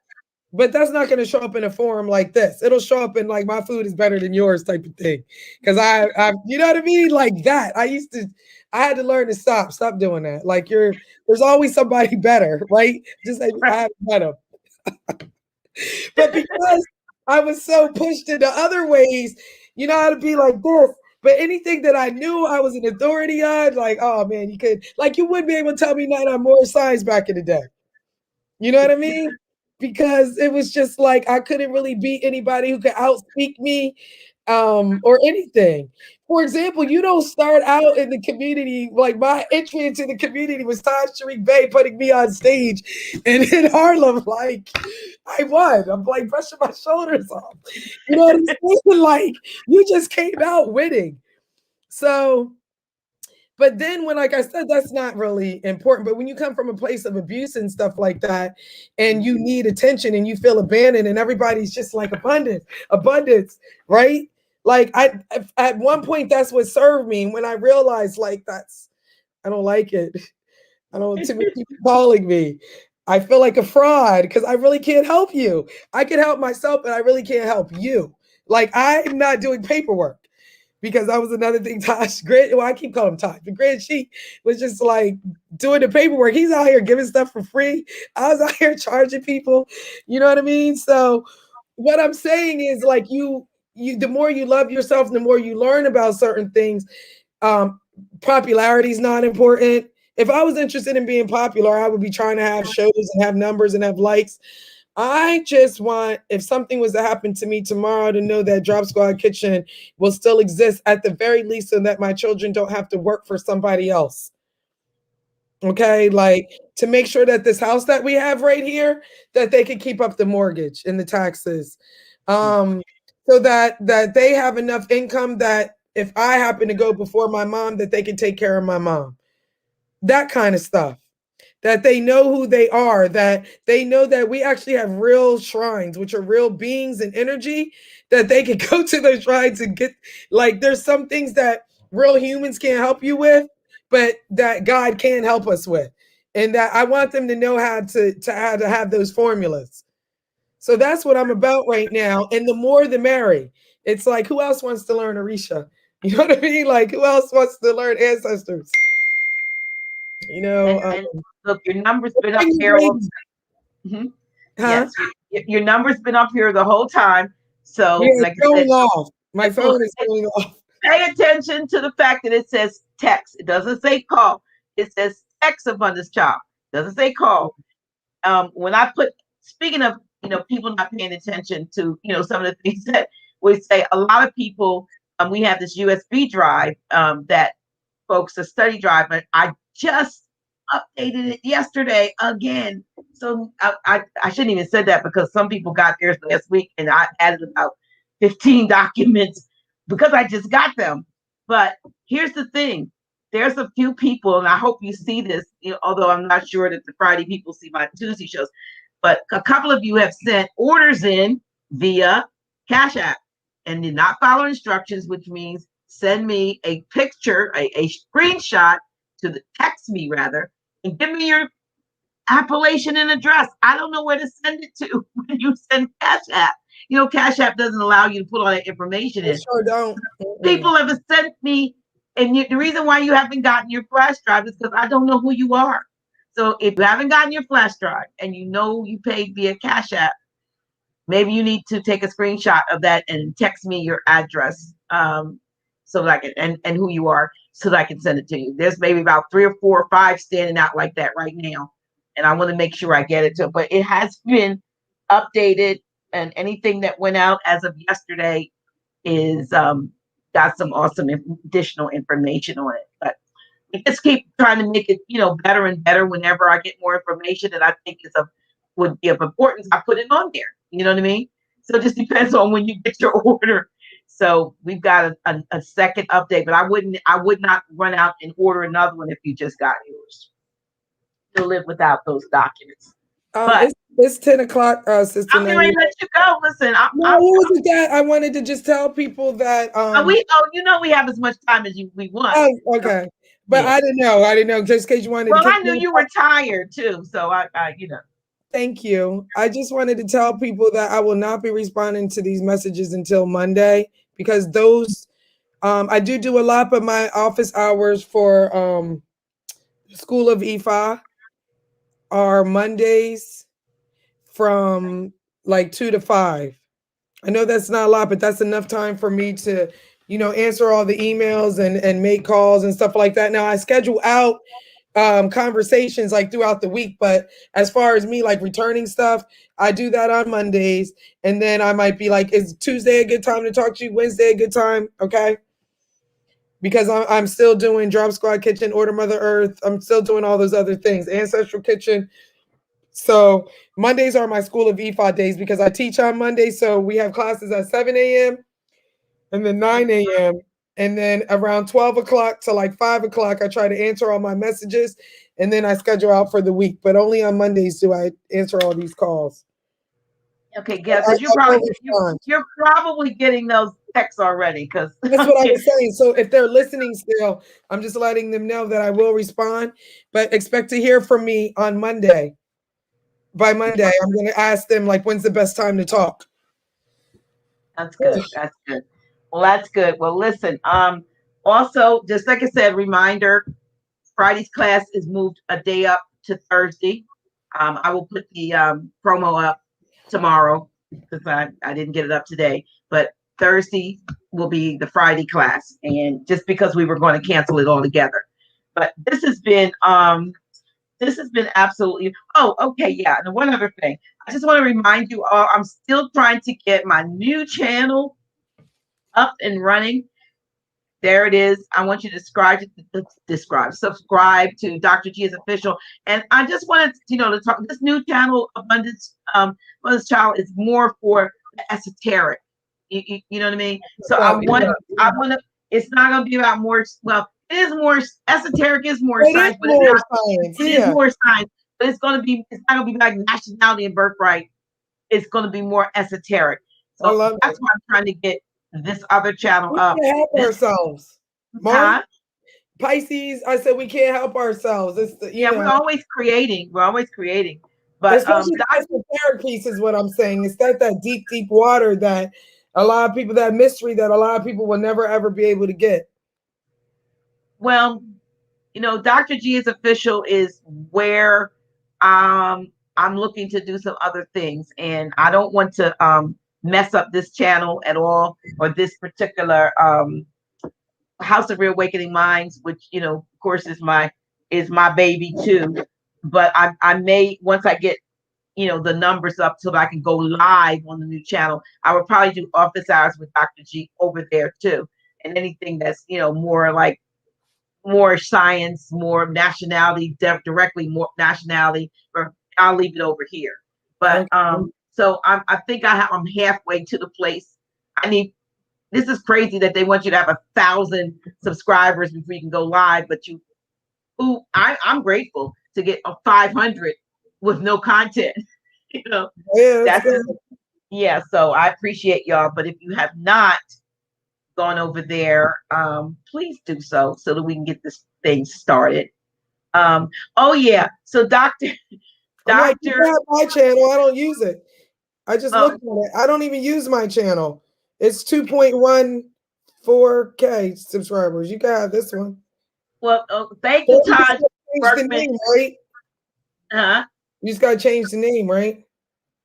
But that's not going to show up in a forum like this. It'll show up in like, my food is better than yours type of thing. Because I, you know what I mean? Like that. I had to learn to stop doing that. Like there's always somebody better, right? Just like I haven't met them. But because I was so pushed into other ways, you know how to be like this. But anything that I knew I was an authority on, like, oh man, you wouldn't be able to tell me nothing on more science back in the day. You know what I mean? Because it was just like I couldn't really beat anybody who could outspeak me or anything. For example, you don't start out in the community, like my entry into the community was Taj Sharik Bey putting me on stage and in Harlem, like I won. I'm like brushing my shoulders off. You know what I'm saying? Like you just came out winning. So but then when, like I said, that's not really important. But when you come from a place of abuse and stuff like that, and you need attention and you feel abandoned and everybody's just like abundance, right? Like at one point, that's what served me. When I realized like I don't like it. I don't want too many people calling me. I feel like a fraud because I really can't help you. I can help myself, but I really can't help you. Like I'm not doing paperwork. Because that was another thing, Tosh. I keep calling him Tosh, but Grant Sheet was just like doing the paperwork. He's out here giving stuff for free. I was out here charging people. You know what I mean? So what I'm saying is like you the more you love yourself, the more you learn about certain things. Popularity is not important. If I was interested in being popular, I would be trying to have shows and have numbers and have likes. I just want, if something was to happen to me tomorrow, to know that Drop Squad Kitchen will still exist at the very least, so that my children don't have to work for somebody else. Okay, like to make sure that this house that we have right here, that they can keep up the mortgage and the taxes, so that they have enough income that if I happen to go before my mom, that they can take care of my mom. That kind of stuff. That they know who they are, that they know that we actually have real shrines, which are real beings and energy, that they can go to those shrines and get, like, there's some things that real humans can't help you with, but that God can help us with. And that I want them to know how to have those formulas. So that's what I'm about right now. And the more the merry. It's like, who else wants to learn Orisha? You know what I mean? Like, who else wants to learn ancestors? You know, and look, your number's been up here. Mm-hmm. Yes, your number's been up here the whole time. So, yeah, like it's going off. My phone is going off. Pay attention to the fact that it says text. It doesn't say call. It says text Abundancechild. It doesn't say call. When I put, speaking of, you know, people not paying attention to, you know, some of the things that we say, a lot of people, we have this USB drive that folks, a study drive, but I just updated it yesterday again. So I shouldn't even said that, because some people got theirs last week and I added about 15 documents because I just got them. But here's the thing. there's a few people, and I hope you see this, although I'm not sure that the Friday people see my Tuesday shows, but a couple of you have sent orders in via Cash App and did not follow instructions, which means send me a picture, a screenshot text me rather, and give me your appellation and address. I don't know where to send it to when you send Cash App. Cash App doesn't allow you to put all that information in. Sure don't. People have sent me, and the reason why you haven't gotten your flash drive is because I don't know who you are. So if you haven't gotten your flash drive and you paid via Cash App, maybe you need to take a screenshot of that and text me your address, so that I can and who you are, so that I can send it to you. There's maybe about 3 or 4 or 5 standing out like that right now, and I want to make sure I get it to. But it has been updated, and anything that went out as of yesterday is got some awesome additional information on it. But we just keep trying to make it better and better. Whenever I get more information that I think would be of importance, I put it on there. You know what I mean? So it just depends on when you get your order. So we've got a second update, but I would not run out and order another one if you just got yours. You'll live without those documents. But it's 10 o'clock, Sister. I'm going to let you go. Listen, what was that? I wanted to just tell people that we have as much time as we want. Oh, okay. But yeah. I didn't know. Just in case you wanted to. Well, I knew you were tired too. So I Thank you. I just wanted to tell people that I will not be responding to these messages until Monday, because those I do a lot, but my office hours for School of EFI are Mondays from like 2 to 5. I know that's not a lot, but that's enough time for me to, answer all the emails and make calls and stuff like that. Now I schedule out conversations like throughout the week, but as far as me like returning stuff, I do that on Mondays, and then I might be like, is Tuesday a good time to talk to you? Wednesday a good time? Okay. Because I'm still doing Drop Squad Kitchen, Order Mother Earth. I'm still doing all those other things, Ancestral Kitchen. So Mondays are my School of EFA days because I teach on Mondays. So we have classes at 7 a.m. and then 9 a.m. And then around 12 o'clock to like 5 o'clock, I try to answer all my messages, and then I schedule out for the week. But only on Mondays do I answer all these calls. Okay, yeah, because you're probably getting those texts already. Because that's what I was saying. So if they're listening still, I'm just letting them know that I will respond, but expect to hear from me on Monday. By Monday, I'm going to ask them like, when's the best time to talk? That's good. That's good. Well, that's good. Well, listen, also, just like I said, reminder, Friday's class is moved a day up to Thursday. I will put the promo up tomorrow because I didn't get it up today, but Thursday will be the Friday class, and just because we were going to cancel it all together. But this has been absolutely, okay, yeah. And one other thing, I just want to remind you all, I'm still trying to get my new channel up and running. There it is. I want you to subscribe to Dr. G is official. And I just wanted to talk. This new channel, Abundancechild, is more for the esoteric. You know what I mean? So I want to. It's not going to be about more. Well, it is more esoteric. Is more science, but it is more science. But it's going to be. It's not going to be like nationality and birthright. It's going to be more esoteric. So that's why I'm trying to get this other channel up. We can't help ourselves. Pisces, I said we can't help ourselves. We're always creating. But especially the esoteric piece is what I'm saying. It's that deep water that a lot of people, that mystery that a lot of people will never ever be able to get. Well, Dr. G is official is where I'm looking to do some other things, and I don't want to mess up this channel at all, or this particular House of Reawakening Minds, which of course is my baby too. But I may, once I get the numbers up so that I can go live on the new channel, I would probably do office hours with Dr. G over there too, and anything that's more like more science, more nationality, directly more nationality, or I'll leave it over here. But so I think I'm halfway to the place. this is crazy that they want you to have 1,000 subscribers before you can go live. But I'm grateful to get a 500 with no content. You know, Yeah, yeah. So I appreciate y'all. But if you have not gone over there, please do so that we can get this thing started. Oh yeah. So I'm like, you Doctor. have my channel. I don't use it. I just looked at it. I don't even use my channel. It's 2.14K subscribers. You can have this one. Well, thank you, Todd. Change the name, right? Huh? You just gotta change the name, right?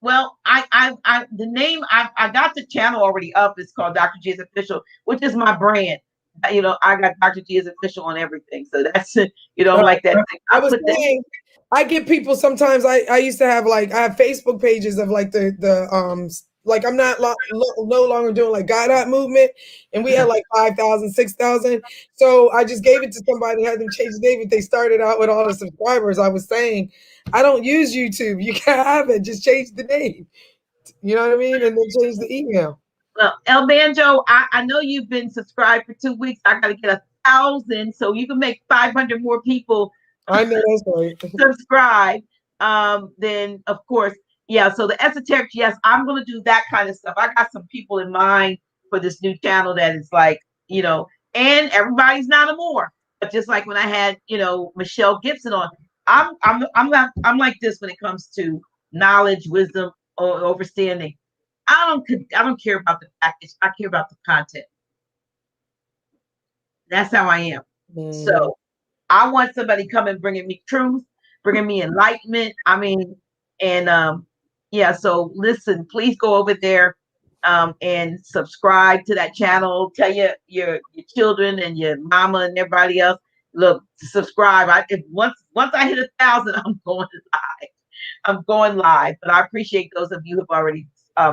Well, the name I got the channel already up. It's called Dr. G's Official, which is my brand. You know, I got Dr. G's Official on everything, so that's like that thing. I was saying, I get people sometimes. I used to have I have Facebook pages of like like I'm not no longer doing like God Hot movement, and we had like 5,000, 6,000. So I just gave it to somebody, had them change the name. If they started out with all the subscribers, I was saying, I don't use YouTube. You can't have it. Just change the name. You know what I mean? And then change the email. Well, El Banjo, I know you've been subscribed for 2 weeks. I got to get 1,000, so you can make 500 more people. I know that's right. Subscribe. Then of course, yeah. So the esoteric, yes, I'm gonna do that kind of stuff. I got some people in mind for this new channel that is like, and everybody's not a more. But just like when I had, Michelle Gibson on, I'm like this when it comes to knowledge, wisdom, or overstanding. I don't care about the package. I care about the content. That's how I am. So I want somebody coming bringing me truth, bringing me enlightenment. I mean, and yeah. So listen, please go over there and subscribe to that channel. Tell your children and your mama and everybody else. Look, subscribe. Once I hit 1,000, I'm going live. I'm going live. But I appreciate those of you who have already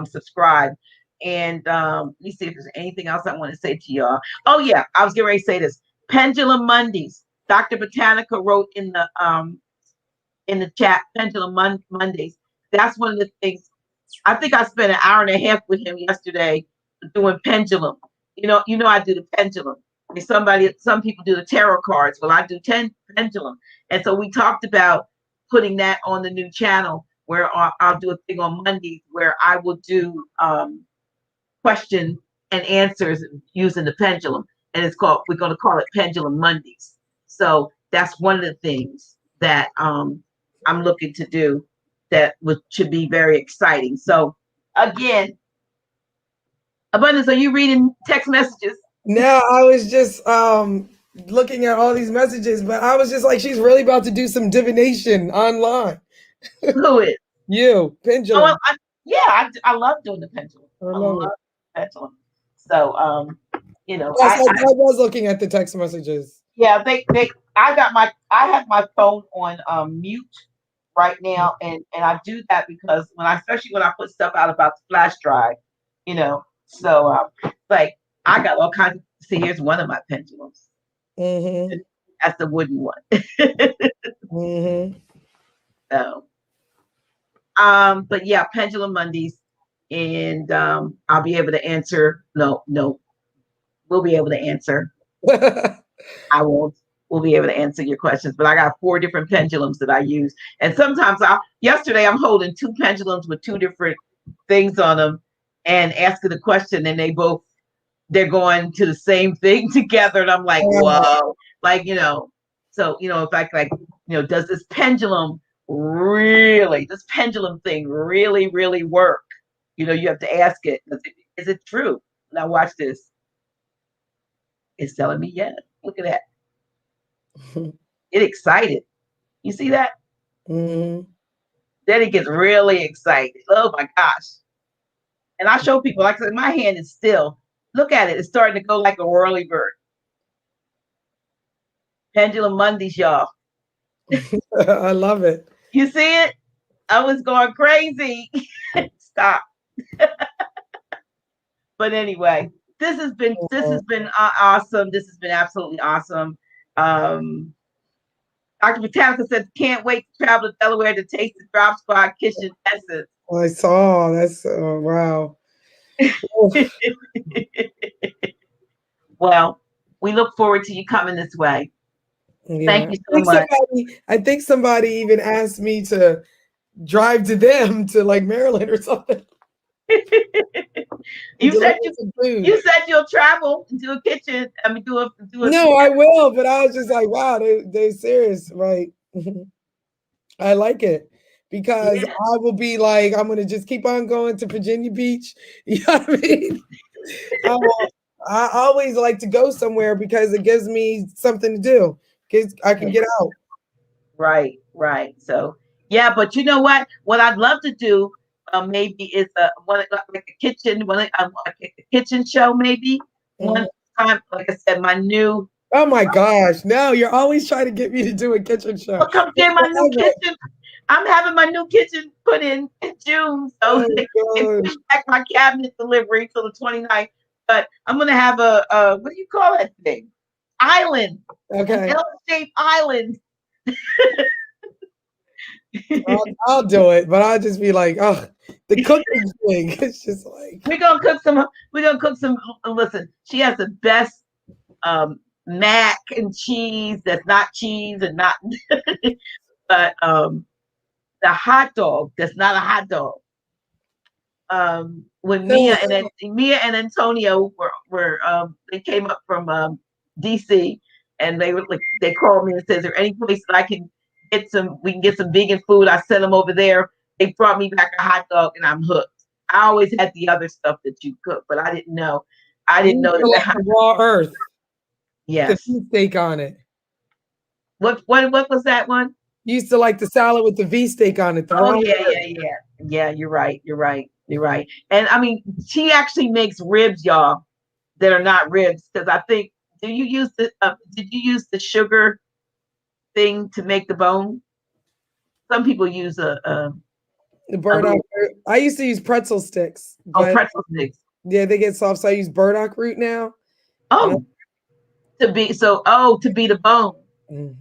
subscribed. And let me see if there's anything else I want to say to y'all. Oh yeah, I was getting ready to say this. Pendulum Mondays. Dr. Botanica wrote in the chat, Pendulum Mondays. That's one of the things. I think I spent an hour and a half with him yesterday doing pendulum. I do the pendulum. I mean, some people do the tarot cards. Well, I do pendulum. And so we talked about putting that on the new channel where I'll do a thing on Mondays where I will do question and answers using the pendulum. And we're going to call it Pendulum Mondays. So that's one of the things that I'm looking to do that should be very exciting. So again, Abundance, are you reading text messages? No, I was just looking at all these messages, but I was just like, she's really about to do some divination online. Who is? You, Pendulum. Oh, I love doing the pendulum. I love the pendulum. So yes, I was looking at the text messages. Yeah, I have my phone on mute right now, and I do that because especially when I put stuff out about the flash drive, so like I got all kinds of. See, here's one of my pendulums. That's the wooden one. So, but yeah, Pendulum Mondays, and I'll be able to answer. No, we'll be able to answer. I won't. We'll be able to answer your questions, but I got 4 different pendulums that I use, and sometimes yesterday I'm holding 2 pendulums with 2 different things on them, and asking the question, and they're going to the same thing together, and I'm like, whoa, so in fact, does this pendulum thing really work? You have to ask it. Is it true? Now watch this. It's telling me yes. Look at that. Get excited. You see that? Then it gets really excited. Oh my gosh. And I show people, like I said, my hand is still. Look at it. It's starting to go like a whirly bird. Pendulum Mondays, y'all. I love it. You see it? I was going crazy. Stop. But anyway, this has been awesome. This has been absolutely awesome. Dr. Botanica says, can't wait to travel to Delaware to taste the Drop Squad kitchen essence. I saw. That's wow. Well, we look forward to you coming this way. Yeah. Thank you so much. I think somebody even asked me to drive to them to like Maryland or something. You said you'll travel and do a kitchen. I mean, do a. No, I will, but I was just like, wow, they're serious, right? I like it because I will be like, I'm gonna just keep on going to Virginia Beach. You know what I mean? I always like to go somewhere because it gives me something to do. Because I can get out. Right. So yeah, but you know what? What I'd love to do maybe is like a kitchen, a kitchen show maybe. One time, like I said, my new. Oh my gosh! No, you're always trying to get me to do a kitchen show. Well, come get my new kitchen. I'm having my new kitchen put in June, so they push back my cabinet delivery till the 29th. But I'm gonna have a what do you call that thing? Island. Okay. An L-shaped island. I'll do it, but I'll just be like, oh, the cooking thing. It's just like we're gonna cook some. Listen, she has the best mac and cheese that's not cheese and not, but the hot dog that's not a hot dog. When Mia and Antonio were they came up from DC and they called me and said, "Is there any place that I can we can get some vegan food?" I sent them over there. They brought me back a hot dog and I'm hooked. I always had the other stuff that you cook, but I didn't know. The raw earth. Yes. The steak on it. What was that one? You used to like the salad with the V steak on it. Yeah. You're right. And I mean, she actually makes ribs, y'all, that are not ribs. Because I think, did you use the sugar thing to make the bone? Some people use the burdock root. I used to use pretzel sticks. Pretzel sticks. Yeah, they get soft, so I use burdock root now. Oh, to be the bone. Mm-hmm.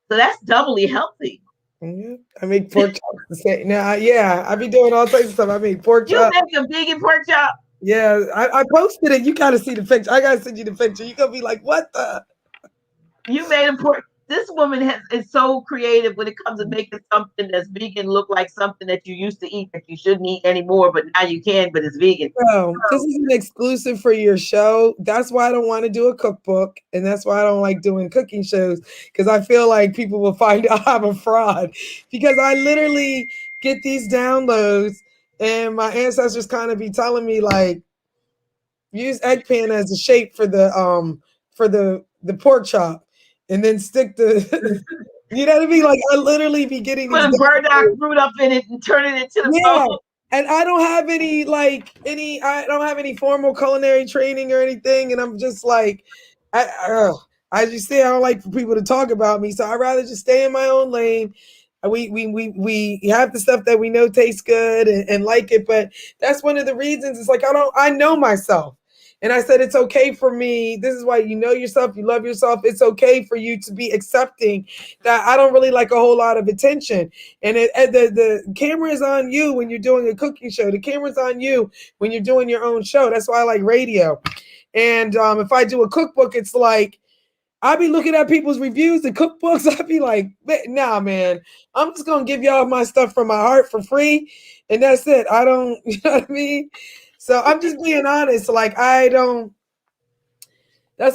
So that's doubly healthy. Mm-hmm. I make pork chops. Now, yeah, I be doing all types of stuff. I make pork chops. You make a vegan pork chop? Yeah, I posted it. You gotta see the picture. I gotta send you the picture. You're gonna be like, what the? You made a pork. This woman is so creative when it comes to making something that's vegan look like something that you used to eat that you shouldn't eat anymore, but now you can, but it's vegan. Bro, this is an exclusive for your show. That's why I don't want to do a cookbook, and that's why I don't like doing cooking shows, because I feel like people will find out I'm a fraud, because I literally get these downloads, and my ancestors kind of be telling me like, use eggplant as a shape for the pork chop. And then stick the, you know what I mean? Like I literally be getting put a burdock root up in it and turn it into the bone. And I don't have I don't have any formal culinary training or anything. And I'm just like, I just say I don't like for people to talk about me. So I'd rather just stay in my own lane. We have the stuff that we know tastes good and like it, but that's one of the reasons. It's like I know myself. And I said, it's okay for me. This is why you know yourself, you love yourself. It's okay for you to be accepting that I don't really like a whole lot of attention. And the camera is on you when you're doing a cooking show. The camera's on you when you're doing your own show. That's why I like radio. And if I do a cookbook, it's like, I be looking at people's reviews and cookbooks. I be like, nah, man, I'm just going to give y'all my stuff from my heart for free. And that's it. I don't, you know what I mean? So I'm just being honest. Like, that's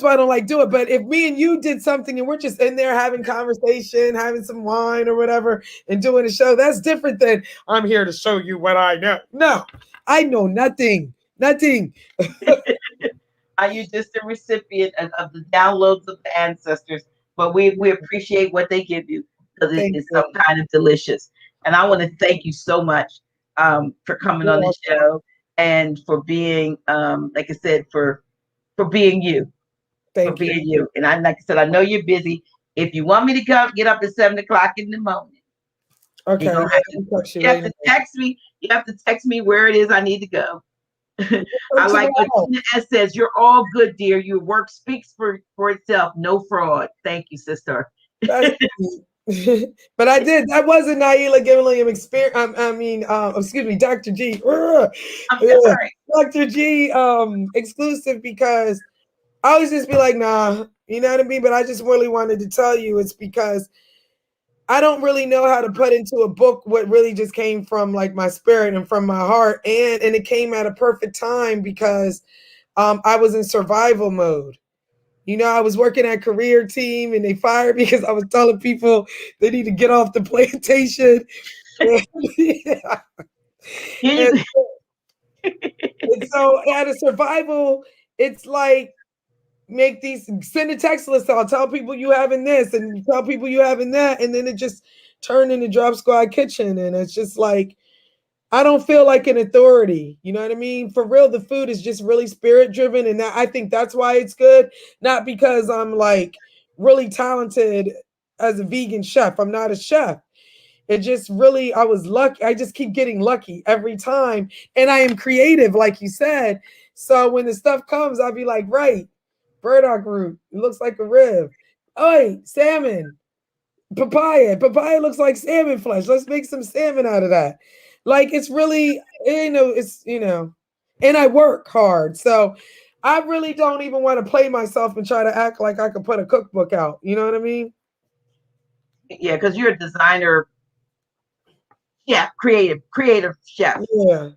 why I don't like do it. But if me and you did something and we're just in there having conversation, having some wine or whatever, and doing a show, that's different than I'm here to show you what I know. No, I know nothing. Are you just a recipient of the downloads of the ancestors? But we appreciate what they give you because it is some kind of delicious. And I want to thank you so much for coming on the show and for being, like I said, for being you. Being you. And like I said, I know you're busy. If you want me to get up at 7 o'clock in the morning, okay, you have to text me. You have to text me where it is I need to go. I like what Tina S says. You're all good, dear. Your work speaks for itself. No fraud. Thank you, sister. But I did. That wasn't Naila Gilliam experience. Excuse me, Dr. G. I'm sorry. Dr. G exclusive, because I always just be like, nah, you know what I mean? But I just really wanted to tell you it's because I don't really know how to put into a book what really just came from like my spirit and from my heart. And it came at a perfect time because I was in survival mode. You know, I was working at Career Team and they fired me because I was telling people they need to get off the plantation. Yeah. And, and so at a survival, it's like send a text list out, tell people you having this and tell people you having that. And then it just turned into Drop Squad Kitchen. And it's just like, I don't feel like an authority. You know what I mean? For real, the food is just really spirit driven. And I think that's why it's good. Not because I'm like really talented as a vegan chef. I'm not a chef. It just really, I was lucky. I just keep getting lucky every time. And I am creative, like you said. So when the stuff comes, I'll be like, right, burdock root. It looks like a rib. Oh, salmon. Papaya. Papaya looks like salmon flesh. Let's make some salmon out of that. Like it's really, and I work hard. So I really don't even want to play myself and try to act like I could put a cookbook out. You know what I mean? Yeah, because you're a designer, creative chef. Yeah.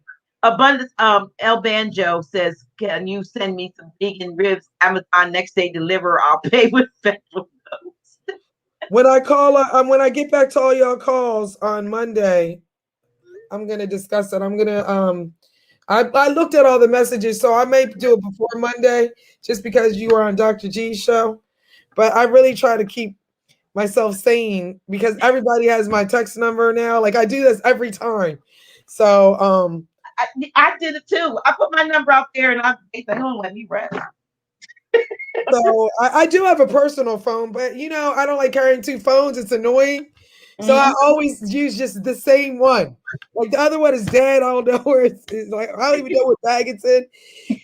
Abundance El Banjo says, can you send me some vegan ribs? Amazon next day deliver. I'll pay with federal notes. When I get back to all y'all calls on Monday, I'm gonna discuss it. I'm gonna I looked at all the messages, so I may do it before Monday, just because you were on Dr. G's show. But I really try to keep myself sane because everybody has my text number now. Like I do this every time. So I did it too. I put my number out there and they don't let me rest. So I do have a personal phone, but I don't like carrying two phones. It's annoying. So I always use just the same one. Like the other one is dead. I don't know where it's like. I don't even know what bag it's in.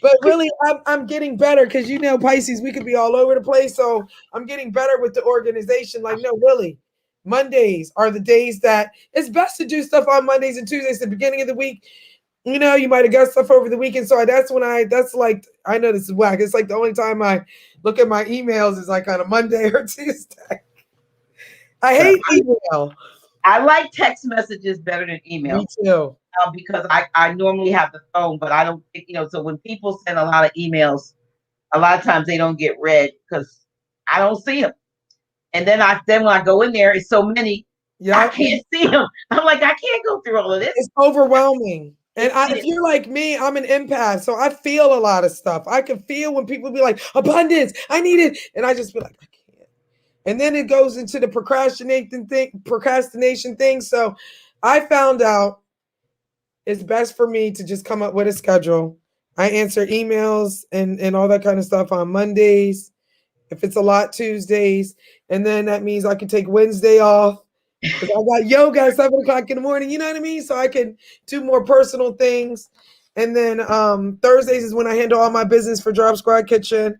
But really, I'm getting better because Pisces, we could be all over the place. So I'm getting better with the organization. Like, no, really, Mondays are the days that it's best to do stuff on Mondays and Tuesdays, the beginning of the week. You might have got stuff over the weekend. So that's like, I know this is whack. It's like the only time I look at my emails is like on a Monday or Tuesday. I hate email. I like text messages better than email. Me too. Because I normally have the phone, but I don't think, so when people send a lot of emails, a lot of times they don't get read because I don't see them. And then when I go in there, it's so many, I can't see them. I'm like, I can't go through all of this. It's overwhelming. And if you're like me, I'm an empath, so I feel a lot of stuff. I can feel when people be like, abundance, I need it. And I just be like, I can't. And then it goes into the procrastination thing. So I found out it's best for me to just come up with a schedule. I answer emails and all that kind of stuff on Mondays. If it's a lot, Tuesdays. And then that means I can take Wednesday off. Because I got yoga at 7 o'clock in the morning, you know what I mean? So I can do more personal things. And then Thursdays is when I handle all my business for Drop Squad Kitchen.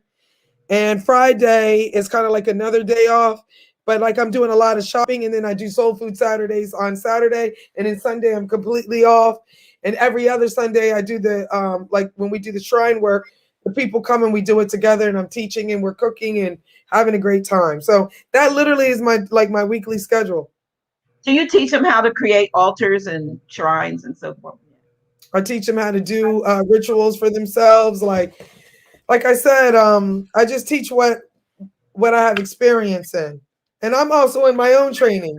And Friday is kind of like another day off. But like I'm doing a lot of shopping, and then I do Soul Food Saturdays on Saturday. And then Sunday I'm completely off. And every other Sunday I do the like when we do the shrine work, the people come and we do it together, and I'm teaching and we're cooking and having a great time. So that literally is my weekly schedule. Do you teach them how to create altars and shrines and so forth? I teach them how to do rituals for themselves. Like I said, I just teach what I have experience in, and I'm also in my own training.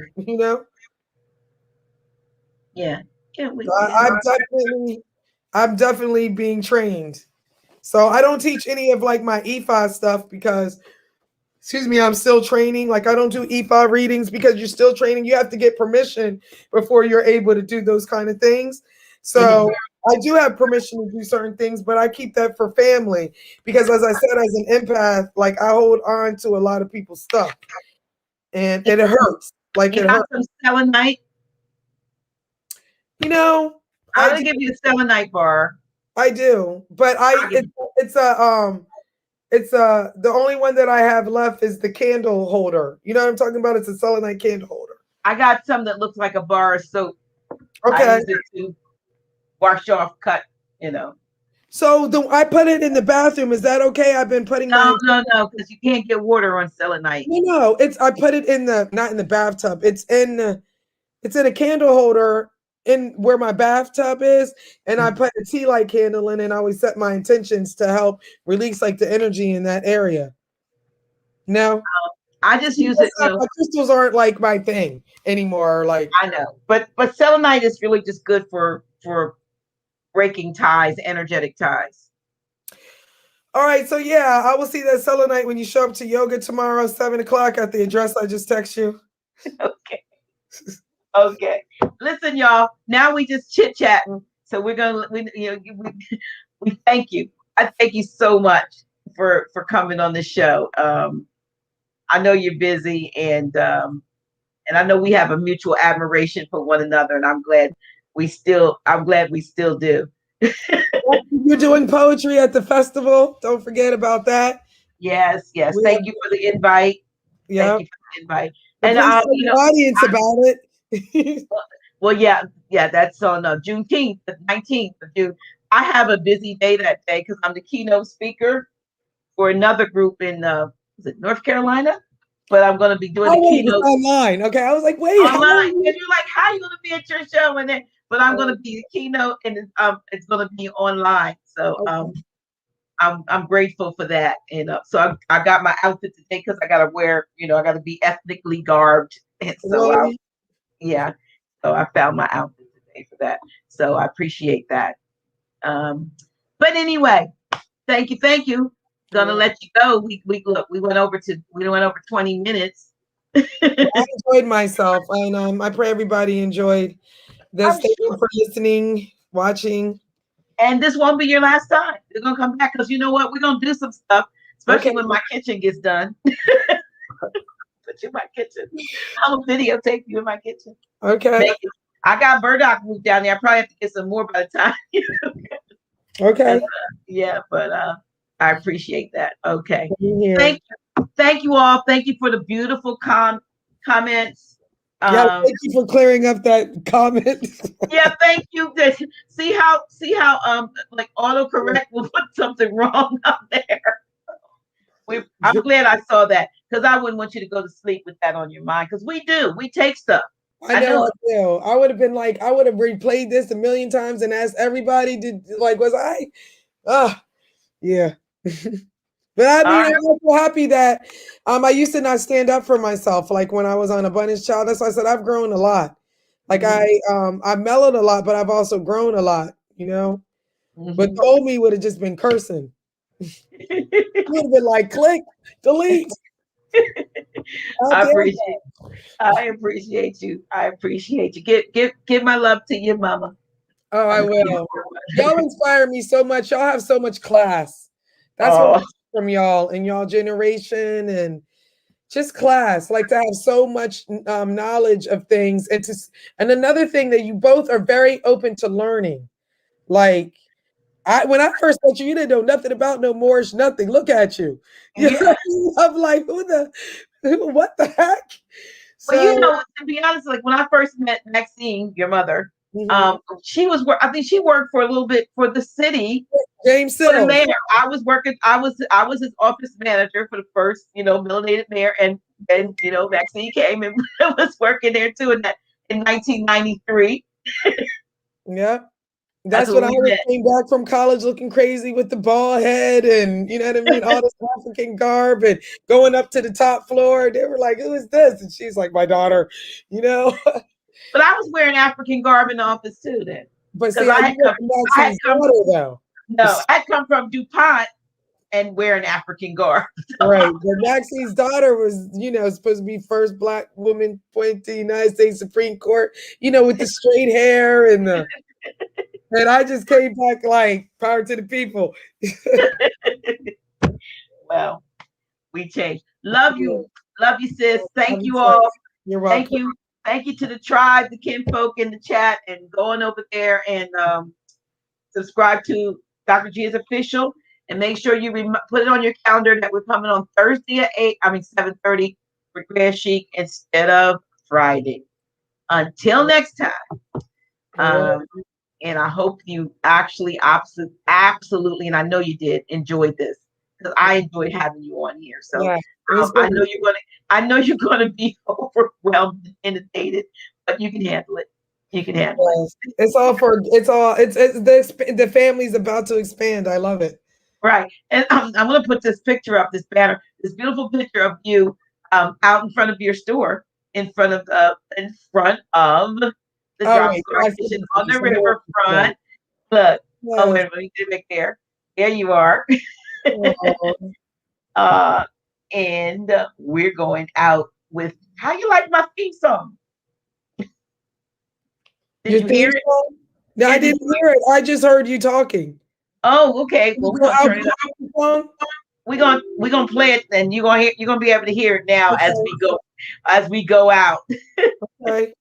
Yeah. I'm definitely being trained. So I don't teach any of like my EFI stuff because, excuse me, I'm still training. Like I don't do EFI readings because you're still training. You have to get permission before you're able to do those kind of things. So I do have permission to do certain things, but I keep that for family because, as I said, as an empath, like I hold on to a lot of people's stuff, and it hurts. Like it hurts. Some selenite. I'm gonna give you a selenite bar. I do, but it's It's the only one that I have left is the candle holder. You know what I'm talking about? It's a selenite candle holder. I got some that looks like a bar of soap. Okay. I use it to wash off, cut, So I put it in the bathroom. Is that okay? I've been putting No, because you can't get water on selenite. No, I put it in not in the bathtub. It's in a candle holder in where my bathtub is, and I put a tea light candle in, and I always set my intentions to help release like the energy in that area. No, I just use it. Crystals aren't like my thing anymore. Like I know, but selenite is really just good for breaking ties, energetic ties. All right, so yeah, I will see that selenite when you show up to yoga tomorrow, 7:00 at the address I just text you. Okay. Okay. Listen, y'all. Now we just chit chatting. So we thank you. I thank you so much for coming on the show. I know you're busy, and I know we have a mutual admiration for one another, and I'm glad we still do. You're doing poetry at the festival. Don't forget about that. Yes. Thank you for the invite. Yeah. Thank you for the invite. And the audience about it. Well, yeah, that's on Juneteenth, the 19th of June. I have a busy day that day because I'm the keynote speaker for another group in is it North Carolina? But I'm going to be doing the keynote online. Okay, I was like, wait, online. And you're like, how are you going to be at your show? But I'm going to be the keynote, and it's going to be online. So I'm grateful for that. And so I got my outfit today because I got to wear, I got to be ethnically garbed. And so so I found my outfit today for that. So I appreciate that. But anyway, thank you. Gonna let you go. We went over 20 minutes. I enjoyed myself, and I pray everybody enjoyed this. Thank you for listening, watching. And this won't be your last time. We're gonna come back because you know what? We're gonna do some stuff, especially when my kitchen gets done. Put you in my kitchen. I'll videotape you in my kitchen. Okay. I got burdock root down there. I probably have to get some more by the time. Okay. But I appreciate that. Okay. Thank you. Thank you all. Thank you for the beautiful comments. Thank you for clearing up that comment. Yeah, thank you. See how like autocorrect will put something wrong up there. I'm glad I saw that because I wouldn't want you to go to sleep with that on your mind because we take stuff. I know. I would have been like, I would have replayed this a million times and asked everybody was I? Yeah. But I'm so happy that I used to not stand up for myself. Like when I was on Abundancechild, that's why I said I've grown a lot. Like I mellowed a lot, but I've also grown a lot, But the old me would have just been cursing. Would have been like, click, delete. I appreciate you. I appreciate you. Give my love to your mama. Oh, I will. Y'all inspire me so much. Y'all have so much class. That's what I get from y'all and y'all generation and just class. Like to have so much knowledge of things and another thing that you both are very open to learning. Like when I first met you, you didn't know nothing about no Moorish, nothing. Look at you. Yeah. I'm like, what the heck? Well, to be honest, like when I first met Maxine, your mother, she was I think she worked for a little bit for the city. James for the mayor. I was his office manager for the first, melanated mayor, and Maxine came and was working there too in 1993. Yeah. That's when I came back from college looking crazy with the bald head and, you know what I mean, all this African garb and going up to the top floor. They were like, who is this? And she's like, my daughter, But I was wearing African garb in the office too then. But see, I had come from DuPont and wearing African garb. Right. But Maxine's daughter was, supposed to be first Black woman appointed to the United States Supreme Court, with the straight hair and the... And I just came back like power to the people. Well, we changed. Love you, sis. Thank you all. You're welcome. Thank you to the tribe, the kinfolk in the chat, and going over there and subscribe to Dr. Gia's official. And make sure you put it on your calendar that we're coming on Thursday at 7:30 for Grand Chic instead of Friday. Until next time. And I hope you actually absolutely, and I know you did, enjoy this, because I enjoyed having you on here. So Yeah, I know you're gonna be overwhelmed and inundated, but you can handle it. You can handle it. It's the family's about to expand. I love it. Right. And I'm gonna put this picture up, this banner, this beautiful picture of you out in front of your store, in front of the drop station on the riverfront. Look, oh wait a minute, you did it there. There you are. And we're going out with how you like my theme song? Did you hear it? No, I didn't hear it. I just heard you talking. Oh, okay. Well, we're gonna turn it up. We're gonna play it, and you're gonna be able to hear it now as we go out. Okay.